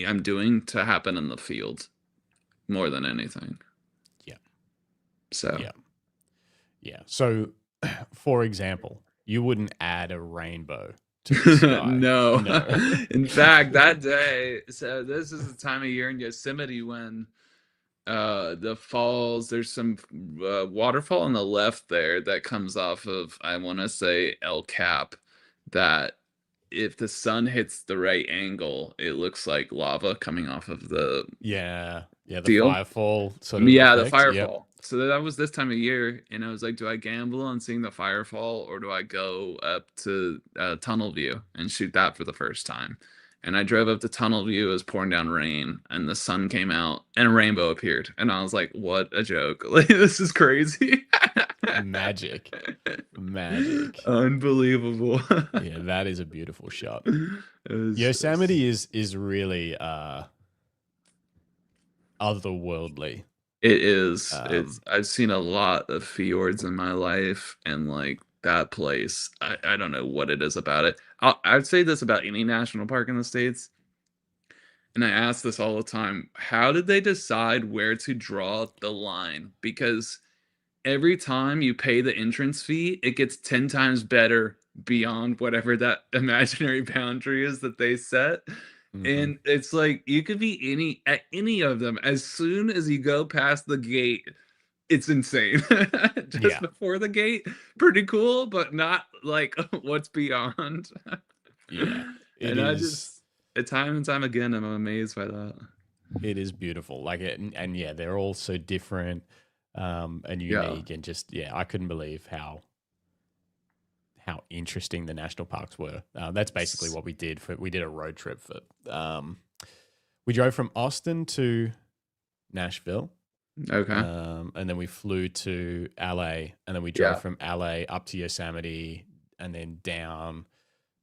I'm doing to happen in the field more than anything. Yeah. So. Yeah. So, for example, you wouldn't add a rainbow to the sky. No. In fact, that day, so this is the time of year in Yosemite when the falls, there's some waterfall on the left there that comes off of, I want to say, El Cap, that if the sun hits the right angle, it looks like lava coming off of the the deal. firefall sort of the effect. firefall. Yep. So that was this time of year, and I was like, do I gamble on seeing the firefall, or do I go up to tunnel view and shoot that for the first time? and I drove up to Tunnel View. It was pouring down rain, and the sun came out, and a rainbow appeared, and I was like, "What a joke! Like, this is crazy." Magic. Magic. Unbelievable. Yeah, that is a beautiful shot. It was Yosemite is really otherworldly. It is. Um, I've seen a lot of fjords in my life, and like that place, I don't know what it is about it. I'd say this about any national park in the States, and I ask this all the time. How did they decide where to draw the line? Because every time you pay the entrance fee, it gets 10 times better beyond whatever that imaginary boundary is that they set. mhm. And it's like you could be at any of them. As soon as you go past the gate, it's insane. Just Yeah, before the gate, pretty cool, but not like what's beyond. yeah. It And I is. just, time and time again, I'm amazed by that. It is beautiful. Like it, and yeah, they're all so different, and Yeah. unique, and just yeah, I couldn't believe how interesting the national parks were. That's basically S- what we did. We did a road trip for. We drove from Austin to Nashville, Okay. and then we flew to LA, and then we drove Yeah. from LA up to Yosemite, and then down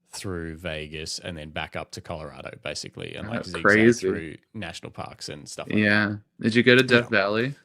through Vegas, and then back up to Colorado, basically, and like zigzag Crazy. through national parks and stuff like that. Yeah. Did you go to Yeah, Death Valley?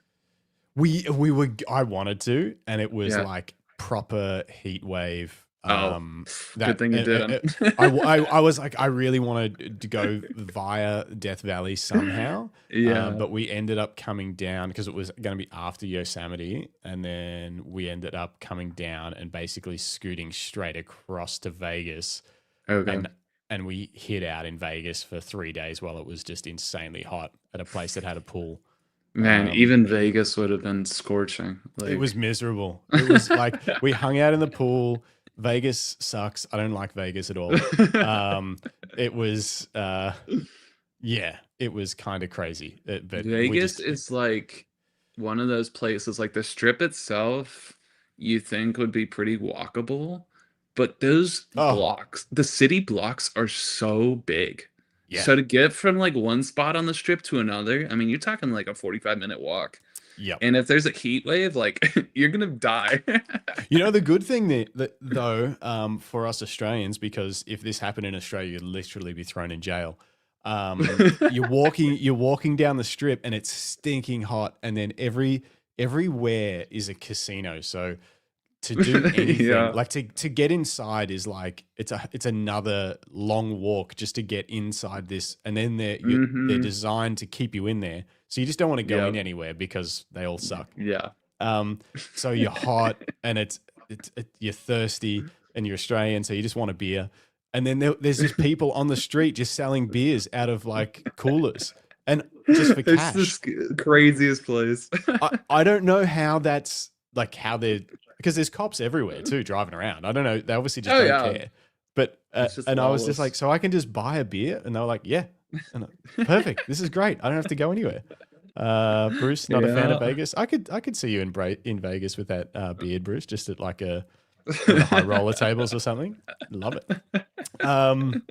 we were. I wanted to, and it was Yeah. like proper heat wave. Oh, good That thing you didn't. I was like, I really wanted to go via Death Valley somehow, Yeah. but we ended up coming down because it was going to be after Yosemite, and then we ended up coming down and basically scooting straight across to Vegas, Okay. and we hid out in Vegas for 3 days while it was just insanely hot at a place that had a pool. Man, Um, even Vegas would have been scorching. it was Like, miserable. It was like we hung out in the pool. Vegas sucks. I don't like Vegas at all. It was yeah, it was kind of crazy. But we Vegas just is like one of those places, like the strip itself, you think would be pretty walkable, but those oh blocks, the city blocks are so big. yeah. So to get from like one spot on the strip to another, I mean, you're talking like a 45-minute walk. Yep. And if there's a heat wave, like you're gonna die. You know the good thing that though, for us Australians, because if this happened in Australia, you'd literally be thrown in jail. You're walking down the strip and it's stinking hot, and then everywhere is a casino. So to do anything Yeah. like to get inside is like it's another long walk just to get inside this, and then they're Hmm. designed to keep you in there, so you just don't want to go in Yep. anywhere because they all suck. Yeah. um so you're hot and you're thirsty and you're Australian, so you just want a beer, and then there's just people on the street just selling beers out of like coolers and just for It's cash. the craziest place. I don't know how that's like how they're, because there's cops everywhere too driving around. I don't know. They obviously just Oh don't yeah, care. But it's just and I was just like, lawless. so I can just buy a beer, and they were like, yeah, and perfect. This is great. I don't have to go anywhere. Bruce, not a fan of Yeah. Vegas. I could see you in Vegas with that beard, Bruce, just at like one of the high roller tables or something. Love it. Um,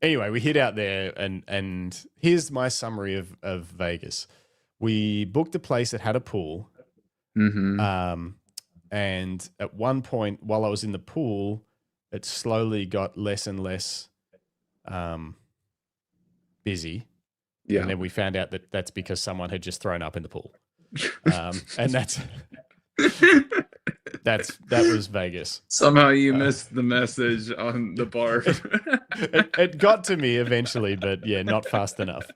anyway, we hid out there, and here's my summary of Vegas. We booked a place that had a pool. Hmm. And at one point, while I was in the pool, it slowly got less and less busy. And Yeah. then we found out that that's because someone had just thrown up in the pool. And that was Vegas. Somehow you Uh, missed the message on the barf. it got to me eventually, but yeah, not fast enough.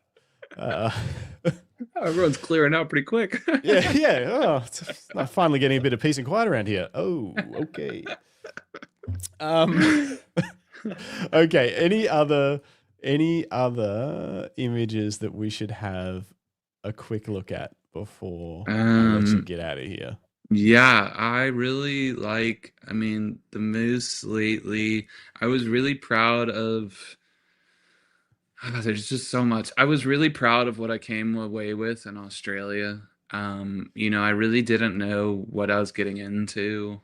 Uh, Everyone's clearing out pretty quick. yeah. Oh, I'm finally getting a bit of peace and quiet around here. Oh, okay. Um, okay. Any other images that we should have a quick look at before I let you get out of here? Yeah, I really like, I mean, the moose lately. I was really proud of, there's just so much. I was really proud of what I came away with in Australia. I really didn't know what I was getting into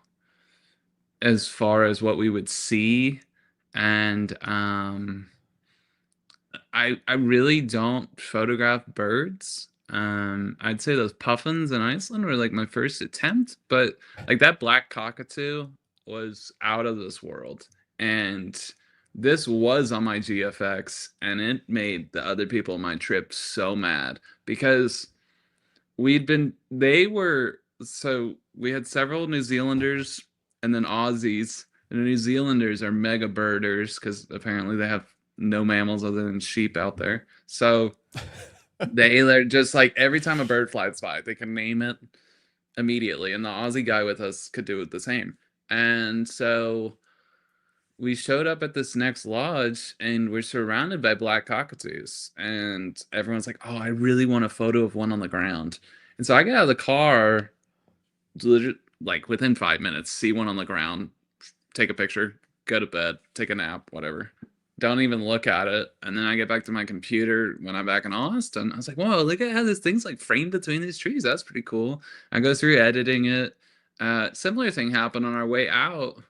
as far as what we would see. And I really don't photograph birds. I'd say those puffins in Iceland were like my first attempt, but like that black cockatoo was out of this world. And this was on my GFX, and it made the other people on my trip so mad because we had several New Zealanders and then Aussies. And the New Zealanders are mega birders because apparently they have no mammals other than sheep out there. So they're just like every time a bird flies by, they can name it immediately. And the Aussie guy with us could do it the same. And so we showed up at this next lodge and we're surrounded by black cockatoos. And everyone's like, oh, I really want a photo of one on the ground. And so I get out of the car, like within 5 minutes, see one on the ground, take a picture, go to bed, take a nap, whatever. Don't even look at it. And then I get back to my computer when I'm back in Austin. I was like, whoa, look at how this thing's like framed between these trees. That's pretty cool. I go through editing it. Similar thing happened on our way out.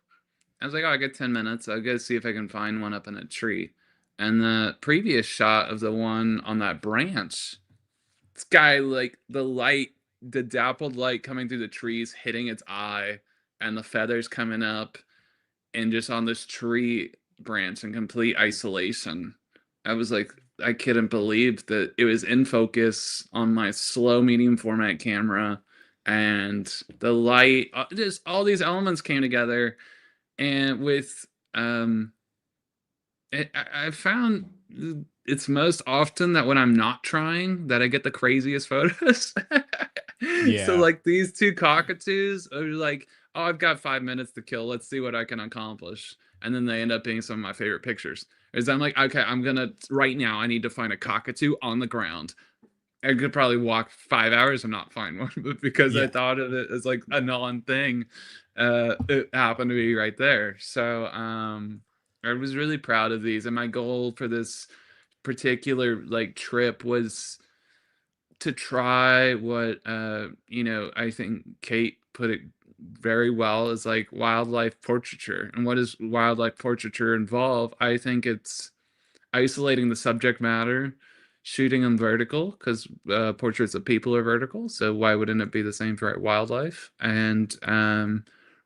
I was like, oh, I get 10 minutes. I'll go see if I can find one up in a tree. And the previous shot of the one on that branch, this guy, like the dappled light coming through the trees, hitting its eye, and the feathers coming up, and just on this tree branch in complete isolation. I was like, I couldn't believe that it was in focus on my slow medium format camera, and the light, just all these elements came together. And with I found it's most often that when I'm not trying that I get the craziest photos. So like these two cockatoos are like, oh, I've got 5 minutes to kill. Let's see what I can accomplish. And then they end up being some of my favorite pictures. Is I'm like, okay, right now, I need to find a cockatoo on the ground. I could probably walk 5 hours and not find one, but because I thought of it as like a non-thing, it happened to be right there. So I was really proud of these. And my goal for this particular like trip was to try what I think Kate put it very well, is like wildlife portraiture. And what does wildlife portraiture involve? I think it's isolating the subject matter, shooting them vertical, because portraits of people are vertical, so why wouldn't it be the same for wildlife? And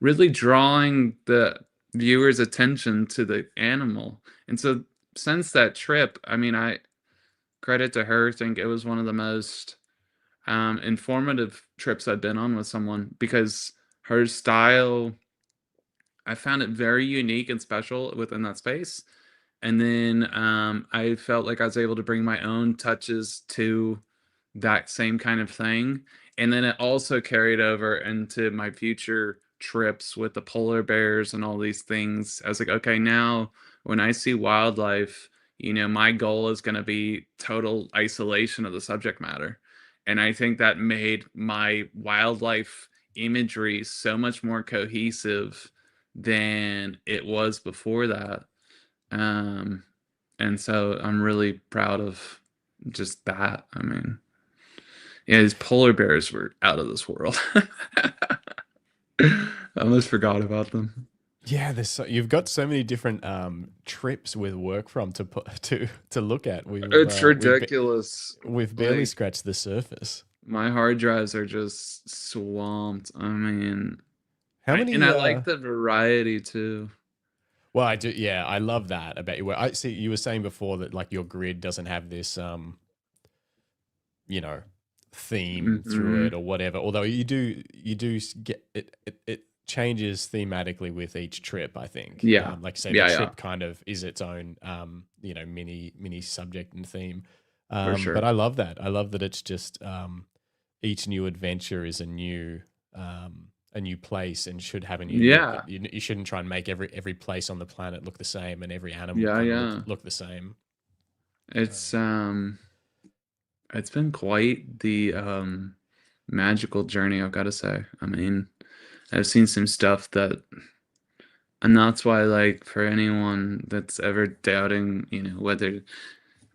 really drawing the viewer's attention to the animal. And so since that trip, I mean, I credit to her, think it was one of the most informative trips I've been on with someone, because her style, I found it very unique and special within that space. And then I felt like I was able to bring my own touches to that same kind of thing. And then it also carried over into my future trips with the polar bears and all these things. I was like, okay, now when I see wildlife, my goal is going to be total isolation of the subject matter. And I think that made my wildlife imagery so much more cohesive than it was before that. And so I'm really proud of just that. I mean, yeah, these polar bears were out of this world. I almost forgot about them. Yeah, you've got so many different trips with work from to look at. It's ridiculous. We've barely scratched the surface. My hard drives are just swamped. I mean, how many? And I like the variety too. Well, I do. Yeah, I love that about your work. I see you were saying before that like your grid doesn't have this, theme through it or whatever. Although you do get it changes thematically with each trip, I think. Yeah. Like say the trip kind of is its own, mini subject and theme. For sure. But I love that. I love that it's just each new adventure is a new place and should have a new look. You shouldn't try and make every place on the planet look the same and every animal look the same. It's been quite the magical journey, I've got to say. I mean, I've seen some stuff and that's why, like, for anyone that's ever doubting, whether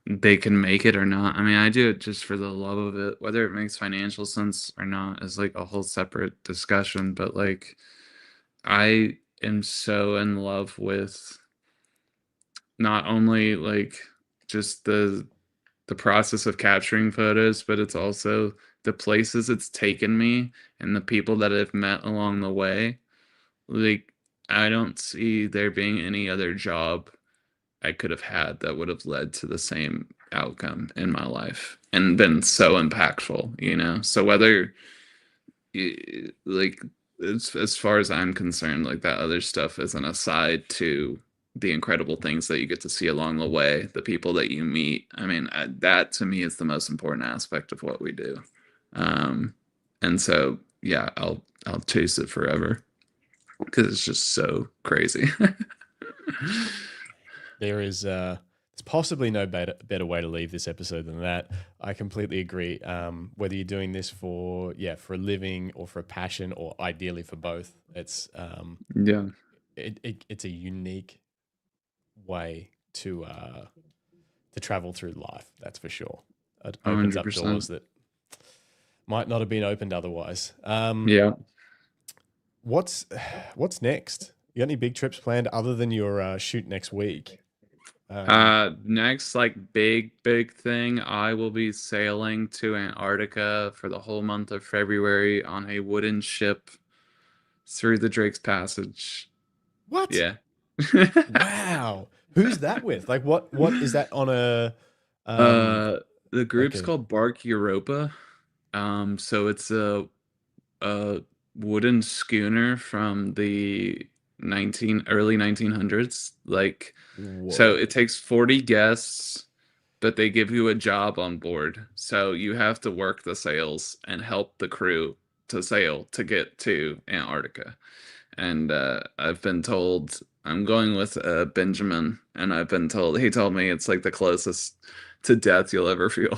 they can make it or not, I mean, I do it just for the love of it. Whether it makes financial sense or not is like a whole separate discussion, but like, I am so in love with not only like just the process of capturing photos, but it's also the places it's taken me and the people that I've met along the way. Like, I don't see there being any other job I could have had that would have led to the same outcome in my life and been so impactful, you know? So whether like as far as I'm concerned, like that other stuff is an aside to the incredible things that you get to see along the way, the people that you meet. I mean, that to me is the most important aspect of what we do. And so, yeah, I'll chase it forever because it's just so crazy. There is there's possibly no better way to leave this episode than that. I completely agree. Whether you're doing this for a living or for a passion or ideally for both, it's Yeah, it's a unique way to travel through life. That's for sure. It opens up 100%. doors that might not have been opened otherwise. Yeah. What's next? You got any big trips planned other than your shoot next week? Next, like big thing, I will be sailing to Antarctica for the whole month of February on a wooden ship through the Drake's Passage. What? Yeah. Wow. Who's that with? Like, what is that on a? The group's Okay. called Bark Europa. So it's a wooden schooner from the early 1900s. Like, so Whoa. it takes 40 guests, but they give you a job on board. So you have to work the sails and help the crew to sail to get to Antarctica. And I've been told I'm going with Benjamin, and he told me it's like the closest to death you'll ever feel.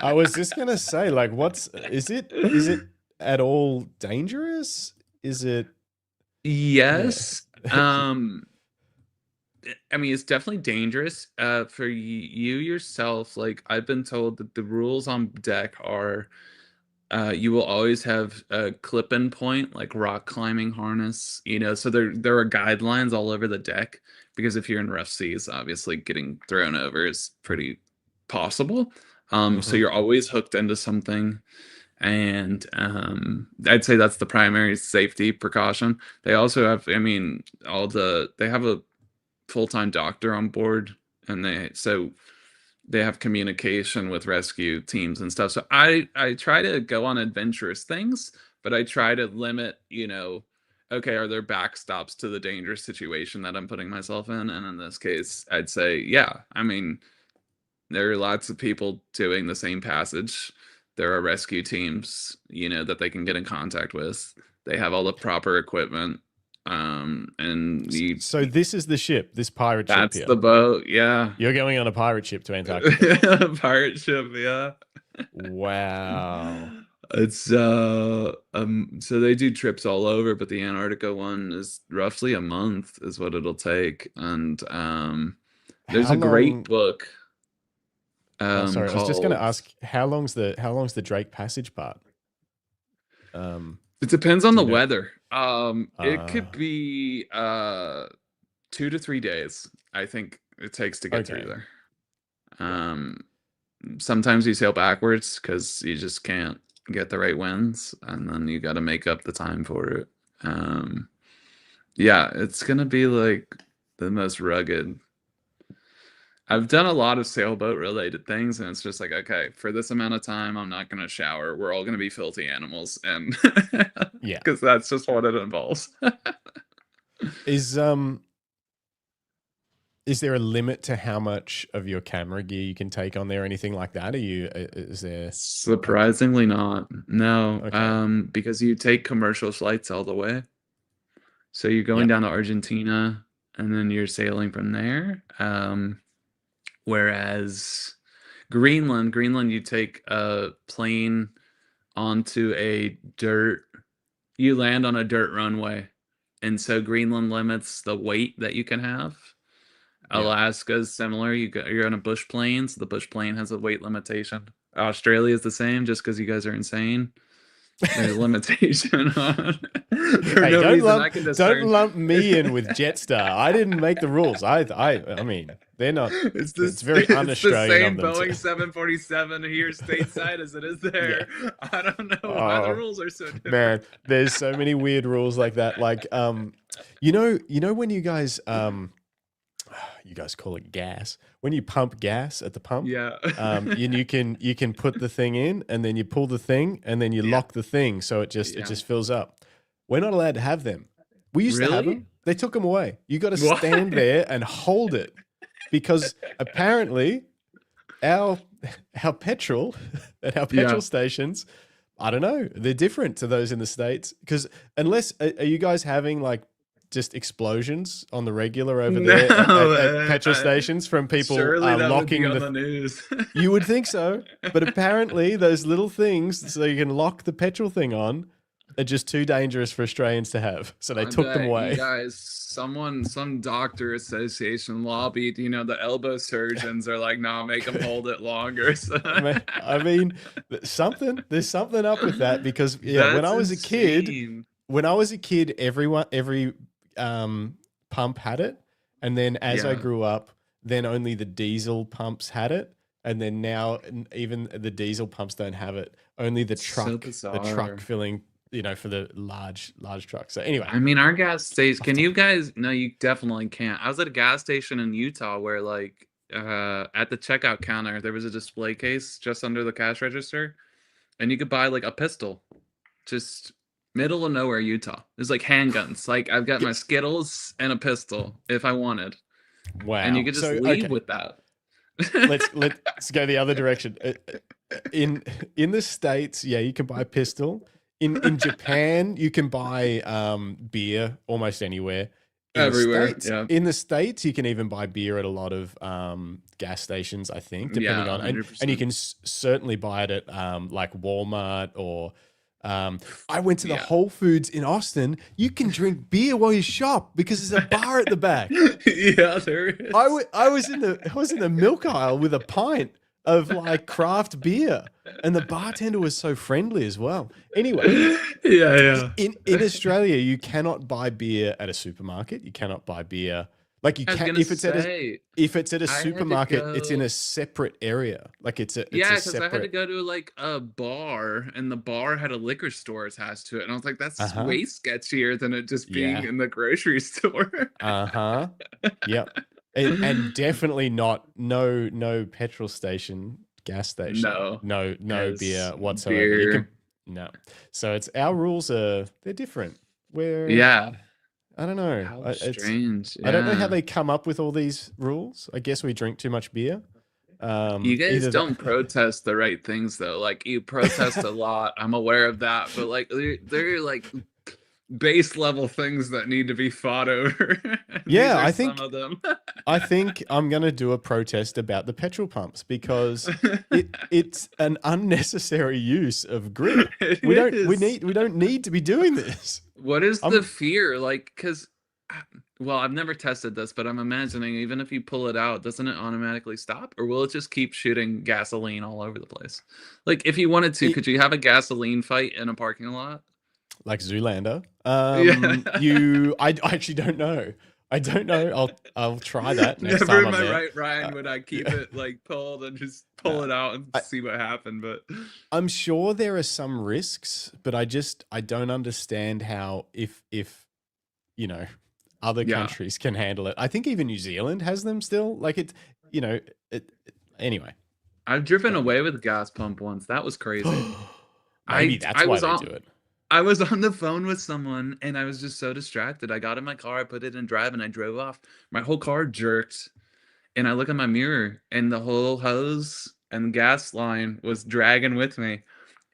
I was just gonna say, like, is it at all dangerous? Is it? Yeah. Yes. I mean, it's definitely dangerous for you yourself. Like, I've been told that the rules on deck are you will always have a clip-in point, like rock climbing harness, you know, so there are guidelines all over the deck because if you're in rough seas, obviously getting thrown over is pretty possible. So Mhm. you're always hooked into something. And I'd say that's the primary safety precaution. They also have, I mean, they have a full-time doctor on board, and they have communication with rescue teams and stuff. So I try to go on adventurous things, but I try to limit, you know, okay, are there backstops to the dangerous situation that I'm putting myself in? And in this case, I'd say, yeah. I mean, there are lots of people doing the same passage. There are rescue teams, you know, that they can get in contact with. They have all the proper equipment. And So this is the ship, this pirate ship that's here. the boat, yeah. You're going on a pirate ship to Antarctica. Pirate ship, yeah. Wow. It's so they do trips all over, but the Antarctica one is roughly a month is what it'll take. And there's How a great long? book Oh, sorry. I was just going to called ask how long's the Drake Passage part? it depends on Do the you know? weather. It could Uh, be 2 to 3 days, I think it takes to get through okay. there. Yeah. Sometimes you sail backwards because you just can't get the right winds, and then you got to make up the time for it. Yeah, it's gonna be like the most rugged. I've done a lot of sailboat related things, and it's just like, okay, for this amount of time, I'm not gonna shower. We're all gonna be filthy animals, and Yeah. because that's just what it involves. Is there a limit to how much of your camera gear you can take on there or anything like that? Is there like, Surprisingly not. No, okay. because you take commercial flights all the way. So you're going Yep. down to Argentina and then you're sailing from there. Whereas Greenland, you take a plane onto you land on a dirt runway. And so Greenland limits the weight that you can have. Yep. Alaska is similar. You're on a bush plane, so the bush plane has a weight limitation. Australia is the same, just because you guys are insane. There's a limitation on for Hey, no don't reason I lump, can don't discern. lump me in with Jetstar. I didn't make the rules. I mean, they're not. It's It's this very it's the un-Australian of same them. Boeing 747 here stateside as it is there. I don't know why the Oh, rules are so different. man, there's so many weird rules like that. Like, you know when you guys call it gas. When you pump gas at the pump, Yeah. and you can put the thing in, and then you pull the thing, and then you Yeah. lock the thing, so it Yeah. just fills up. We're not allowed to have them. We used to have Really? them. They took them away. You got to What? stand there and hold it because apparently our petrol at our petrol Yeah. stations, I don't know, they're different to those in the States. Because unless are you guys having like just explosions on the regular over there No, at petrol stations from people Surely that would locking be on the the news. you would think so, but apparently those little things so you can lock the petrol thing on are just too dangerous for Australians to have. So they I took them bet away. you guys, some doctor association lobbied, the elbow surgeons are like, nah, make them hold it longer. So. I mean, there's something up with that because when That's I was a kid, insane. every pump had it, and then as I Yeah. grew up, then only the diesel pumps had it, and then now even the diesel pumps don't have it. Only the So truck filling, for the large trucks. So anyway, I mean, our gas station, can you guys, no, you definitely can't. I was at a gas station in Utah where like at the checkout counter, there was a display case just under the cash register, and you could buy like a pistol, just middle of nowhere, Utah. There's like handguns. Like I've got my Skittles and a pistol if I wanted. wow. And you could just leave with that. let's go the other direction. In the States, yeah, you can buy a pistol. In Japan, you can buy beer almost anywhere. Everywhere, States, yeah. In the States, you can even buy beer at a lot of gas stations, I think, depending on, and you can certainly buy it at like Walmart or I went to the Whole Foods in Austin. You can drink beer while you shop because there's a bar at the back. Yeah, there is. I was in the milk aisle with a pint of like craft beer, and the bartender was so friendly as well. Anyway, yeah. in Australia, you cannot buy beer at a supermarket. You cannot buy beer like you can if it's at a supermarket. It's in a separate area. Like it's because I had to go to like a bar, and the bar had a liquor store attached to it, and I was like, that's way sketchier than it just being in the grocery store. Yep. And definitely no petrol station, gas station. No beer whatsoever. No. So it's our rules they're different. I don't know. How strange. I don't know how they come up with all these rules. I guess we drink too much beer. You guys don't protest the right things though. Like you protest a lot. I'm aware of that, but like they're like base level things that need to be fought over. Yeah, I think some of them. I think I'm gonna do a protest about the petrol pumps because it's an unnecessary use of grip. We don't need to be doing this. What is the fear? Like, because I've never tested this, but I'm imagining even if you pull it out, doesn't it automatically stop, or will it just keep shooting gasoline all over the place? Like, if you wanted to, could you have a gasoline fight in a parking lot? Like Zoolander. I actually don't know. I don't know. I'll try that next Never time in I'm my there. right Ryan would I keep it like pulled and just pull it out and see what happened. But I'm sure there are some risks, but I don't understand how if other countries can handle it. I think even New Zealand has them still. Like anyway. I've driven away with a gas pump once. That was crazy. Maybe that's why they do it. I was on the phone with someone and I was just so distracted. I got in my car, I put it in drive, and I drove off. My whole car jerked. And I look at my mirror and the whole hose and gas line was dragging with me.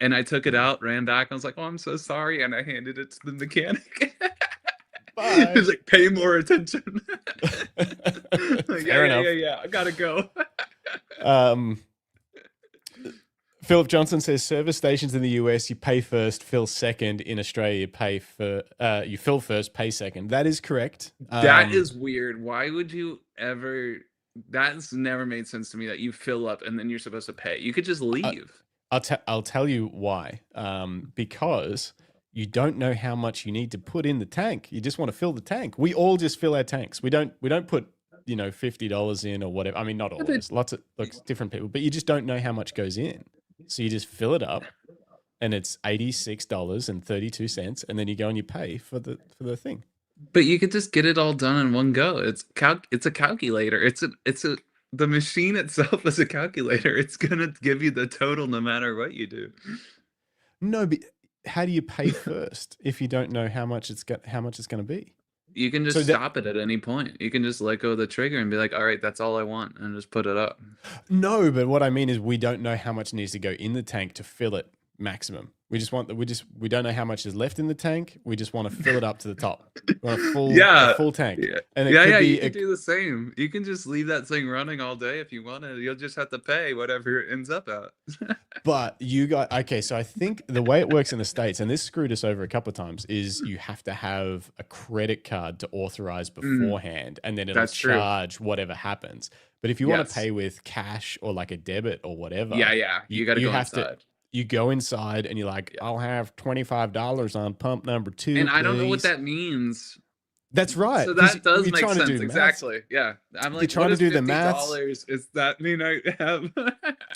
And I took it out, ran back. I was like, oh, I'm so sorry. And I handed it to the mechanic. Bye. He was like, pay more attention. Like, Fair enough. Yeah. I gotta go. Philip Johnson says service stations in the US, you pay first, fill second. In Australia, you fill first, pay second. That is correct. That is weird. Why would you ever? That's never made sense to me that you fill up and then you're supposed to pay. You could just leave. I'll tell you why. Because you don't know how much you need to put in the tank. You just want to fill the tank. We all just fill our tanks. We don't put $50 in or whatever. I mean, not all of us. Lots of different people, but you just don't know how much goes in. So you just fill it up, and it's $86.32, and then you go and you pay for the thing. But you could just get it all done in one go. It's a calculator. The machine itself is a calculator. It's gonna give you the total no matter what you do. No, but how do you pay first if you don't know how much it's going to be? You can just stop it at any point. You can just let go of the trigger and be like, all right, that's all I want, and just put it up. No, but what I mean is we don't know how much needs to go in the tank to fill it maximum. We don't know how much is left in the tank. We just want to fill it up to the top. We want a full tank. Yeah. And you can do the same. You can just leave that thing running all day if you want to. You'll just have to pay whatever it ends up at. But so I think the way it works in the States, and this screwed us over a couple of times, is you have to have a credit card to authorize beforehand, and then it'll charge whatever happens. But if you want to pay with cash or like a debit or whatever, you got to go inside. You go inside and you're like, I'll have $25 on pump number 2. And I don't know what that means. That's right. So that does make sense. Exactly. Yeah. I'm like, you're trying to do the maths. Does that mean I have?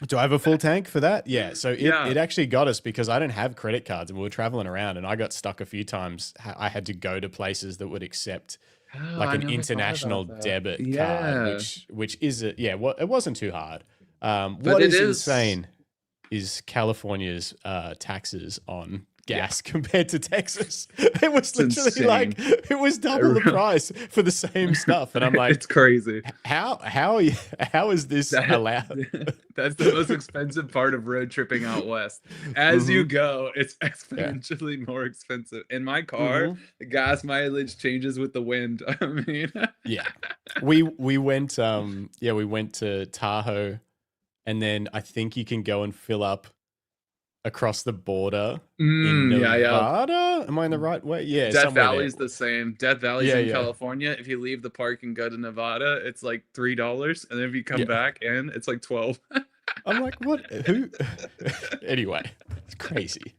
Do I have a full tank for that? Yeah. So it actually got us because I don't have credit cards and we were traveling around and I got stuck a few times. I had to go to places that would accept like an international debit card, which is it wasn't too hard. What is insane is California's taxes on gas compared to Texas. It was literally it was double the price for the same stuff, and I'm like, it's crazy. How is this allowed? That's the most expensive part of road tripping out west. As you go, it's exponentially more expensive. In my car, the gas mileage changes with the wind. I mean, we went to Tahoe. And then I think you can go and fill up across the border in Nevada. Am I in the right way? Yeah. Death Valley's the same. Death Valley's in California. If you leave the park and go to Nevada, it's like $3. And then if you come back in, it's like $12. I'm like, what? Who? Anyway, it's crazy.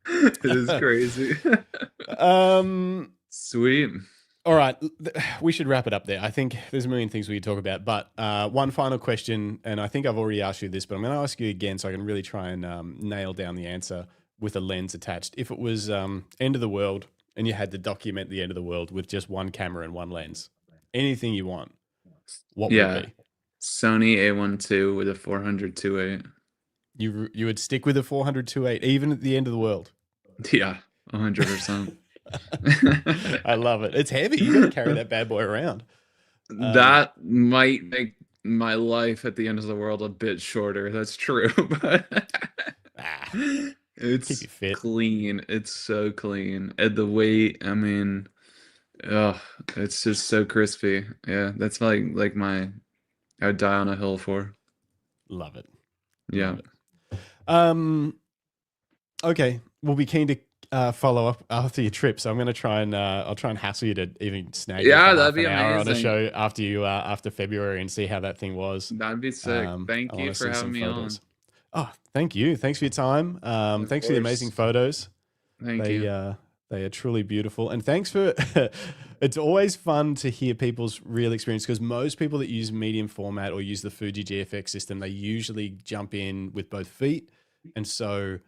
It is crazy. Sweet. All right, we should wrap it up there. I think there's a million things we could talk about, but one final question, and I think I've already asked you this, but I'm going to ask you again so I can really try and nail down the answer with a lens attached. If it was end of the world and you had to document the end of the world with just one camera and one lens, anything you want, what would it be? Sony A1 with a 400 2.8. You would stick with a 400 2.8 even at the end of the world? Yeah, 100%. I love it. It's heavy. You got to carry that bad boy around. That might make my life at the end of the world a bit shorter. That's true, but it's keep you fit. Clean. It's so clean. And the weight, I mean, it's just so crispy. Yeah, that's like my I would die on a hill for. Love it. Yeah. Love it. Okay, we'll be keen to follow up after your trip, so I'm going to try and I'll try and hassle you to even snag that'd be an hour amazing on a show after February and see how that thing was. That'd be sick. Thank you for having me on. Oh, thank you. Thanks for your time. Thanks for the amazing photos. Thank you. They are truly beautiful, and thanks for. It's always fun to hear people's real experience because most people that use medium format or use the Fuji GFX system, they usually jump in with both feet, and so.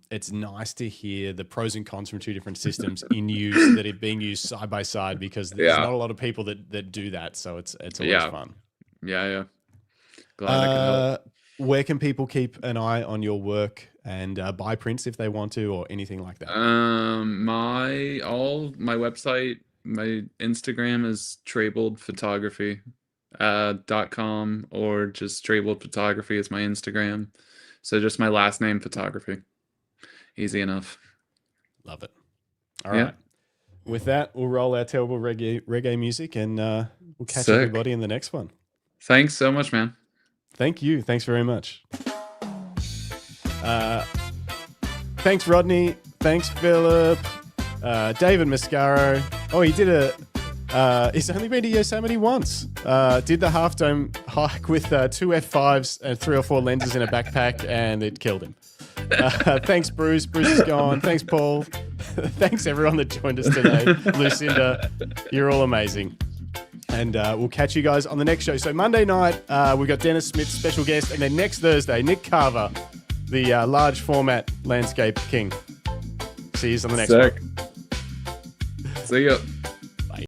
It's nice to hear the pros and cons from two different systems in use that are being used side by side because there's not a lot of people that do that. So it's always fun. Yeah. Glad I can help. Where can people keep an eye on your work and buy prints if they want to or anything like that? My website, my Instagram is traboldphotography.com or just Trabold Photography is my Instagram. So just my last name, photography. Easy enough. Love it. All right. With that, we'll roll our terrible reggae music and we'll catch everybody in the next one. Thanks so much, man. Thank you. Thanks very much. Thanks, Rodney. Thanks, Philip. David Mascaro. Oh, he did He's only been to Yosemite once. Did the Half Dome hike with 2 F5s and 3 or 4 lenses in a backpack, and it killed him. Thanks, Bruce. Bruce is gone. Thanks, Paul. Thanks, everyone that joined us today. Lucinda, you're all amazing. And we'll catch you guys on the next show. So Monday night, we've got Dennis Smith, special guest. And then next Thursday, Nick Carver, the large format landscape king. See you on the next one. See ya.